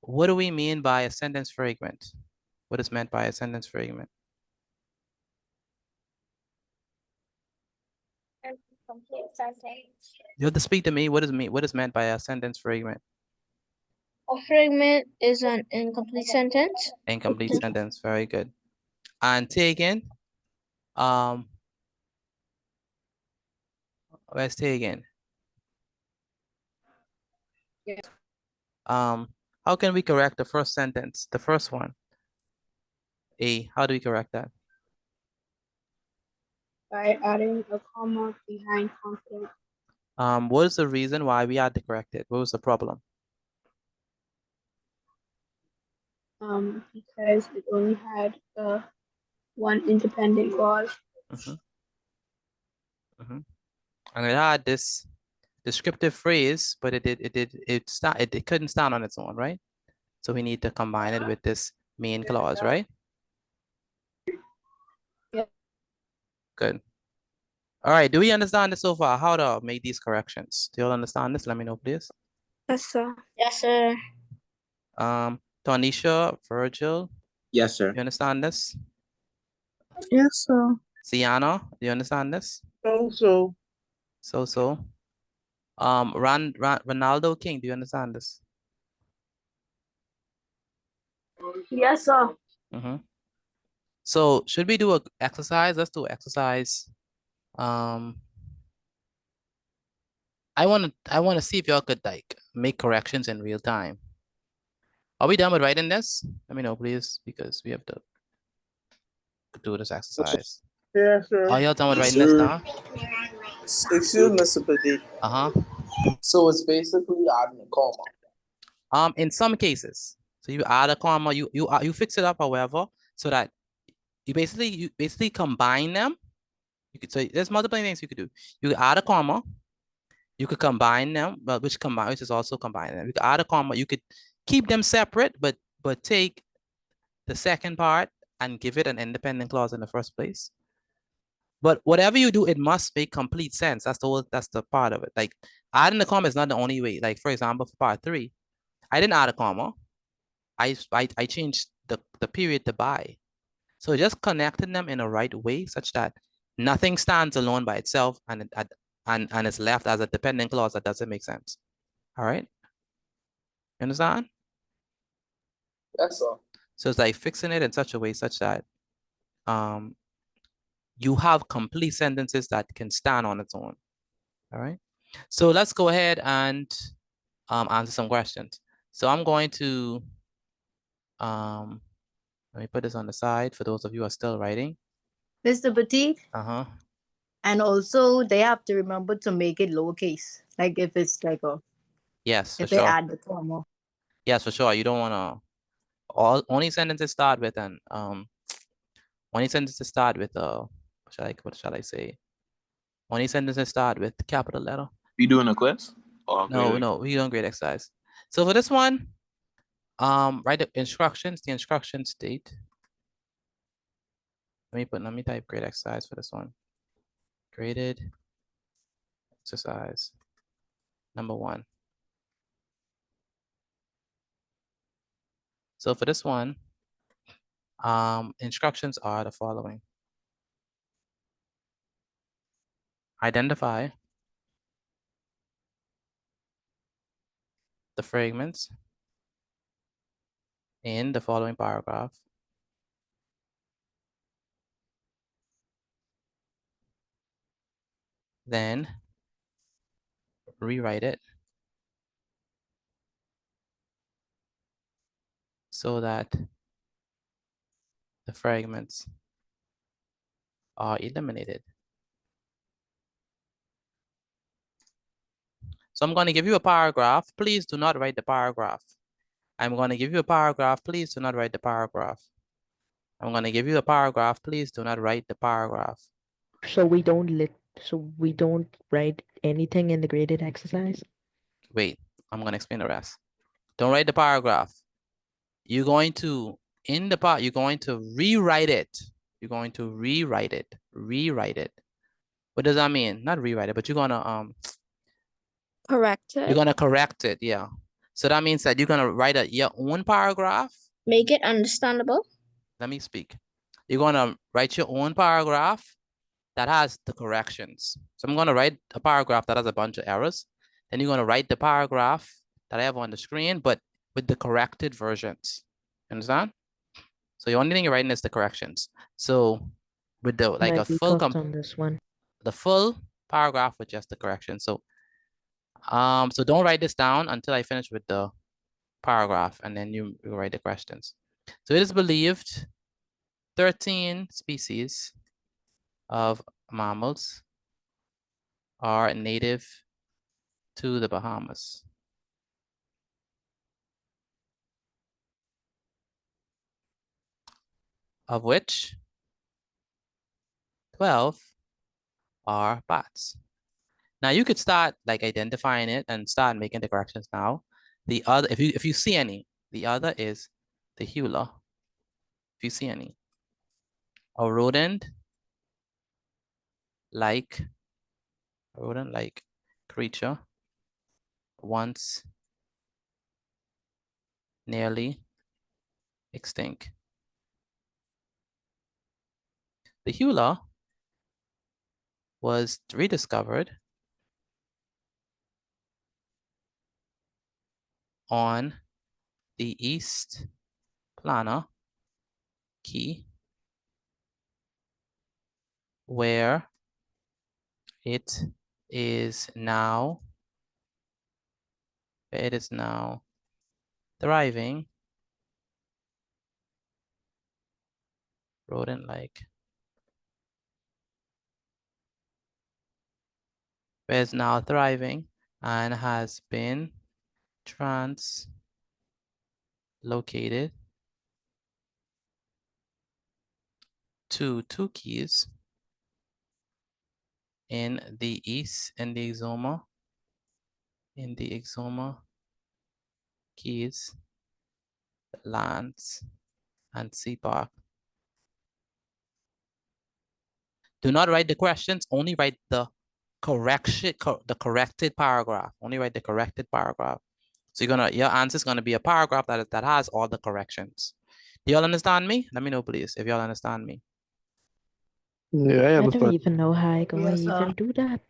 What do we mean by a sentence fragment? What is meant by a sentence fragment? Complete sentence. You have to speak to me. What is meant by a sentence fragment? A fragment is an incomplete sentence. Incomplete sentence. Very good. And taken. Where's taken? Yes. How can we correct the first sentence? The first one. A. How do we correct that? By adding a comma behind confident. What is the reason why we had to correct it? What was the problem? Because it only had one independent clause. And it had this descriptive phrase, but it couldn't stand on its own, right? So we need to combine it with this main clause, right? Yeah. Good. All right, do we understand this so far? How to make these corrections? Do you all understand this? Let me know, please. Yes, sir. Yes, sir. Tonisha, Virgil. Yes, sir. You understand this? Yes, sir. Sienna, do you understand this? So. Ronaldo King, do you understand this? Yes, sir. So should we do an exercise? Let's do exercise. I want to see if y'all could like make corrections in real time. Are we done with writing this? Let me know, please, because we have to do this exercise. Yes, sir. Are y'all done with writing this now? Excuse me, Mr. Petit. So it's basically adding a comma. In some cases, so you add a comma, you fix it up, however, so that you basically combine them. You could say there's multiple things you could do. You could add a comma, you could combine them, but which is also combining them. You could add a comma, you could keep them separate, but take the second part and give it an independent clause in the first place. But whatever you do, it must make complete sense. That's the part of it. Like adding the comma is not the only way. Like for example, for part 3, I didn't add a comma. I changed the period to by. So just connecting them in a right way such that nothing stands alone by itself and it's left as a dependent clause that doesn't make sense. All right. You understand? Yes, sir. So it's like fixing it in such a way such that you have complete sentences that can stand on its own. All right. So let's go ahead and answer some questions. So I'm going to let me put this on the side for those of you who are still writing. Mr. Petit. And also they have to remember to make it lowercase. Like if it's like a yes, if for they sure. add the comma. Yes, for sure. You don't want to only sentences start with an only sentences start with what shall I say? Only sentences start with capital letter. You doing a quiz? No, we don't grade exercise. So for this one, write the instructions. The instruction state. Let me type grade exercise for this one. Graded exercise number 1. So for this one, instructions are the following. Identify the fragments in the following paragraph. Then rewrite it so that the fragments are eliminated. So I'm going to give you a paragraph. Please do not write the paragraph. I'm going to give you a paragraph. Please do not write the paragraph. I'm going to give you a paragraph. Please do not write the paragraph. So we don't write anything in the graded exercise? Wait, I'm going to explain the rest. Don't write the paragraph. You're going to, you're going to rewrite it. You're going to rewrite it. Rewrite it. What does that mean? Not rewrite it, but you're going to correct it. You're going to correct it, yeah. So that means that you're going to write your own paragraph. Make it understandable. Let me speak. You're going to write your own paragraph that has the corrections. So I'm going to write a paragraph that has a bunch of errors. Then you're going to write the paragraph that I have on the screen, but with the corrected versions. Understand? So the only thing you're writing is the corrections. So with the like a full on this one. The full paragraph with just the corrections. So so don't write this down until I finish with the paragraph, and then you write the questions. So it is believed 13 species of mammals are native to the Bahamas. Of which 12 are bats. Now you could start like identifying it and start making the corrections now. The other, if you see any, the other is the hula. If you see any, a rodent-like creature once nearly extinct. The hula was rediscovered on the East Plana Key, where it is now thriving, rodent-like, where it's now thriving and has been translocated to 2 keys in the Exuma Keys, Lands, and Sea Park. Do not write the questions, only write the corrected paragraph. Only write the corrected paragraph. So your answer is gonna be a paragraph that has all the corrections. Do y'all understand me? Let me know, please, if y'all understand me. Yeah, I don't even know how I gonna even do that.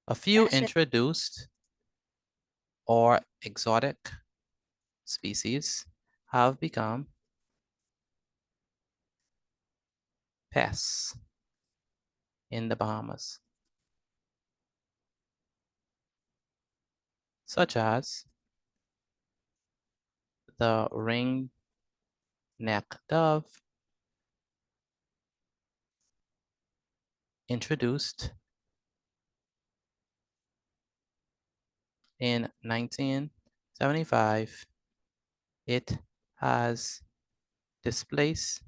A few introduced or exotic species have become pests in the Bahamas, such as the ring-neck dove, introduced in 1975. It has displaced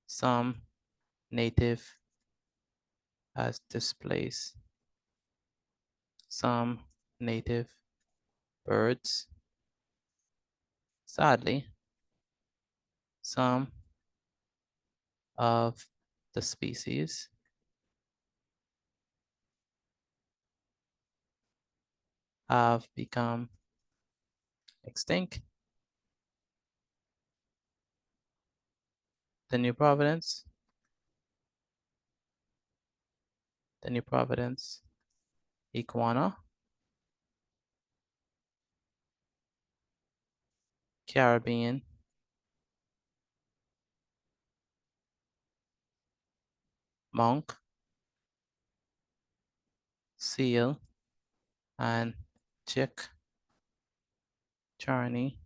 some native native birds. Sadly, some of the species have become extinct. The New Providence, iguana, Caribbean, monk, seal, and chick, Charney,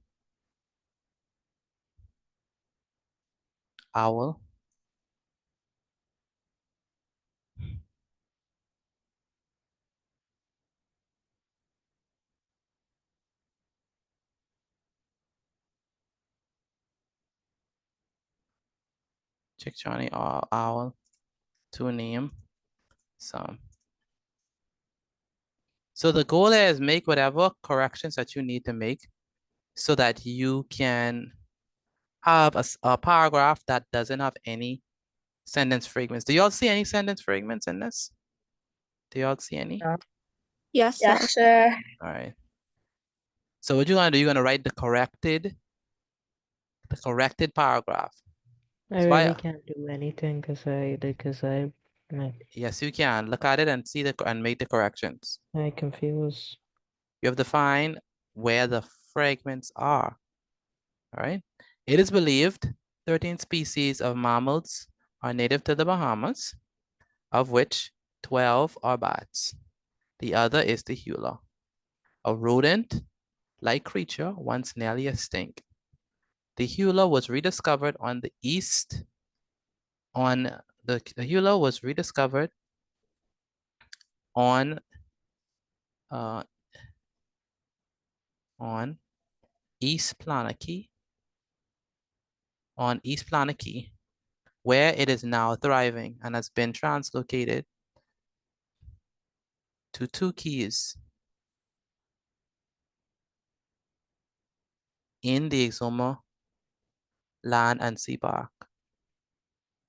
owl, chick, Charney, owl, to name some. So the goal is make whatever corrections that you need to make so that you can have a paragraph that doesn't have any sentence fragments. Do y'all see any sentence fragments in this? Do y'all see any? Yes, sir. Yes, sir. All right. So what you're gonna do, you're gonna write the corrected paragraph. I So really can't do anything yes, you can. Look at it and see and make the corrections. I confused. You have to find where the fragments are. All right. It is believed 13 species of mammals are native to the Bahamas, of which 12 are bats. The other is the hula, a rodent-like creature once nearly extinct. The hula was rediscovered on the east. The hula was rediscovered on East Planakey, where it is now thriving and has been translocated to 2 keys in the Exuma Land and Sea Park.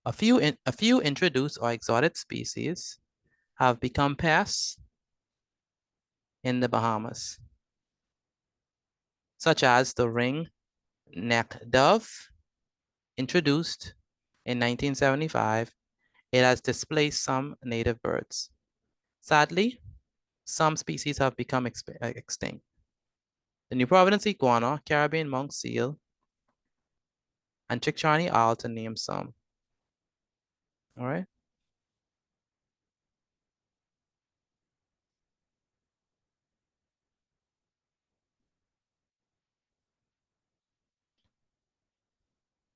A few introduced or exotic species have become pests in the Bahamas, such as the ring-necked dove, introduced in 1975. It has displaced some native birds. Sadly, some species have become extinct. The New Providence iguana, Caribbean monk seal, and Chickcharney owl, to name some. All right.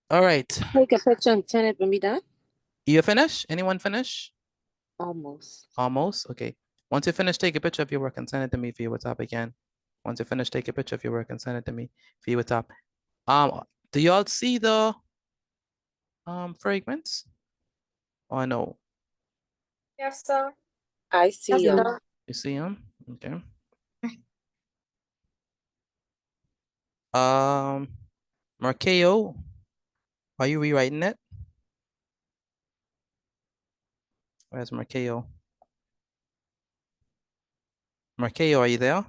All right. Take a picture and send it when we done. You finish? Anyone finish? Almost. Almost? Okay. Once you finish, take a picture of your work and send it to me via WhatsApp again. Once you finish, take a picture of your work and send it to me via WhatsApp. Do y'all see the fragments? Or no? Yes, sir. I see Yes, them. sir. You see them? Okay. Markeo, are you rewriting it? Where's Markeo? Markeo, are you there?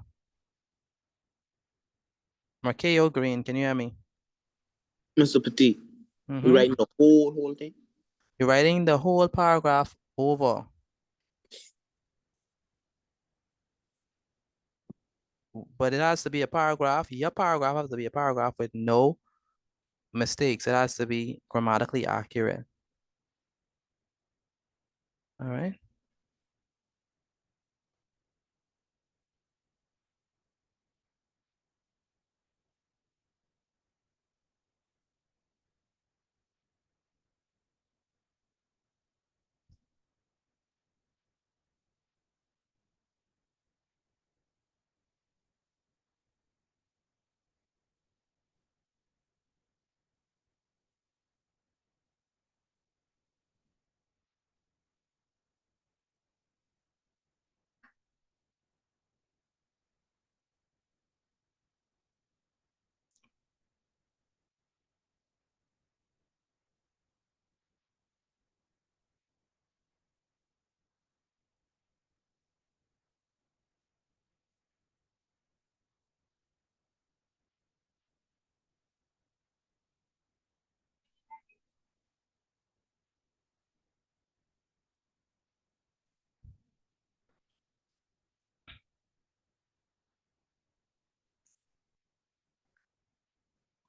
Markeo Green, can you hear me? Mr. Petit, Mm-hmm. you writing the whole thing? You're writing the whole paragraph over. But it has to be a paragraph. Your paragraph has to be a paragraph with no mistakes. It has to be grammatically accurate. All right.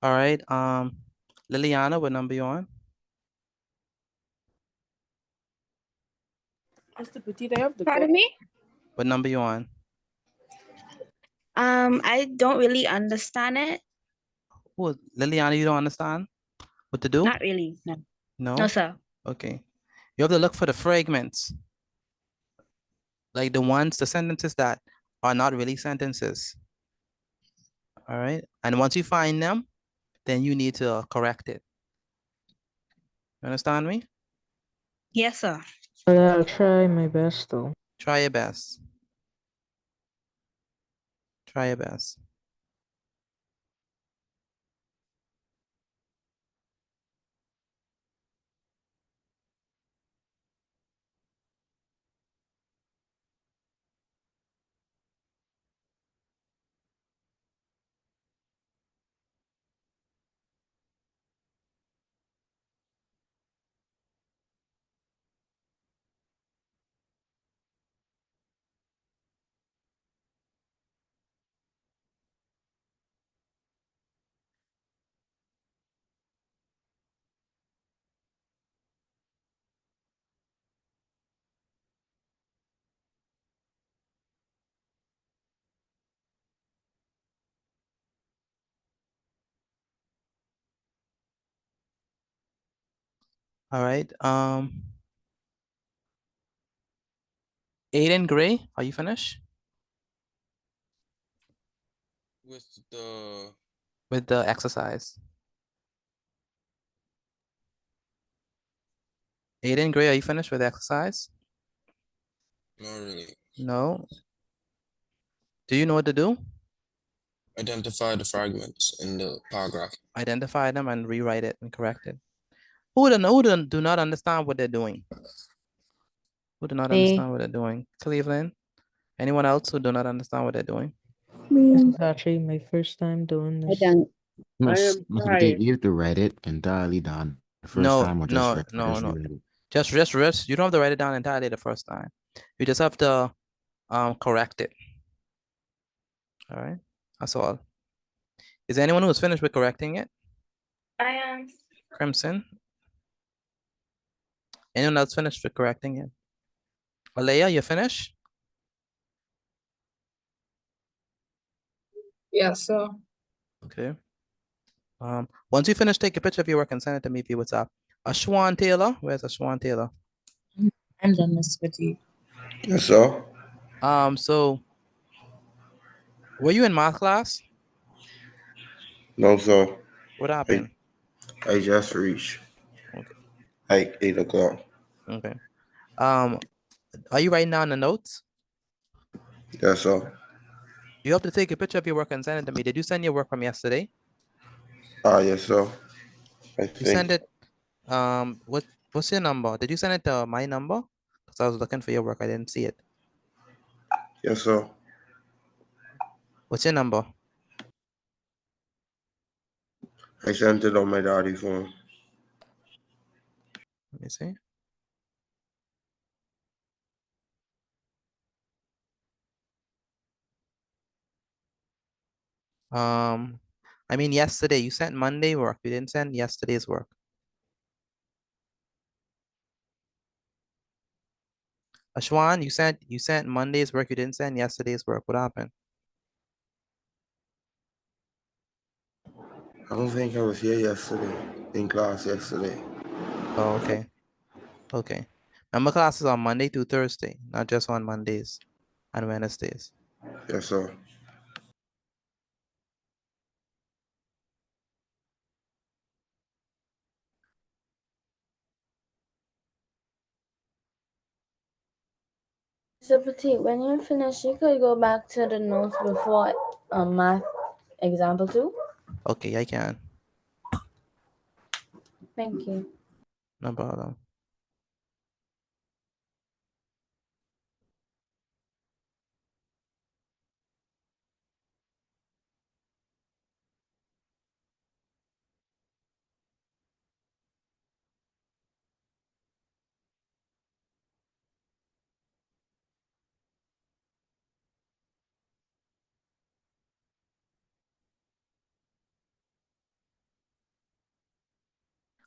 All right. Liliana, what number you on? Mr. Petit, I have the Pardon me? What number you on? I don't really understand it. Oh, Liliana, you don't understand what to do? Not really. No. No? No, sir. Okay. You have to look for the fragments. Like the sentences that are not really sentences. All right. And once you find them, then you need to correct it. You understand me? Yes, sir. But I'll try my best though. Try your best. Try your best. All right. Aiden Gray, are you finished? With the exercise. Aiden Gray, are you finished with the exercise? Not really. No. Do you know what to do? Identify the fragments in the paragraph. Identify them and rewrite it and correct it. Who do not understand what they're doing? Who do not Me. understand what they're doing? Cleveland? Anyone else who do not understand what they're doing? This is actually my first time doing this. I am trying. You have to write it entirely down the first No, time or no, just no, no. read it? Just you don't have to write it down entirely the first time. You just have to correct it. All right, that's all. Is there anyone who's finished with correcting it? I am. Crimson? Anyone else finished with correcting it? Alea, you finished? Yes, sir. Okay. Once you finish, take a picture of your work and send it to me via WhatsApp. Ashwan Taylor, where's Ashwan Taylor? I'm done, Mr. Petit. Yes, sir. So were you in math class? No, sir. What happened? I just reached. Okay. Like 8 o'clock. Okay. Are you writing down the notes? Yes, sir. You have to take a picture of your work and send it to me. Did you send your work from yesterday? Yes, sir. You send it. What's your number? Did you send it to my number? Because I was looking for your work. I didn't see it. Yes, sir. What's your number? I sent it on my daddy's phone. Let me see. I mean yesterday. You sent Monday work. You didn't send yesterday's work. Ashwan, you sent Monday's work. You didn't send yesterday's work. What happened? I don't think I was here yesterday, in class yesterday. Oh, okay. Okay. Remember classes on Monday to Thursday, not just on Mondays and Wednesdays. Yes, sir. So Petit, when you're finished, you could go back to the notes before math example 2. Okay, I can. Thank you. No problem.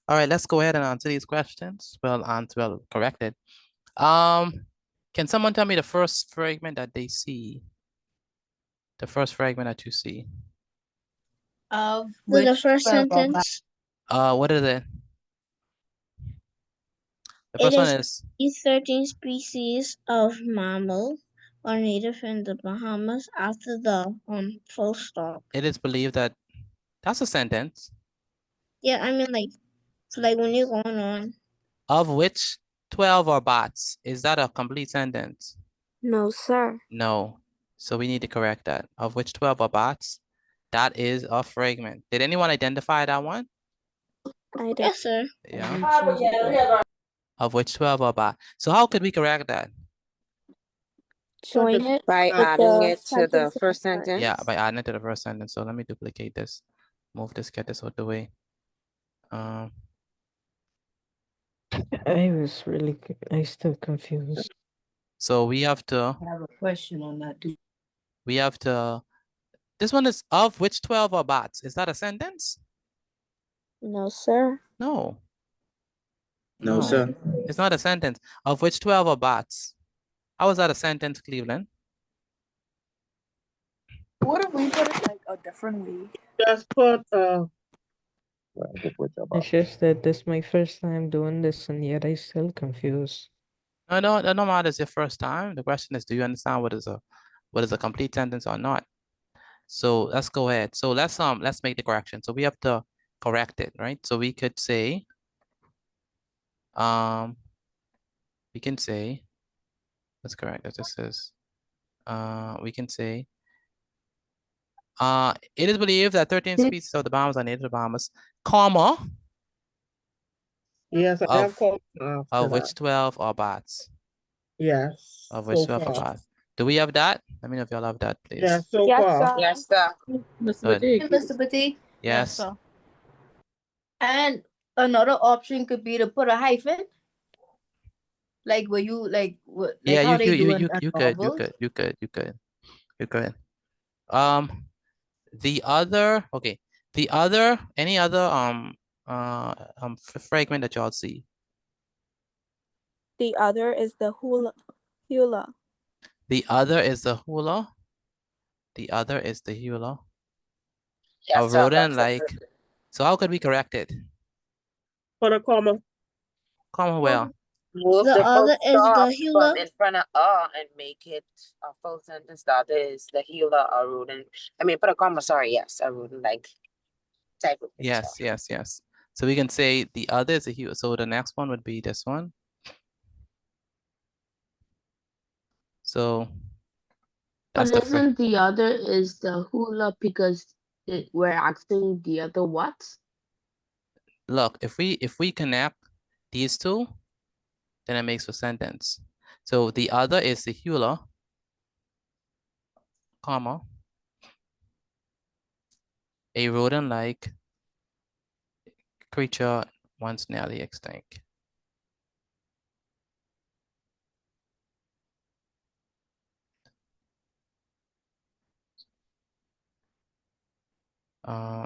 All right, let's go ahead and answer these questions. Well, corrected. Can someone tell me the first fragment that they see? The first fragment that you see. Of the first sentence. What is it? The first one is 13 species of mammal are native in the Bahamas after the full stop. it is believed that that's a sentence. Yeah, I mean like when you're going on. Of which 12 are bots. Is that a complete sentence? No, sir. No. So we need to correct that. Of which 12 are bots. That is a fragment. Did anyone identify that one? I did. Yes, sir. Yeah. Of which 12 are bots. So how could we correct that? Join it by adding it to the first sentence. Yeah, by adding it to the first sentence. So let me duplicate this. Move this, get this out the way. I still confused. So we have to. I have a question on that too. We have to. This one is of which 12 are bots. Is that a sentence? No, sir. No. No, sir. It's not a sentence. Of which 12 are bots. How is that a sentence, Cleveland? What if we put it like a different way? Just put It's just that this is my first time doing this, and yet I still confused. No matter it's your first time. The question is, do you understand what is a complete sentence or not? So let's go ahead. So let's make the correction. So we have to correct it, right? So we could say, we can say, let's correct that. This is, we can say, it is believed that 13 species of the Bahamas are native to the Bahamas, comma. Yes, I have called of which 12 are bots. Yes. Of which 12 are bots. Do we have that? Let me know if y'all have that, please. Yes, so far. Yes, sir. Mr. Petit. Yes. Sir. And another option could be to put a hyphen. Like where you Yeah, how you they could, do in you could. The other, okay. The other, any other fragment that y'all see? The other is the hula. The other is the hula. The other is the hula. Yes, A sir, rodent that's like. So how could we correct it? Put a comma. Comma where? Move The the other full is the stop hula. from in front of and make it a full sentence. The other is the hula or rodent. I mean, put a comma. Sorry, yes, a rodent like type of thing. Yes. So we can say the other is a hula. So the next one would be this one. So but isn't the other is the hula because we're asking the other what? Look, if we connect these two, then it makes a sentence. So the other is the hula, comma, a rodent-like creature once nearly extinct.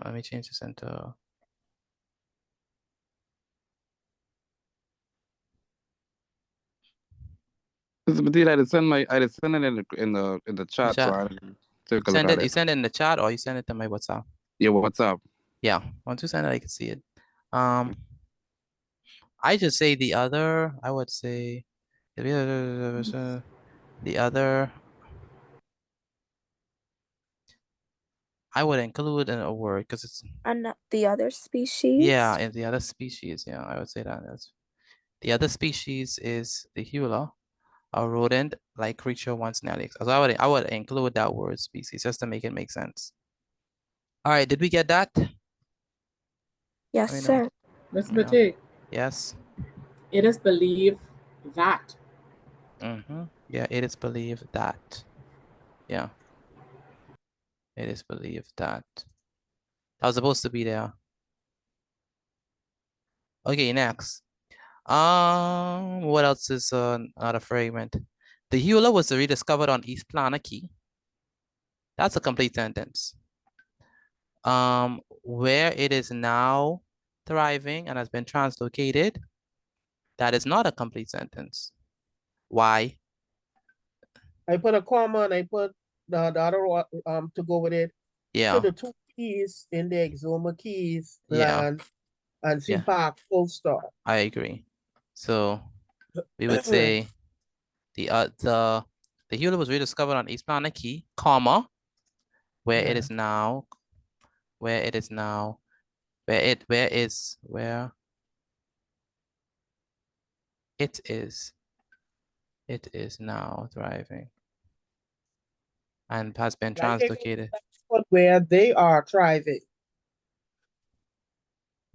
Let me change this into. Mr. Petit, I just send it in the chat. So I take a look at You it. send it in the chat or you send it to my WhatsApp? Yeah, WhatsApp. Yeah, once you send it, I can see it. I just say the other. I would say the other. I would include in a word because it's the other species. Yeah, and the other species. Yeah, I would say that. The other species is the hula, a rodent-like creature once nearly extinct. So I would include that word species just to make it make sense. All right, did we get that? Yes, sir. Mr. Petit. Yes. It is believed that. Yeah, it is believed that. Yeah. It is believed that. That was supposed to be there. Okay, next. What else is another fragment? The hula was rediscovered on East Plana Key. That's a complete sentence. Where it is now thriving, and has been translocated, that is not a complete sentence. Why? I put a comma and I put the other one to go with it. Yeah. So the two keys in the Exuma keys Yeah. land and Yeah. CPAC full stop. I agree. So we would say the Hewlett was rediscovered on East Planet Key, comma, where it is now, where it is now thriving and has been translocated. Where they are thriving.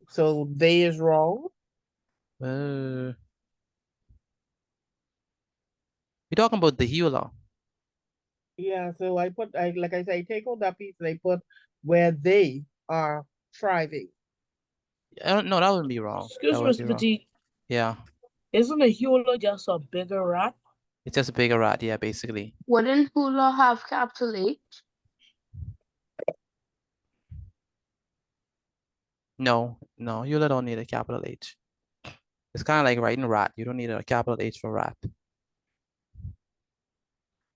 So they is wrong. We're talking about the Hewlett. Yeah, so I like I said, I take out that piece and I put where they are thriving. I don't know, that wouldn't be wrong. Excuse me, Mr. Petit. Yeah. Isn't a hula just a bigger rat? It's just a bigger rat, yeah, basically. Wouldn't hula have capital H? No, Hewlett don't need a capital H. It's kind of like writing rat. You don't need a capital H for rat.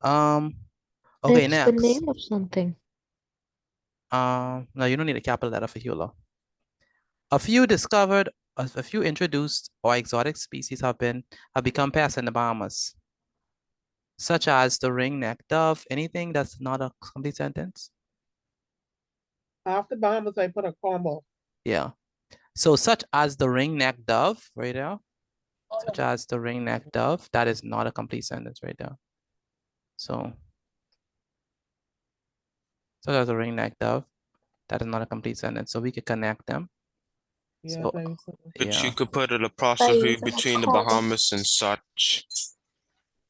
Okay, It's next. the name of something. No, you don't need a capital letter for Hewlett. A few introduced or exotic species have become pests in the Bahamas, such as the ringneck dove. Anything that's not a complete sentence? After Bahamas, I put a comma. Yeah. So such as the ringneck dove, right there. Such as the ringneck dove. That is not a complete sentence right there. So such as the ringneck dove. That is not a complete sentence. So we could connect them. Yeah, So, But you could put an apostrophe between the Bahamas and such.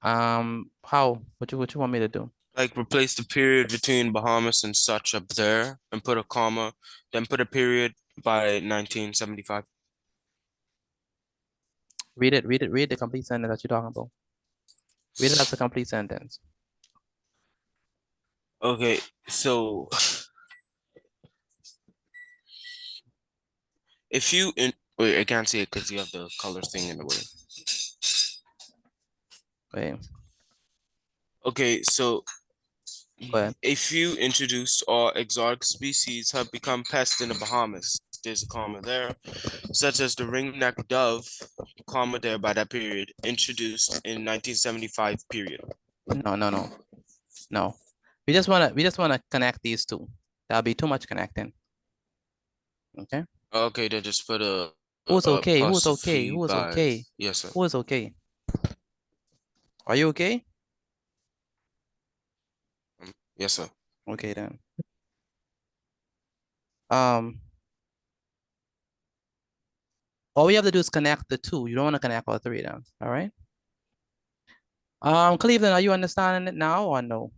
How? What you want me to do? Like replace the period between Bahamas and such up there and put a comma, then put a period by 1975. Read the complete sentence that you're talking about. Read it as a complete sentence. Okay, so if you wait, I can't see it because you have the color thing in the way. Wait. Okay, so a few introduced or exotic species have become pests in the Bahamas. There's a comma there, such as the ringneck dove, comma there by that period, introduced in 1975 period. No. We just wanna connect these two. That'll be too much connecting. Okay. Okay, then just put a. Who's okay? apostrophe Who is by- okay? Yes, sir. Who is okay? Are you okay? Yes, sir. Okay then. All we have to do is connect the two. You don't want to connect all three of them. All right. Cleveland, are you understanding it now or no?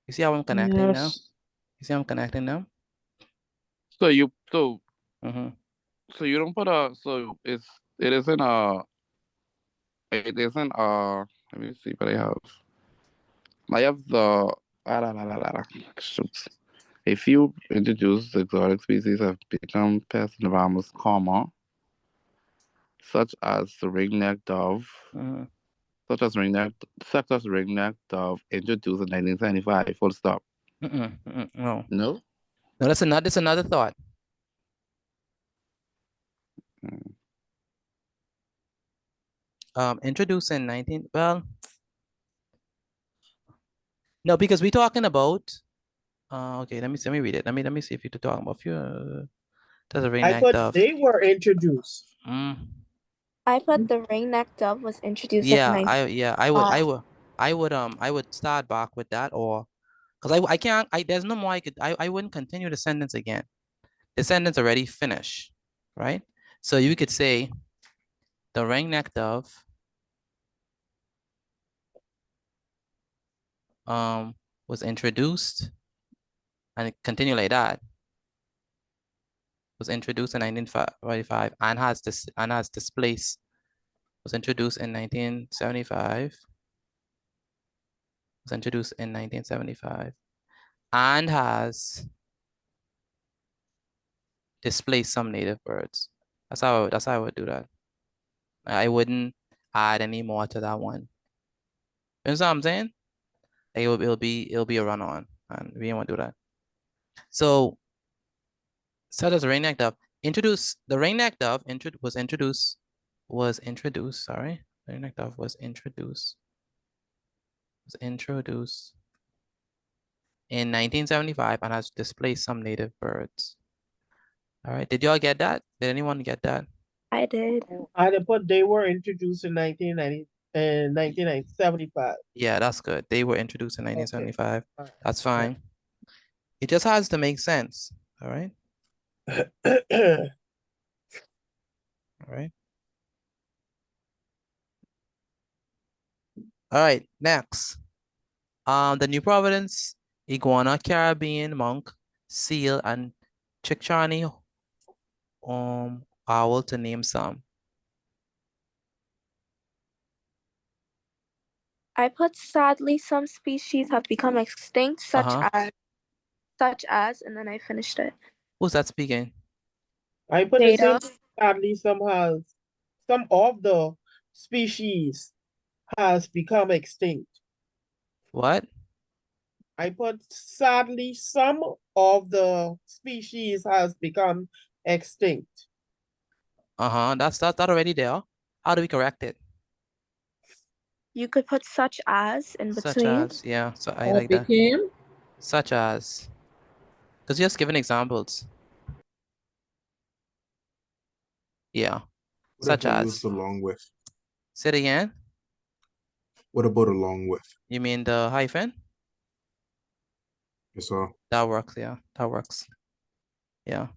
You see how I'm connecting now? Yes. You see how I'm connecting them? So you Mm-hmm. so you don't put a it isn't a let me see what I have the shoot. A few introduced exotic species have become pests in the Bahamas, comma, such as the ringneck dove, such as ringneck dove introduced in 1975. Full stop. No. No. No, that's another thought. Introduced in 19. Well, no, because we're talking about. Okay, let me read it. Let me see if you're talking about there's a I ringneck thought dove. they were introduced. I put the ringneck dove was introduced Yeah, in I would start back with that, or because I can't, there's no more I wouldn't continue the sentence again. The sentence already finished, right? So you could say the ringneck dove was introduced, and continue like that. Was introduced in 1945 and has displaced. Was introduced in 1975. Was introduced in 1975 and has displace some native birds. That's how I would do that. I wouldn't add any more to that one. You understand what I'm saying? It'll be a run on, and we don't want to do that. So such as ring-necked dove. Introduce the ring-necked dove was introduced. Sorry, ring-necked dove was introduced in 1975 and has displaced some native birds. All right, did y'all get that? Did anyone get that? I did. I put they were introduced in 1975. Yeah, that's good. They were introduced in 1975. Okay. That's fine. It just has to make sense. All right. All right. All right, next. The New Providence iguana, Caribbean monk, seal, and Chickcharney owl, to name some. I put sadly some species have become extinct, such as, and then I finished it. Who's that speaking? I put the same. Sadly, some of the species has become extinct. What? I put sadly some of the species has become extinct. That's already there. How do we correct it? You could put such as in between. Such as, yeah. So I like that. Such as. Because you're just giving examples. Yeah. What such as. Along with. Say it again. What about along with? You mean the hyphen? Yes, sir. That works, yeah. That works. Yeah.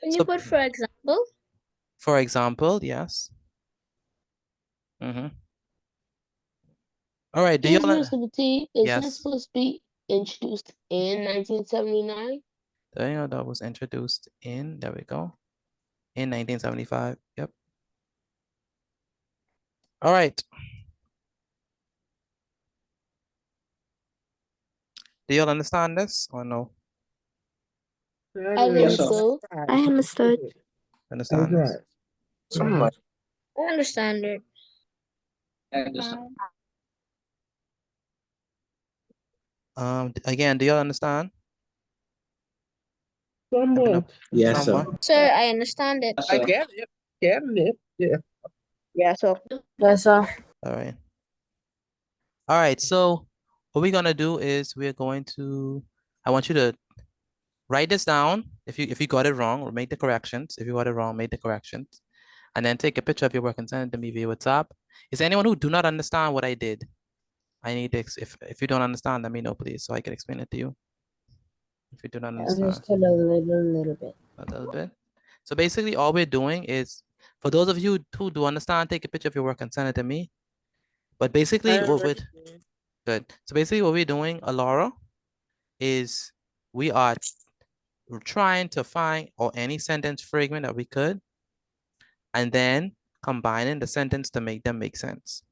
Can you put for example? For example, yes. All right. Do you Mr. Petit, is yes. this supposed to be introduced in 1979? That was introduced in, there we go, in 1975. Yep. All right. Do you all understand this or no? I think so. I understood. Understand this? I understand it. Again, do you all understand? Somewhat. Yes, sir. Sir, I understand it. I get it. Getting it. Yeah. Yeah, so. Yes, sir. All right. All right. So what we're gonna do is I want you to write this down. If you got it wrong, or make the corrections. If you got it wrong, make the corrections. And then take a picture of your work and send it to me via WhatsApp. Is there anyone who do not understand what I did? I need to, if you don't understand, let me know, please, so I can explain it to you. If you do not understand. Understood a little bit. A little bit. So basically, all we're doing is, for those of you who do understand, take a picture of your work and send it to me. But basically, good. So basically, what we're doing, Alora, is we are trying to find any sentence fragment that we could, and then combining the sentence to make them make sense.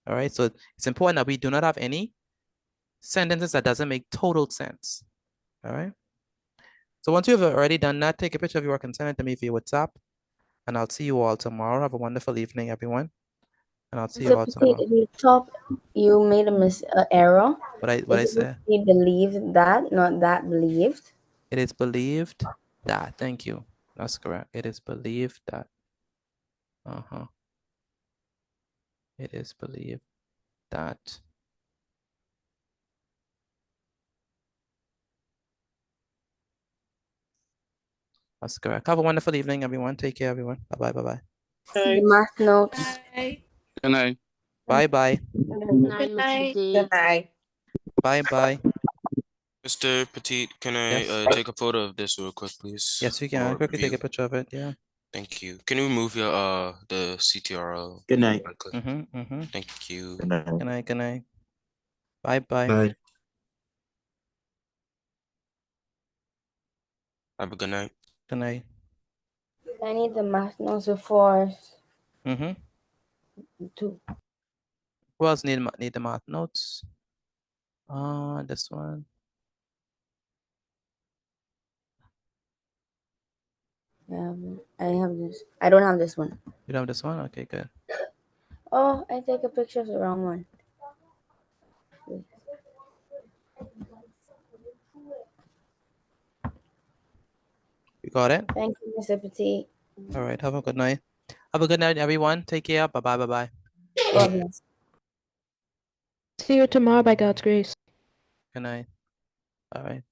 All right. So it's important that we do not have any sentences that doesn't make total sense. All right. So once you've already done that, take a picture of your work and send it to me via WhatsApp. And I'll see you all tomorrow. Have a wonderful evening, everyone. And I'll see you all tomorrow. At the top, you made a error. What I said? We believe that, not that believed. It is believed that. Thank you. That's correct. It is believed that. It is believed that. That's correct. Have a wonderful evening, everyone. Take care, everyone. Bye-bye. Bye-bye. The math notes. Good night. Bye-bye. Good night. Good night. Bye-bye. Mr. Petit, can I take a photo of this real quick, please? Yes, you can. Quickly take a picture of it. Yeah. Thank you. Can you remove your the CTRL? Good night. Thank you. Good night. Good night. Good night. Bye-bye. Bye. Have a good night. Good night. I need the math notes before. Two. Who else need the math notes? This one. I have this. I don't have this one. You don't have this one? Okay, good. Oh, I take a picture of the wrong one. You got it? Thank you, Mr. Petit. All right. Have a good night. Have a good night, everyone. Take care. Bye-bye. Bye-bye. God bless. See you tomorrow by God's grace. Good night. All right.